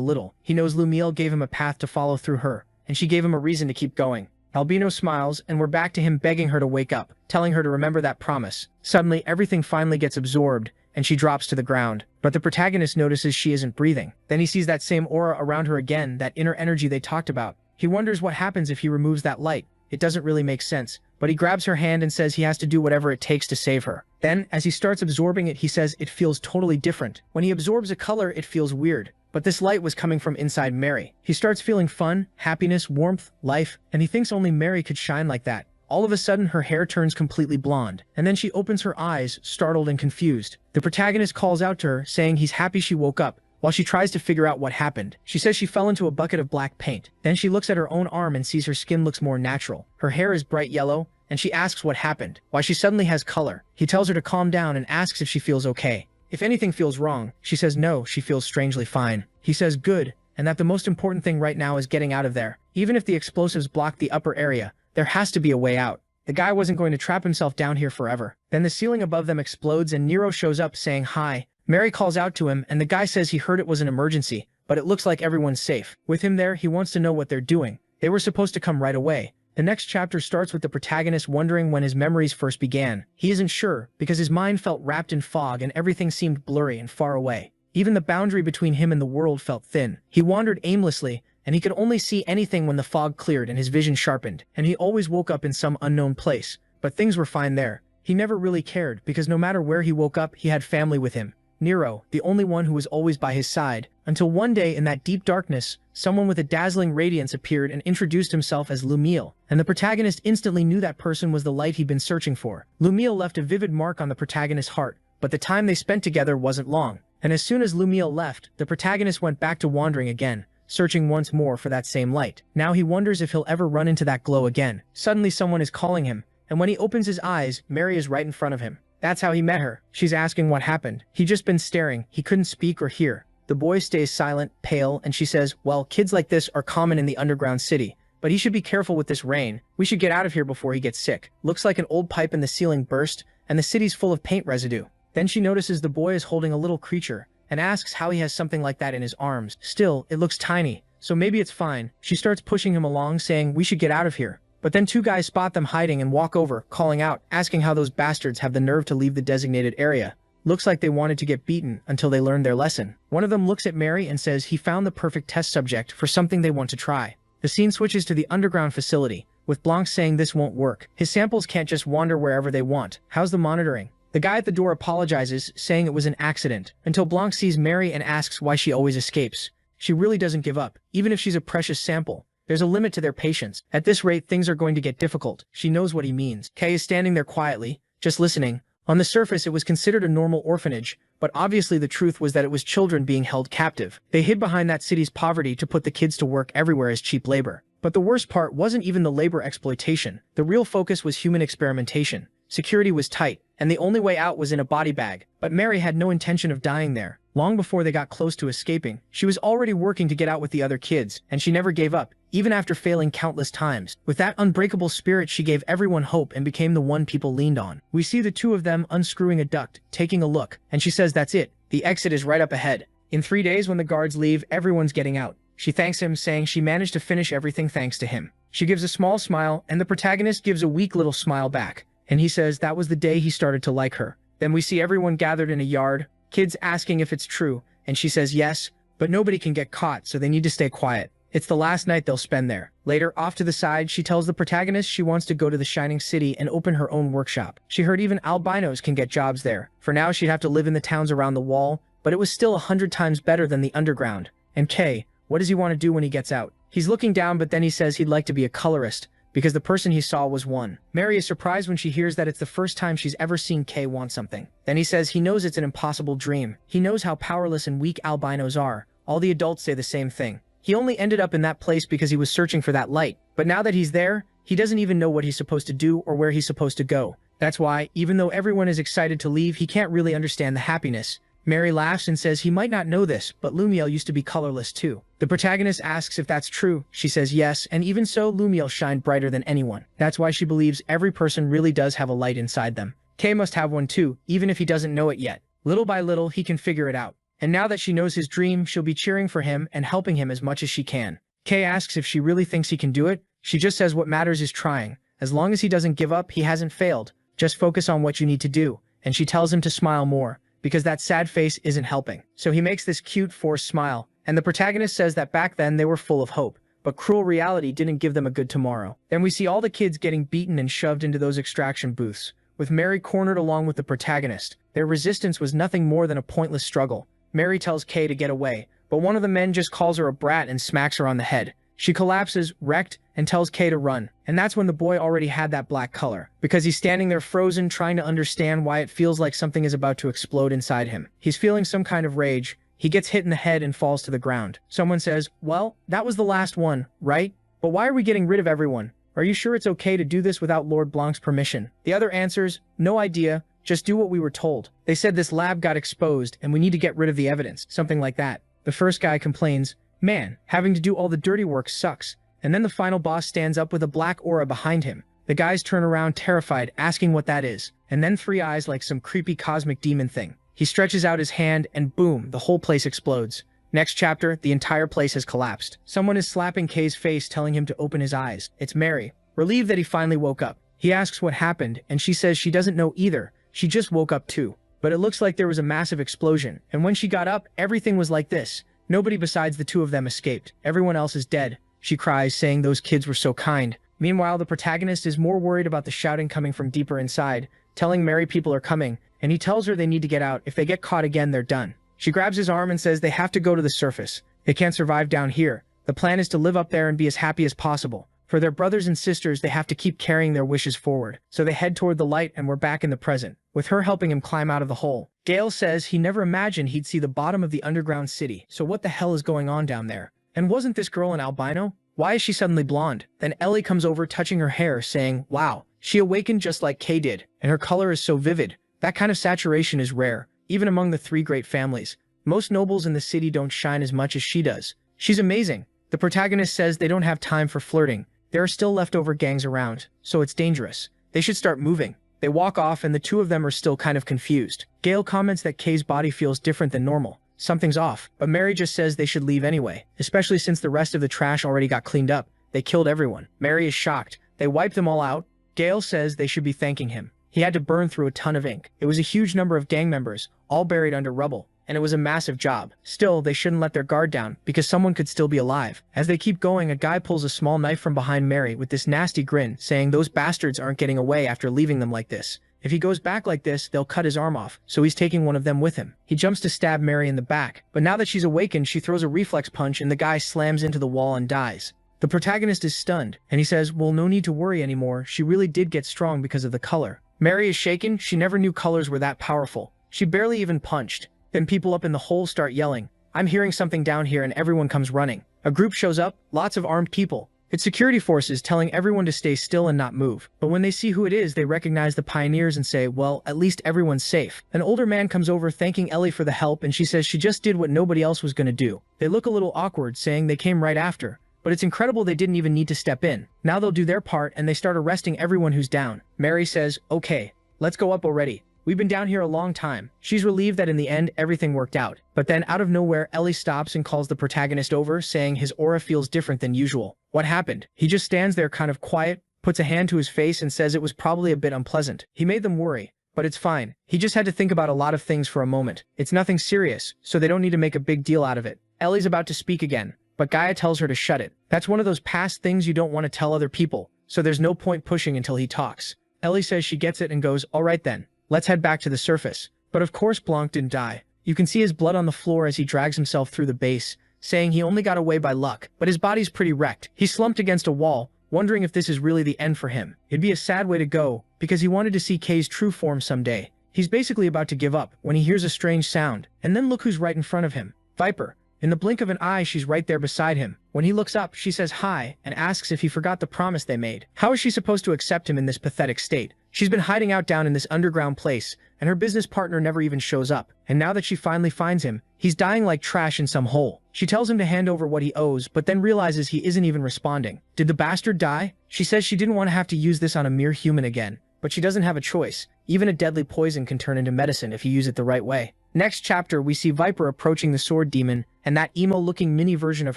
little. He knows Lumiel gave him a path to follow through her, and she gave him a reason to keep going. Albino smiles, and we're back to him begging her to wake up, telling her to remember that promise. Suddenly, everything finally gets absorbed, and she drops to the ground. But the protagonist notices she isn't breathing. Then he sees that same aura around her again, that inner energy they talked about. He wonders what happens if he removes that light. It doesn't really make sense, but he grabs her hand and says he has to do whatever it takes to save her. Then, as he starts absorbing it, he says it feels totally different. When he absorbs a color, it feels weird. But this light was coming from inside Mary. He starts feeling fun, happiness, warmth, life, and he thinks only Mary could shine like that. All of a sudden, her hair turns completely blonde, and then she opens her eyes, startled and confused. The protagonist calls out to her, saying he's happy she woke up, while she tries to figure out what happened. She says she fell into a bucket of black paint. Then she looks at her own arm and sees her skin looks more natural. Her hair is bright yellow, and she asks what happened, why she suddenly has color. He tells her to calm down and asks if she feels okay. If anything feels wrong, she says no, she feels strangely fine. He says good, and that the most important thing right now is getting out of there. Even if the explosives block the upper area, there has to be a way out. The guy wasn't going to trap himself down here forever. Then the ceiling above them explodes and Nero shows up saying hi. Mary calls out to him and the guy says he heard it was an emergency, but it looks like everyone's safe. With him there, he wants to know what they're doing. They were supposed to come right away. The next chapter starts with the protagonist wondering when his memories first began. He isn't sure, because his mind felt wrapped in fog and everything seemed blurry and far away. Even the boundary between him and the world felt thin. He wandered aimlessly, and he could only see anything when the fog cleared and his vision sharpened, and he always woke up in some unknown place. But things were fine there. He never really cared, because no matter where he woke up, he had family with him. Nero, the only one who was always by his side. Until one day, in that deep darkness, someone with a dazzling radiance appeared and introduced himself as Lumiel, and the protagonist instantly knew that person was the light he'd been searching for. Lumiel left a vivid mark on the protagonist's heart, but the time they spent together wasn't long. And as soon as Lumiel left, the protagonist went back to wandering again, searching once more for that same light. Now he wonders if he'll ever run into that glow again. Suddenly someone is calling him, and when he opens his eyes, Mary is right in front of him. That's how he met her. She's asking what happened. He'd just been staring. He couldn't speak or hear. The boy stays silent, pale, and she says, well, kids like this are common in the underground city, but he should be careful with this rain. We should get out of here before he gets sick. Looks like an old pipe in the ceiling burst, and the city's full of paint residue. Then she notices the boy is holding a little creature, and asks how he has something like that in his arms. Still, it looks tiny, so maybe it's fine. She starts pushing him along, saying, we should get out of here. But then two guys spot them hiding and walk over, calling out, asking how those bastards have the nerve to leave the designated area. Looks like they wanted to get beaten until they learned their lesson. One of them looks at Mary and says he found the perfect test subject for something they want to try. The scene switches to the underground facility, with Blanc saying this won't work. His samples can't just wander wherever they want. How's the monitoring? The guy at the door apologizes, saying it was an accident, until Blanc sees Mary and asks why she always escapes. She really doesn't give up, even if she's a precious sample. There's a limit to their patience. At this rate, things are going to get difficult. She knows what he means. Kay is standing there quietly, just listening. On the surface, it was considered a normal orphanage, but obviously the truth was that it was children being held captive. They hid behind that city's poverty to put the kids to work everywhere as cheap labor. But the worst part wasn't even the labor exploitation. The real focus was human experimentation. Security was tight, and the only way out was in a body bag. But Mary had no intention of dying there. Long before they got close to escaping, she was already working to get out with the other kids, and she never gave up, even after failing countless times. With that unbreakable spirit, she gave everyone hope and became the one people leaned on. We see the two of them unscrewing a duct, taking a look, and she says that's it. The exit is right up ahead. In 3 days, when the guards leave, everyone's getting out. She thanks him, saying she managed to finish everything thanks to him. She gives a small smile, and the protagonist gives a weak little smile back. And he says that was the day he started to like her. Then we see everyone gathered in a yard, kids asking if it's true, and she says yes, but nobody can get caught, so they need to stay quiet. It's the last night they'll spend there. Later, off to the side, she tells the protagonist she wants to go to the Shining City and open her own workshop. She heard even albinos can get jobs there. For now, she'd have to live in the towns around the wall, but it was still 100 times better than the underground. And Kay, what does he want to do when he gets out? He's looking down, but then he says he'd like to be a colorist, because the person he saw was one. Mary is surprised when she hears that it's the first time she's ever seen Kay want something. Then he says he knows it's an impossible dream. He knows how powerless and weak albinos are. All the adults say the same thing. He only ended up in that place because he was searching for that light. But now that he's there, he doesn't even know what he's supposed to do or where he's supposed to go. That's why, even though everyone is excited to leave, he can't really understand the happiness. Mary laughs and says he might not know this, but Lumiel used to be colorless too. The protagonist asks if that's true. She says yes, and even so, Lumiel shined brighter than anyone. That's why she believes every person really does have a light inside them. Kay must have one too, even if he doesn't know it yet. Little by little, he can figure it out. And now that she knows his dream, she'll be cheering for him and helping him as much as she can. Kay asks if she really thinks he can do it. She just says what matters is trying. As long as he doesn't give up, he hasn't failed. Just focus on what you need to do. And she tells him to smile more, because that sad face isn't helping. So he makes this cute, forced smile, and the protagonist says that back then they were full of hope, but cruel reality didn't give them a good tomorrow. Then we see all the kids getting beaten and shoved into those extraction booths, with Mary cornered along with the protagonist. Their resistance was nothing more than a pointless struggle. Mary tells Kay to get away, but one of the men just calls her a brat and smacks her on the head. She collapses, wrecked, and tells Kay to run. And that's when the boy already had that black color, because he's standing there frozen, trying to understand why it feels like something is about to explode inside him. He's feeling some kind of rage. He gets hit in the head and falls to the ground. Someone says, well, that was the last one, right? But why are we getting rid of everyone? Are you sure it's okay to do this without Lord Blanc's permission? The other answers, no idea, just do what we were told. They said this lab got exposed and we need to get rid of the evidence, something like that. The first guy complains, man, having to do all the dirty work sucks. And then the final boss stands up with a black aura behind him. The guys turn around terrified, asking what that is. And then three eyes like some creepy cosmic demon thing. He stretches out his hand and boom, the whole place explodes. Next chapter, the entire place has collapsed. Someone is slapping Kay's face, telling him to open his eyes. It's Mary, relieved that he finally woke up. He asks what happened, and she says she doesn't know either. She just woke up too. But it looks like there was a massive explosion, and when she got up, everything was like this. Nobody besides the two of them escaped. Everyone else is dead. She cries, saying those kids were so kind. Meanwhile, the protagonist is more worried about the shouting coming from deeper inside, telling Mary people are coming, and he tells her they need to get out. If they get caught again, they're done. She grabs his arm and says they have to go to the surface. They can't survive down here. The plan is to live up there and be as happy as possible. For their brothers and sisters, they have to keep carrying their wishes forward. So they head toward the light and we're back in the present, with her helping him climb out of the hole. Gale says he never imagined he'd see the bottom of the underground city. So what the hell is going on down there? And wasn't this girl an albino? Why is she suddenly blonde? Then Ellie comes over, touching her hair, saying, wow, she awakened just like Kay did, and her color is so vivid. That kind of saturation is rare, even among the three great families. Most nobles in the city don't shine as much as she does. She's amazing. The protagonist says they don't have time for flirting. There are still leftover gangs around, so it's dangerous. They should start moving. They walk off and the two of them are still kind of confused. Gale comments that Kay's body feels different than normal, something's off, but Mary just says they should leave anyway, especially since the rest of the trash already got cleaned up. They killed everyone. Mary is shocked. They wipe them all out. Gale says they should be thanking him. He had to burn through a ton of ink. It was a huge number of gang members, all buried under rubble, and it was a massive job. Still, they shouldn't let their guard down, because someone could still be alive. As they keep going, a guy pulls a small knife from behind Mary with this nasty grin, saying those bastards aren't getting away after leaving them like this. If he goes back like this, they'll cut his arm off, so he's taking one of them with him. He jumps to stab Mary in the back, but now that she's awakened, she throws a reflex punch and the guy slams into the wall and dies. The protagonist is stunned, and he says, well, no need to worry anymore, she really did get strong because of the color. Mary is shaken. She never knew colors were that powerful. She barely even punched. Then people up in the hole start yelling, I'm hearing something down here, and everyone comes running. A group shows up, lots of armed people. It's security forces telling everyone to stay still and not move. But when they see who it is, they recognize the pioneers and say, well, at least everyone's safe. An older man comes over thanking Ellie for the help, and she says she just did what nobody else was going to do. They look a little awkward, saying they came right after. But it's incredible they didn't even need to step in. Now they'll do their part, and they start arresting everyone who's down. Mary says, okay, let's go up already. We've been down here a long time. She's relieved that in the end, everything worked out. But then out of nowhere, Ellie stops and calls the protagonist over, saying his aura feels different than usual. What happened? He just stands there kind of quiet, puts a hand to his face and says it was probably a bit unpleasant. He made them worry, but it's fine. He just had to think about a lot of things for a moment. It's nothing serious, so they don't need to make a big deal out of it. Ellie's about to speak again, but Gaia tells her to shut it. That's one of those past things you don't want to tell other people, so there's no point pushing until he talks. Ellie says she gets it and goes, all right then. Let's head back to the surface. But of course Blanc didn't die. You can see his blood on the floor as he drags himself through the base, saying he only got away by luck, but his body's pretty wrecked. He slumped against a wall, wondering if this is really the end for him. It'd be a sad way to go, because he wanted to see Kay's true form someday. He's basically about to give up when he hears a strange sound, and then look who's right in front of him. Viper. In the blink of an eye, she's right there beside him. When he looks up, she says hi and asks if he forgot the promise they made. How is she supposed to accept him in this pathetic state? She's been hiding out down in this underground place, and her business partner never even shows up. And now that she finally finds him, he's dying like trash in some hole. She tells him to hand over what he owes, but then realizes he isn't even responding. Did the bastard die? She says she didn't want to have to use this on a mere human again, but she doesn't have a choice. Even a deadly poison can turn into medicine if you use it the right way. Next chapter, we see Viper approaching the sword demon, and that emo-looking mini version of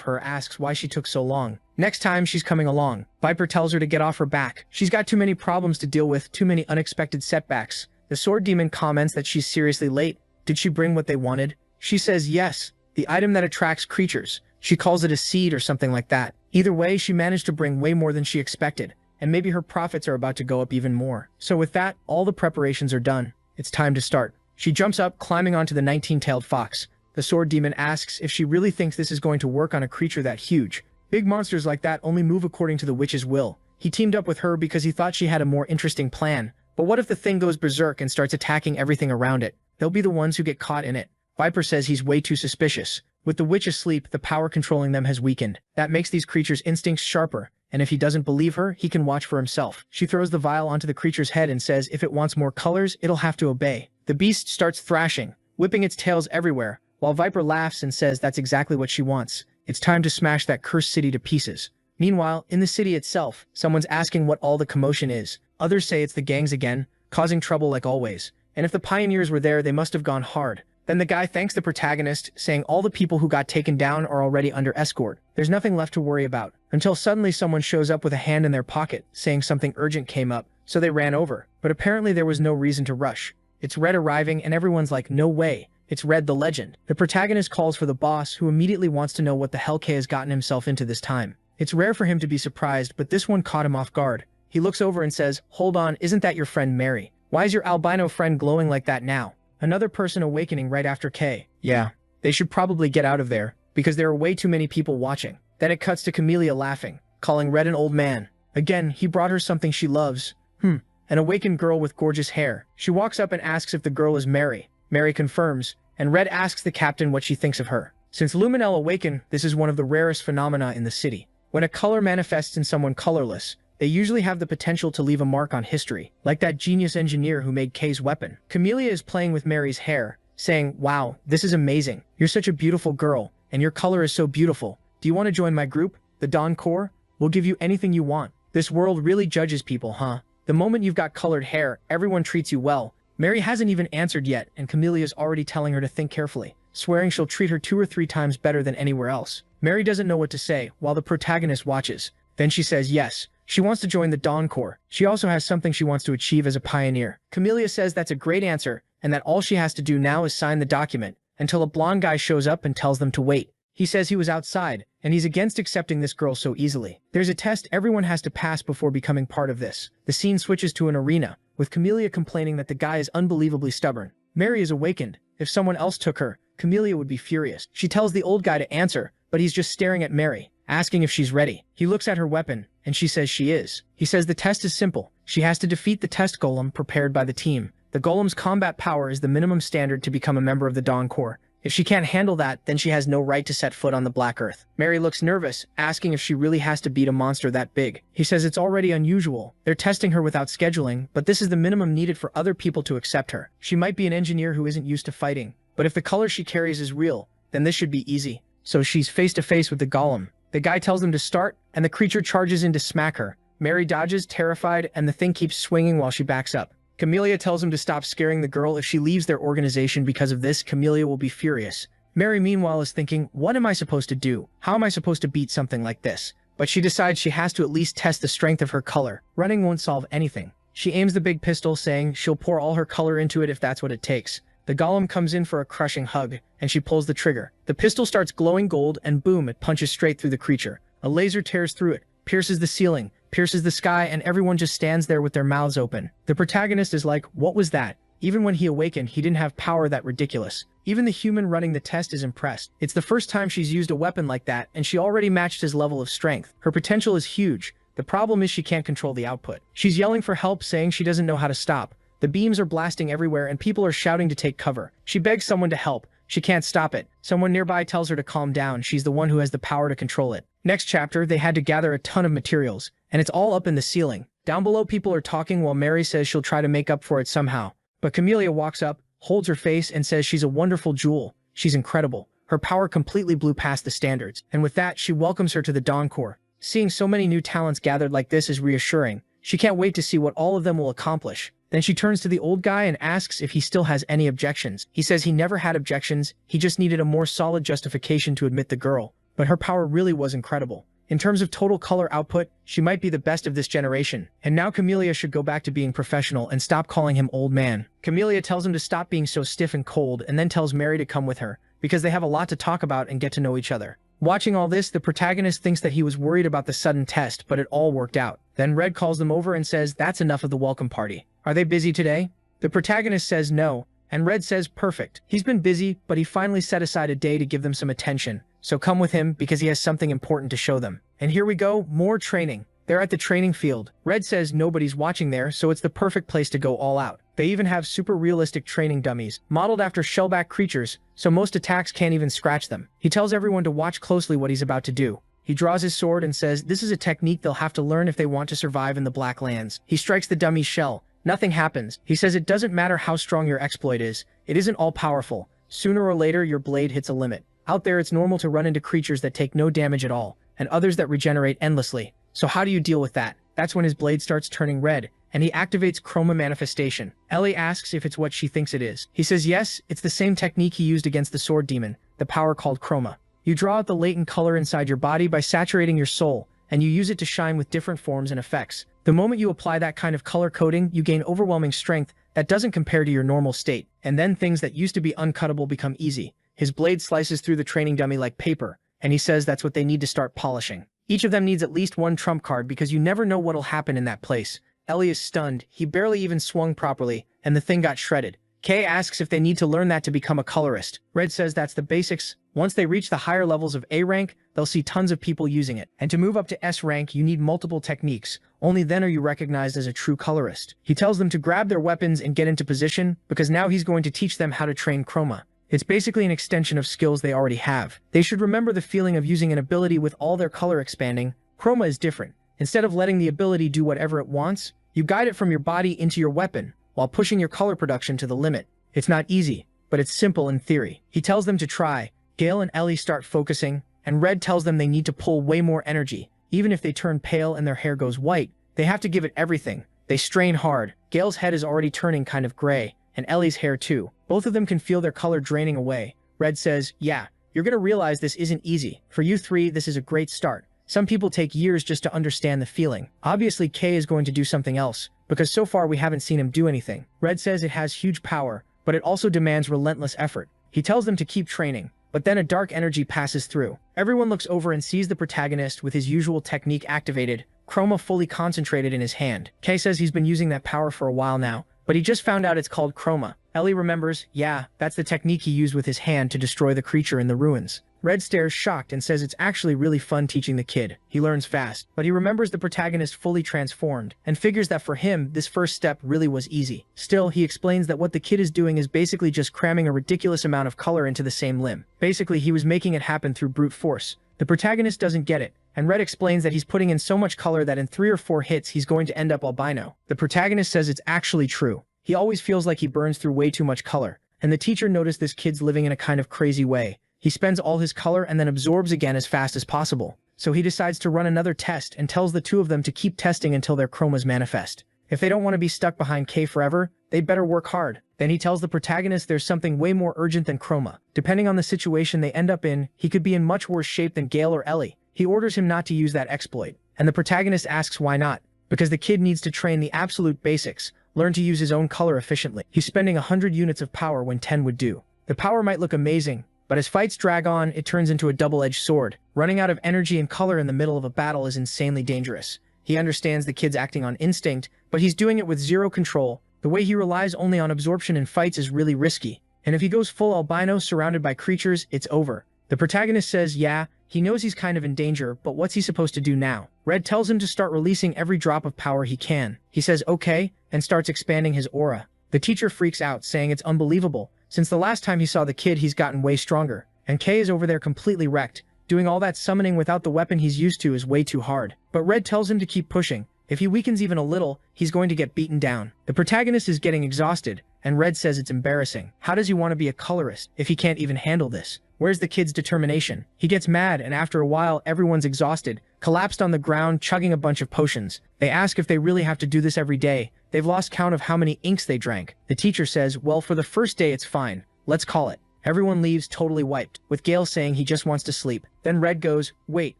her asks why she took so long. Next time she's coming along, Viper tells her to get off her back. She's got too many problems to deal with, too many unexpected setbacks. The sword demon comments that she's seriously late. Did she bring what they wanted? She says yes, the item that attracts creatures. She calls it a seed or something like that. Either way, she managed to bring way more than she expected, and maybe her profits are about to go up even more. So with that, all the preparations are done. It's time to start. She jumps up, climbing onto the 19-tailed fox. The sword demon asks if she really thinks this is going to work on a creature that huge. Big monsters like that only move according to the witch's will. He teamed up with her because he thought she had a more interesting plan. But what if the thing goes berserk and starts attacking everything around it? They'll be the ones who get caught in it. Viper says he's way too suspicious. With the witch asleep, the power controlling them has weakened. That makes these creatures' instincts sharper, and if he doesn't believe her, he can watch for himself. She throws the vial onto the creature's head and says if it wants more colors, it'll have to obey. The beast starts thrashing, whipping its tails everywhere, while Viper laughs and says that's exactly what she wants. It's time to smash that cursed city to pieces. Meanwhile, in the city itself, someone's asking what all the commotion is. Others say it's the gangs again, causing trouble like always. And if the pioneers were there, they must have gone hard. Then the guy thanks the protagonist, saying all the people who got taken down are already under escort. There's nothing left to worry about. Until suddenly someone shows up with a hand in their pocket, saying something urgent came up, so they ran over. But apparently there was no reason to rush. It's Red arriving, and everyone's like, no way. It's Red the legend. The protagonist calls for the boss, who immediately wants to know what the hell Kay has gotten himself into this time. It's rare for him to be surprised, but this one caught him off guard. He looks over and says, hold on, isn't that your friend Mary? Why is your albino friend glowing like that now? Another person awakening right after Kay. Yeah, they should probably get out of there, because there are way too many people watching. Then it cuts to Camellia laughing, calling Red an old man. Again, he brought her something she loves. An awakened girl with gorgeous hair. She walks up and asks if the girl is Mary. Mary confirms, and Red asks the captain what she thinks of her. Since Luminel awaken, this is one of the rarest phenomena in the city. When a color manifests in someone colorless, they usually have the potential to leave a mark on history, like that genius engineer who made Kay's weapon. Camellia is playing with Mary's hair, saying, wow, this is amazing. You're such a beautiful girl, and your color is so beautiful. Do you want to join my group, the Dawn Corps? We'll give you anything you want. This world really judges people, huh? The moment you've got colored hair, everyone treats you well. Mary hasn't even answered yet, and Camelia's already telling her to think carefully. swearing she'll treat her 2 or 3 times better than anywhere else. Mary doesn't know what to say, while the protagonist watches. Then she says yes. She wants to join the Dawn Corps. She also has something she wants to achieve as a pioneer. Camellia says that's a great answer, and that all she has to do now is sign the document, until a blonde guy shows up and tells them to wait. He says he was outside, and he's against accepting this girl so easily. There's a test everyone has to pass before becoming part of this. The scene switches to an arena, with Camellia complaining that the guy is unbelievably stubborn. Mary is awakened. If someone else took her, Camellia would be furious. She tells the old guy to answer, but he's just staring at Mary, asking if she's ready. He looks at her weapon, and she says she is. He says the test is simple. She has to defeat the test golem prepared by the team. The golem's combat power is the minimum standard to become a member of the Dawn Corps. If she can't handle that, then she has no right to set foot on the Black Earth. Mary looks nervous, asking if she really has to beat a monster that big. He says it's already unusual. They're testing her without scheduling, but this is the minimum needed for other people to accept her. She might be an engineer who isn't used to fighting, but if the color she carries is real, then this should be easy. So she's face to face with the golem. The guy tells them to start, and the creature charges in to smack her. Mary dodges, terrified, and the thing keeps swinging while she backs up. Camellia tells him to stop scaring the girl. If she leaves their organization because of this, Camellia will be furious. Mary, meanwhile, is thinking, what am I supposed to do? How am I supposed to beat something like this? But she decides she has to at least test the strength of her color. Running won't solve anything. She aims the big pistol, saying she'll pour all her color into it if that's what it takes. The golem comes in for a crushing hug, and she pulls the trigger. The pistol starts glowing gold, and boom, it punches straight through the creature. A laser tears through it, pierces the ceiling, pierces the sky, and everyone just stands there with their mouths open. The protagonist is like, what was that? Even when he awakened, he didn't have power that ridiculous. Even the human running the test is impressed. It's the first time she's used a weapon like that, and she already matched his level of strength. Her potential is huge. The problem is she can't control the output. She's yelling for help, saying she doesn't know how to stop. The beams are blasting everywhere, and people are shouting to take cover. She begs someone to help. She can't stop it. Someone nearby tells her to calm down. She's the one who has the power to control it. Next chapter, they had to gather a ton of materials, and it's all up in the ceiling. Down below, people are talking while Mary says she'll try to make up for it somehow. But Camellia walks up, holds her face, and says she's a wonderful jewel. She's incredible. Her power completely blew past the standards, and with that, she welcomes her to the Dawn Corps. Seeing so many new talents gathered like this is reassuring. She can't wait to see what all of them will accomplish. Then she turns to the old guy and asks if he still has any objections. He says he never had objections, he just needed a more solid justification to admit the girl. But her power really was incredible. In terms of total color output, she might be the best of this generation. And now Camellia should go back to being professional and stop calling him old man. Camellia tells him to stop being so stiff and cold, and then tells Mary to come with her, because they have a lot to talk about and get to know each other. Watching all this, the protagonist thinks that he was worried about the sudden test, but it all worked out. Then Red calls them over and says that's enough of the welcome party. Are they busy today? The protagonist says no, and Red says perfect. He's been busy, but he finally set aside a day to give them some attention. So come with him, because he has something important to show them. And here we go, more training. They're at the training field. Red says nobody's watching there, so it's the perfect place to go all out. They even have super realistic training dummies, modeled after shellback creatures, so most attacks can't even scratch them. He tells everyone to watch closely what he's about to do. He draws his sword and says this is a technique they'll have to learn if they want to survive in the Black Lands. He strikes the dummy's shell. Nothing happens. He says it doesn't matter how strong your exploit is. It isn't all powerful. Sooner or later, your blade hits a limit. Out there, it's normal to run into creatures that take no damage at all, and others that regenerate endlessly. So how do you deal with that? That's when his blade starts turning red, and he activates Chroma Manifestation. Ellie asks if it's what she thinks it is. He says yes, it's the same technique he used against the sword demon, the power called Chroma. You draw out the latent color inside your body by saturating your soul, and you use it to shine with different forms and effects. The moment you apply that kind of color coding, you gain overwhelming strength that doesn't compare to your normal state, and then things that used to be uncuttable become easy. His blade slices through the training dummy like paper, and he says that's what they need to start polishing. Each of them needs at least one trump card because you never know what'll happen in that place. Ellie is stunned. He barely even swung properly, and the thing got shredded. Kay asks if they need to learn that to become a colorist. Red says that's the basics. Once they reach the higher levels of A rank, they'll see tons of people using it. And to move up to S rank, you need multiple techniques. Only then are you recognized as a true colorist. He tells them to grab their weapons and get into position, because now he's going to teach them how to train Chroma. It's basically an extension of skills they already have. They should remember the feeling of using an ability with all their color expanding. Chroma is different. Instead of letting the ability do whatever it wants, you guide it from your body into your weapon, while pushing your color production to the limit. It's not easy, but it's simple in theory. He tells them to try. Gale and Ellie start focusing, and Red tells them they need to pull way more energy. Even if they turn pale and their hair goes white, they have to give it everything. They strain hard. Gale's head is already turning kind of gray, and Ellie's hair too. Both of them can feel their color draining away. Red says, yeah, you're gonna realize this isn't easy. For you three, this is a great start. Some people take years just to understand the feeling. Obviously, K is going to do something else, because so far we haven't seen him do anything. Red says it has huge power, but it also demands relentless effort. He tells them to keep training, but then a dark energy passes through. Everyone looks over and sees the protagonist with his usual technique activated, chroma fully concentrated in his hand. K says he's been using that power for a while now, but he just found out it's called chroma. Ellie remembers, yeah, that's the technique he used with his hand to destroy the creature in the ruins. Red stares shocked and says it's actually really fun teaching the kid. He learns fast, but he remembers the protagonist fully transformed, and figures that for him, this first step really was easy. Still, he explains that what the kid is doing is basically just cramming a ridiculous amount of color into the same limb. Basically, he was making it happen through brute force. The protagonist doesn't get it, and Red explains that he's putting in so much color that in 3 or 4 hits he's going to end up albino. The protagonist says it's actually true. He always feels like he burns through way too much color, and the teacher noticed this kid's living in a kind of crazy way. He spends all his color and then absorbs again as fast as possible. So he decides to run another test and tells the two of them to keep testing until their chromas manifest. If they don't want to be stuck behind K forever, they'd better work hard. Then he tells the protagonist there's something way more urgent than chroma. Depending on the situation they end up in, he could be in much worse shape than Gale or Ellie. He orders him not to use that exploit, and the protagonist asks why not. Because the kid needs to train the absolute basics, learn to use his own color efficiently. He's spending 100 units of power when 10 would do. The power might look amazing, but as fights drag on, it turns into a double-edged sword. Running out of energy and color in the middle of a battle is insanely dangerous. He understands the kid's acting on instinct, but he's doing it with zero control. The way he relies only on absorption in fights is really risky. And if he goes full albino surrounded by creatures, it's over. The protagonist says, yeah, he knows he's kind of in danger, but what's he supposed to do now? Red tells him to start releasing every drop of power he can. He says okay, and starts expanding his aura. The teacher freaks out, saying it's unbelievable. Since the last time he saw the kid, he's gotten way stronger. And K is over there completely wrecked. Doing all that summoning without the weapon he's used to is way too hard. But Red tells him to keep pushing. If he weakens even a little, he's going to get beaten down. The protagonist is getting exhausted, and Red says it's embarrassing. How does he want to be a colorist if he can't even handle this? Where's the kid's determination? He gets mad, and after a while, everyone's exhausted, collapsed on the ground, chugging a bunch of potions. They ask if they really have to do this every day. They've lost count of how many inks they drank. The teacher says, well, for the first day it's fine. Let's call it. Everyone leaves totally wiped, with Gale saying he just wants to sleep. Then Red goes, wait,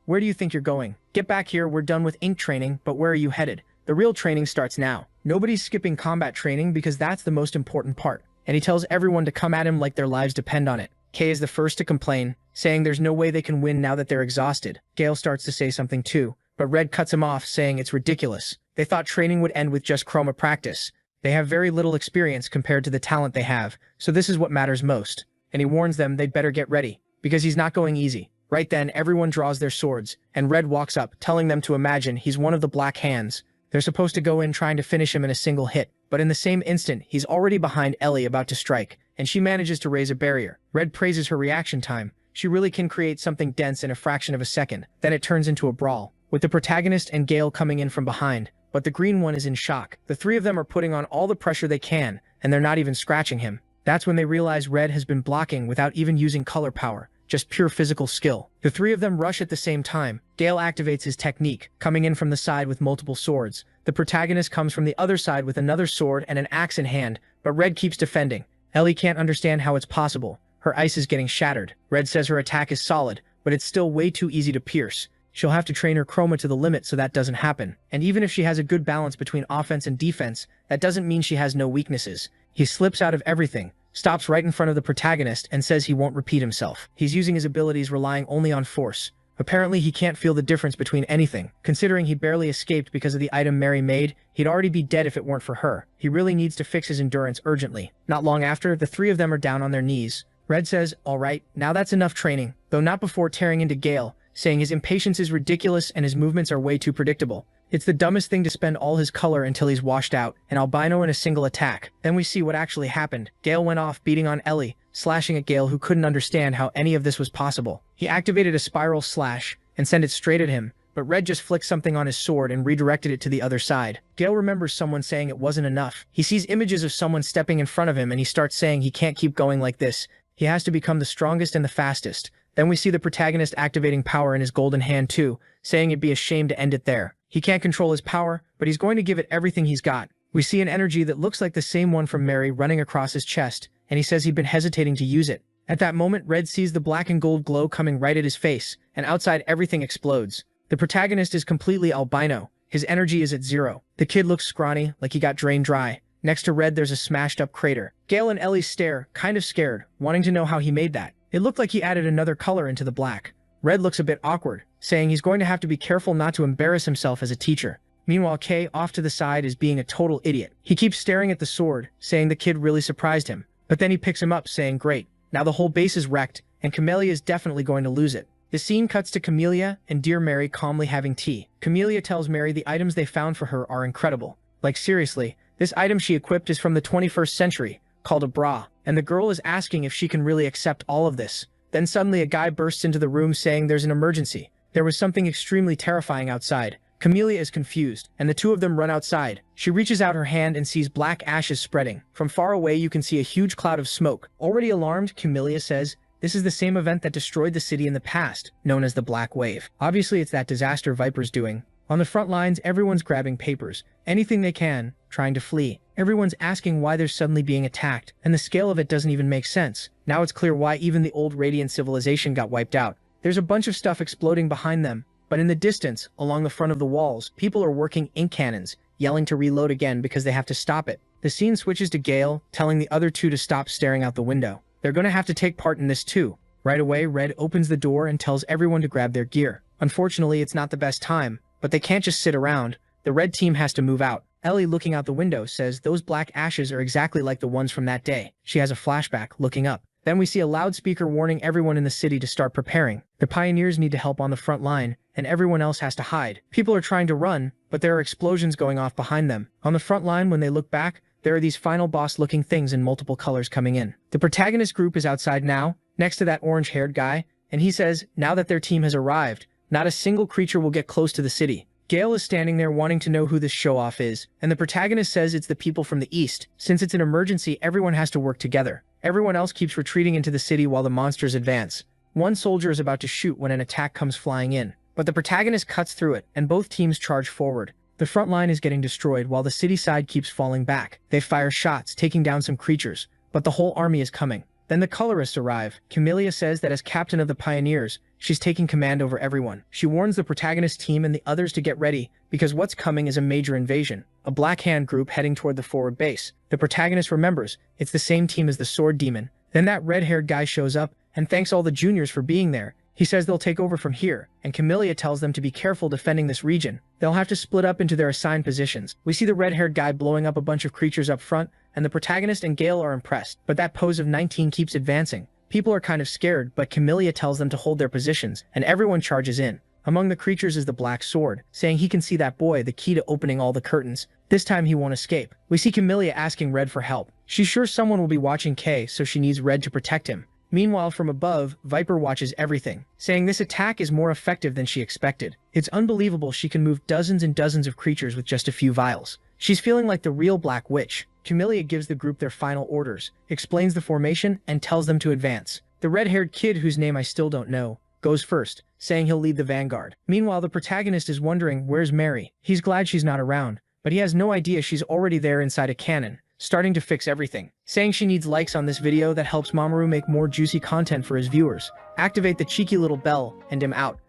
where do you think you're going? Get back here, we're done with ink training, but where are you headed? The real training starts now. Nobody's skipping combat training because that's the most important part. And he tells everyone to come at him like their lives depend on it. K is the first to complain, saying there's no way they can win now that they're exhausted. Gale starts to say something too, but Red cuts him off, saying it's ridiculous. They thought training would end with just chroma practice. They have very little experience compared to the talent they have, so this is what matters most. And he warns them they'd better get ready, because he's not going easy. Right then, everyone draws their swords, and Red walks up, telling them to imagine he's one of the Black Hands. They're supposed to go in trying to finish him in a single hit, but in the same instant, he's already behind Ellie about to strike, and she manages to raise a barrier. Red praises her reaction time. She really can create something dense in a fraction of a second. Then it turns into a brawl, with the protagonist and Gale coming in from behind, but the green one is in shock. The three of them are putting on all the pressure they can, and they're not even scratching him. That's when they realize Red has been blocking without even using color power, just pure physical skill. The three of them rush at the same time. Gale activates his technique, coming in from the side with multiple swords. The protagonist comes from the other side with another sword and an axe in hand, but Red keeps defending. Ellie can't understand how it's possible. Her ice is getting shattered. Red says her attack is solid, but it's still way too easy to pierce. She'll have to train her chroma to the limit so that doesn't happen. And even if she has a good balance between offense and defense, that doesn't mean she has no weaknesses. He slips out of everything, stops right in front of the protagonist, and says he won't repeat himself. He's using his abilities relying only on force. Apparently he can't feel the difference between anything. Considering he barely escaped because of the item Mary made, he'd already be dead if it weren't for her. He really needs to fix his endurance urgently. Not long after, the three of them are down on their knees. Red says, alright, now that's enough training, though not before tearing into Gale, saying his impatience is ridiculous and his movements are way too predictable. It's the dumbest thing to spend all his color until he's washed out, and albino in a single attack. Then we see what actually happened. Gale went off beating on Ellie, slashing at Gale who couldn't understand how any of this was possible. He activated a spiral slash and sent it straight at him, but Red just flicked something on his sword and redirected it to the other side. Gale remembers someone saying it wasn't enough. He sees images of someone stepping in front of him and he starts saying he can't keep going like this. He has to become the strongest and the fastest. Then we see the protagonist activating power in his golden hand too, saying it'd be a shame to end it there. He can't control his power, but he's going to give it everything he's got. We see an energy that looks like the same one from Mary running across his chest, and he says he'd been hesitating to use it. At that moment, Red sees the black and gold glow coming right at his face, and outside everything explodes. The protagonist is completely albino. His energy is at zero. The kid looks scrawny, like he got drained dry. Next to Red, there's a smashed-up crater. Gale and Ellie stare, kind of scared, wanting to know how he made that. It looked like he added another color into the black. Red looks a bit awkward, saying he's going to have to be careful not to embarrass himself as a teacher. Meanwhile, Kay, off to the side, is being a total idiot. He keeps staring at the sword, saying the kid really surprised him. But then he picks him up, saying, great. Now the whole base is wrecked, and Camellia is definitely going to lose it. The scene cuts to Camellia and Dear Mary calmly having tea. Camellia tells Mary the items they found for her are incredible. Like seriously, this item she equipped is from the 21st century, called a bra, and the girl is asking if she can really accept all of this. Then suddenly a guy bursts into the room saying there's an emergency. There was something extremely terrifying outside. Camellia is confused, and the two of them run outside. She reaches out her hand and sees black ashes spreading. From far away you can see a huge cloud of smoke. Already alarmed, Camellia says, this is the same event that destroyed the city in the past, known as the Black Wave. Obviously it's that disaster Viper's doing. On the front lines, everyone's grabbing papers, anything they can, trying to flee. Everyone's asking why they're suddenly being attacked, and the scale of it doesn't even make sense. Now it's clear why even the old Radiant civilization got wiped out. There's a bunch of stuff exploding behind them, but in the distance, along the front of the walls, people are working ink cannons, yelling to reload again because they have to stop it. The scene switches to Gale, telling the other two to stop staring out the window. They're going to have to take part in this too. Right away, Red opens the door and tells everyone to grab their gear. Unfortunately, it's not the best time, but they can't just sit around. The red team has to move out. Ellie, looking out the window, says those black ashes are exactly like the ones from that day. She has a flashback, looking up. Then we see a loudspeaker warning everyone in the city to start preparing. The pioneers need to help on the front line, and everyone else has to hide. People are trying to run, but there are explosions going off behind them. On the front line, when they look back, there are these final boss-looking things in multiple colors coming in. The protagonist group is outside now, next to that orange-haired guy, and he says, now that their team has arrived, not a single creature will get close to the city. Gale is standing there wanting to know who this show-off is, and the protagonist says it's the people from the east. Since it's an emergency, everyone has to work together. Everyone else keeps retreating into the city while the monsters advance. One soldier is about to shoot when an attack comes flying in, but the protagonist cuts through it, and both teams charge forward. The front line is getting destroyed while the city side keeps falling back. They fire shots, taking down some creatures, but the whole army is coming. Then the colorists arrive. Camellia says that as captain of the pioneers, she's taking command over everyone. She warns the protagonist team and the others to get ready, because what's coming is a major invasion. A Black Hand group heading toward the forward base. The protagonist remembers, it's the same team as the Sword Demon. Then that red-haired guy shows up, and thanks all the juniors for being there. He says they'll take over from here, and Camellia tells them to be careful defending this region. They'll have to split up into their assigned positions. We see the red-haired guy blowing up a bunch of creatures up front, and the protagonist and Gale are impressed. But that pose of 19 keeps advancing. People are kind of scared, but Camellia tells them to hold their positions, and everyone charges in. Among the creatures is the Black Sword, saying he can see that boy, the key to opening all the curtains. This time he won't escape. We see Camellia asking Red for help. She's sure someone will be watching Kay, so she needs Red to protect him. Meanwhile, from above, Viper watches everything, saying this attack is more effective than she expected. It's unbelievable she can move dozens and dozens of creatures with just a few vials. She's feeling like the real Black Witch. Camellia gives the group their final orders, explains the formation, and tells them to advance. The red-haired kid, whose name I still don't know, goes first, saying he'll lead the vanguard. Meanwhile, the protagonist is wondering where's Mary. He's glad she's not around, but he has no idea she's already there inside a cannon, starting to fix everything. Saying she needs likes on this video that helps Mamoru make more juicy content for his viewers. Activate the cheeky little bell, and I'm out.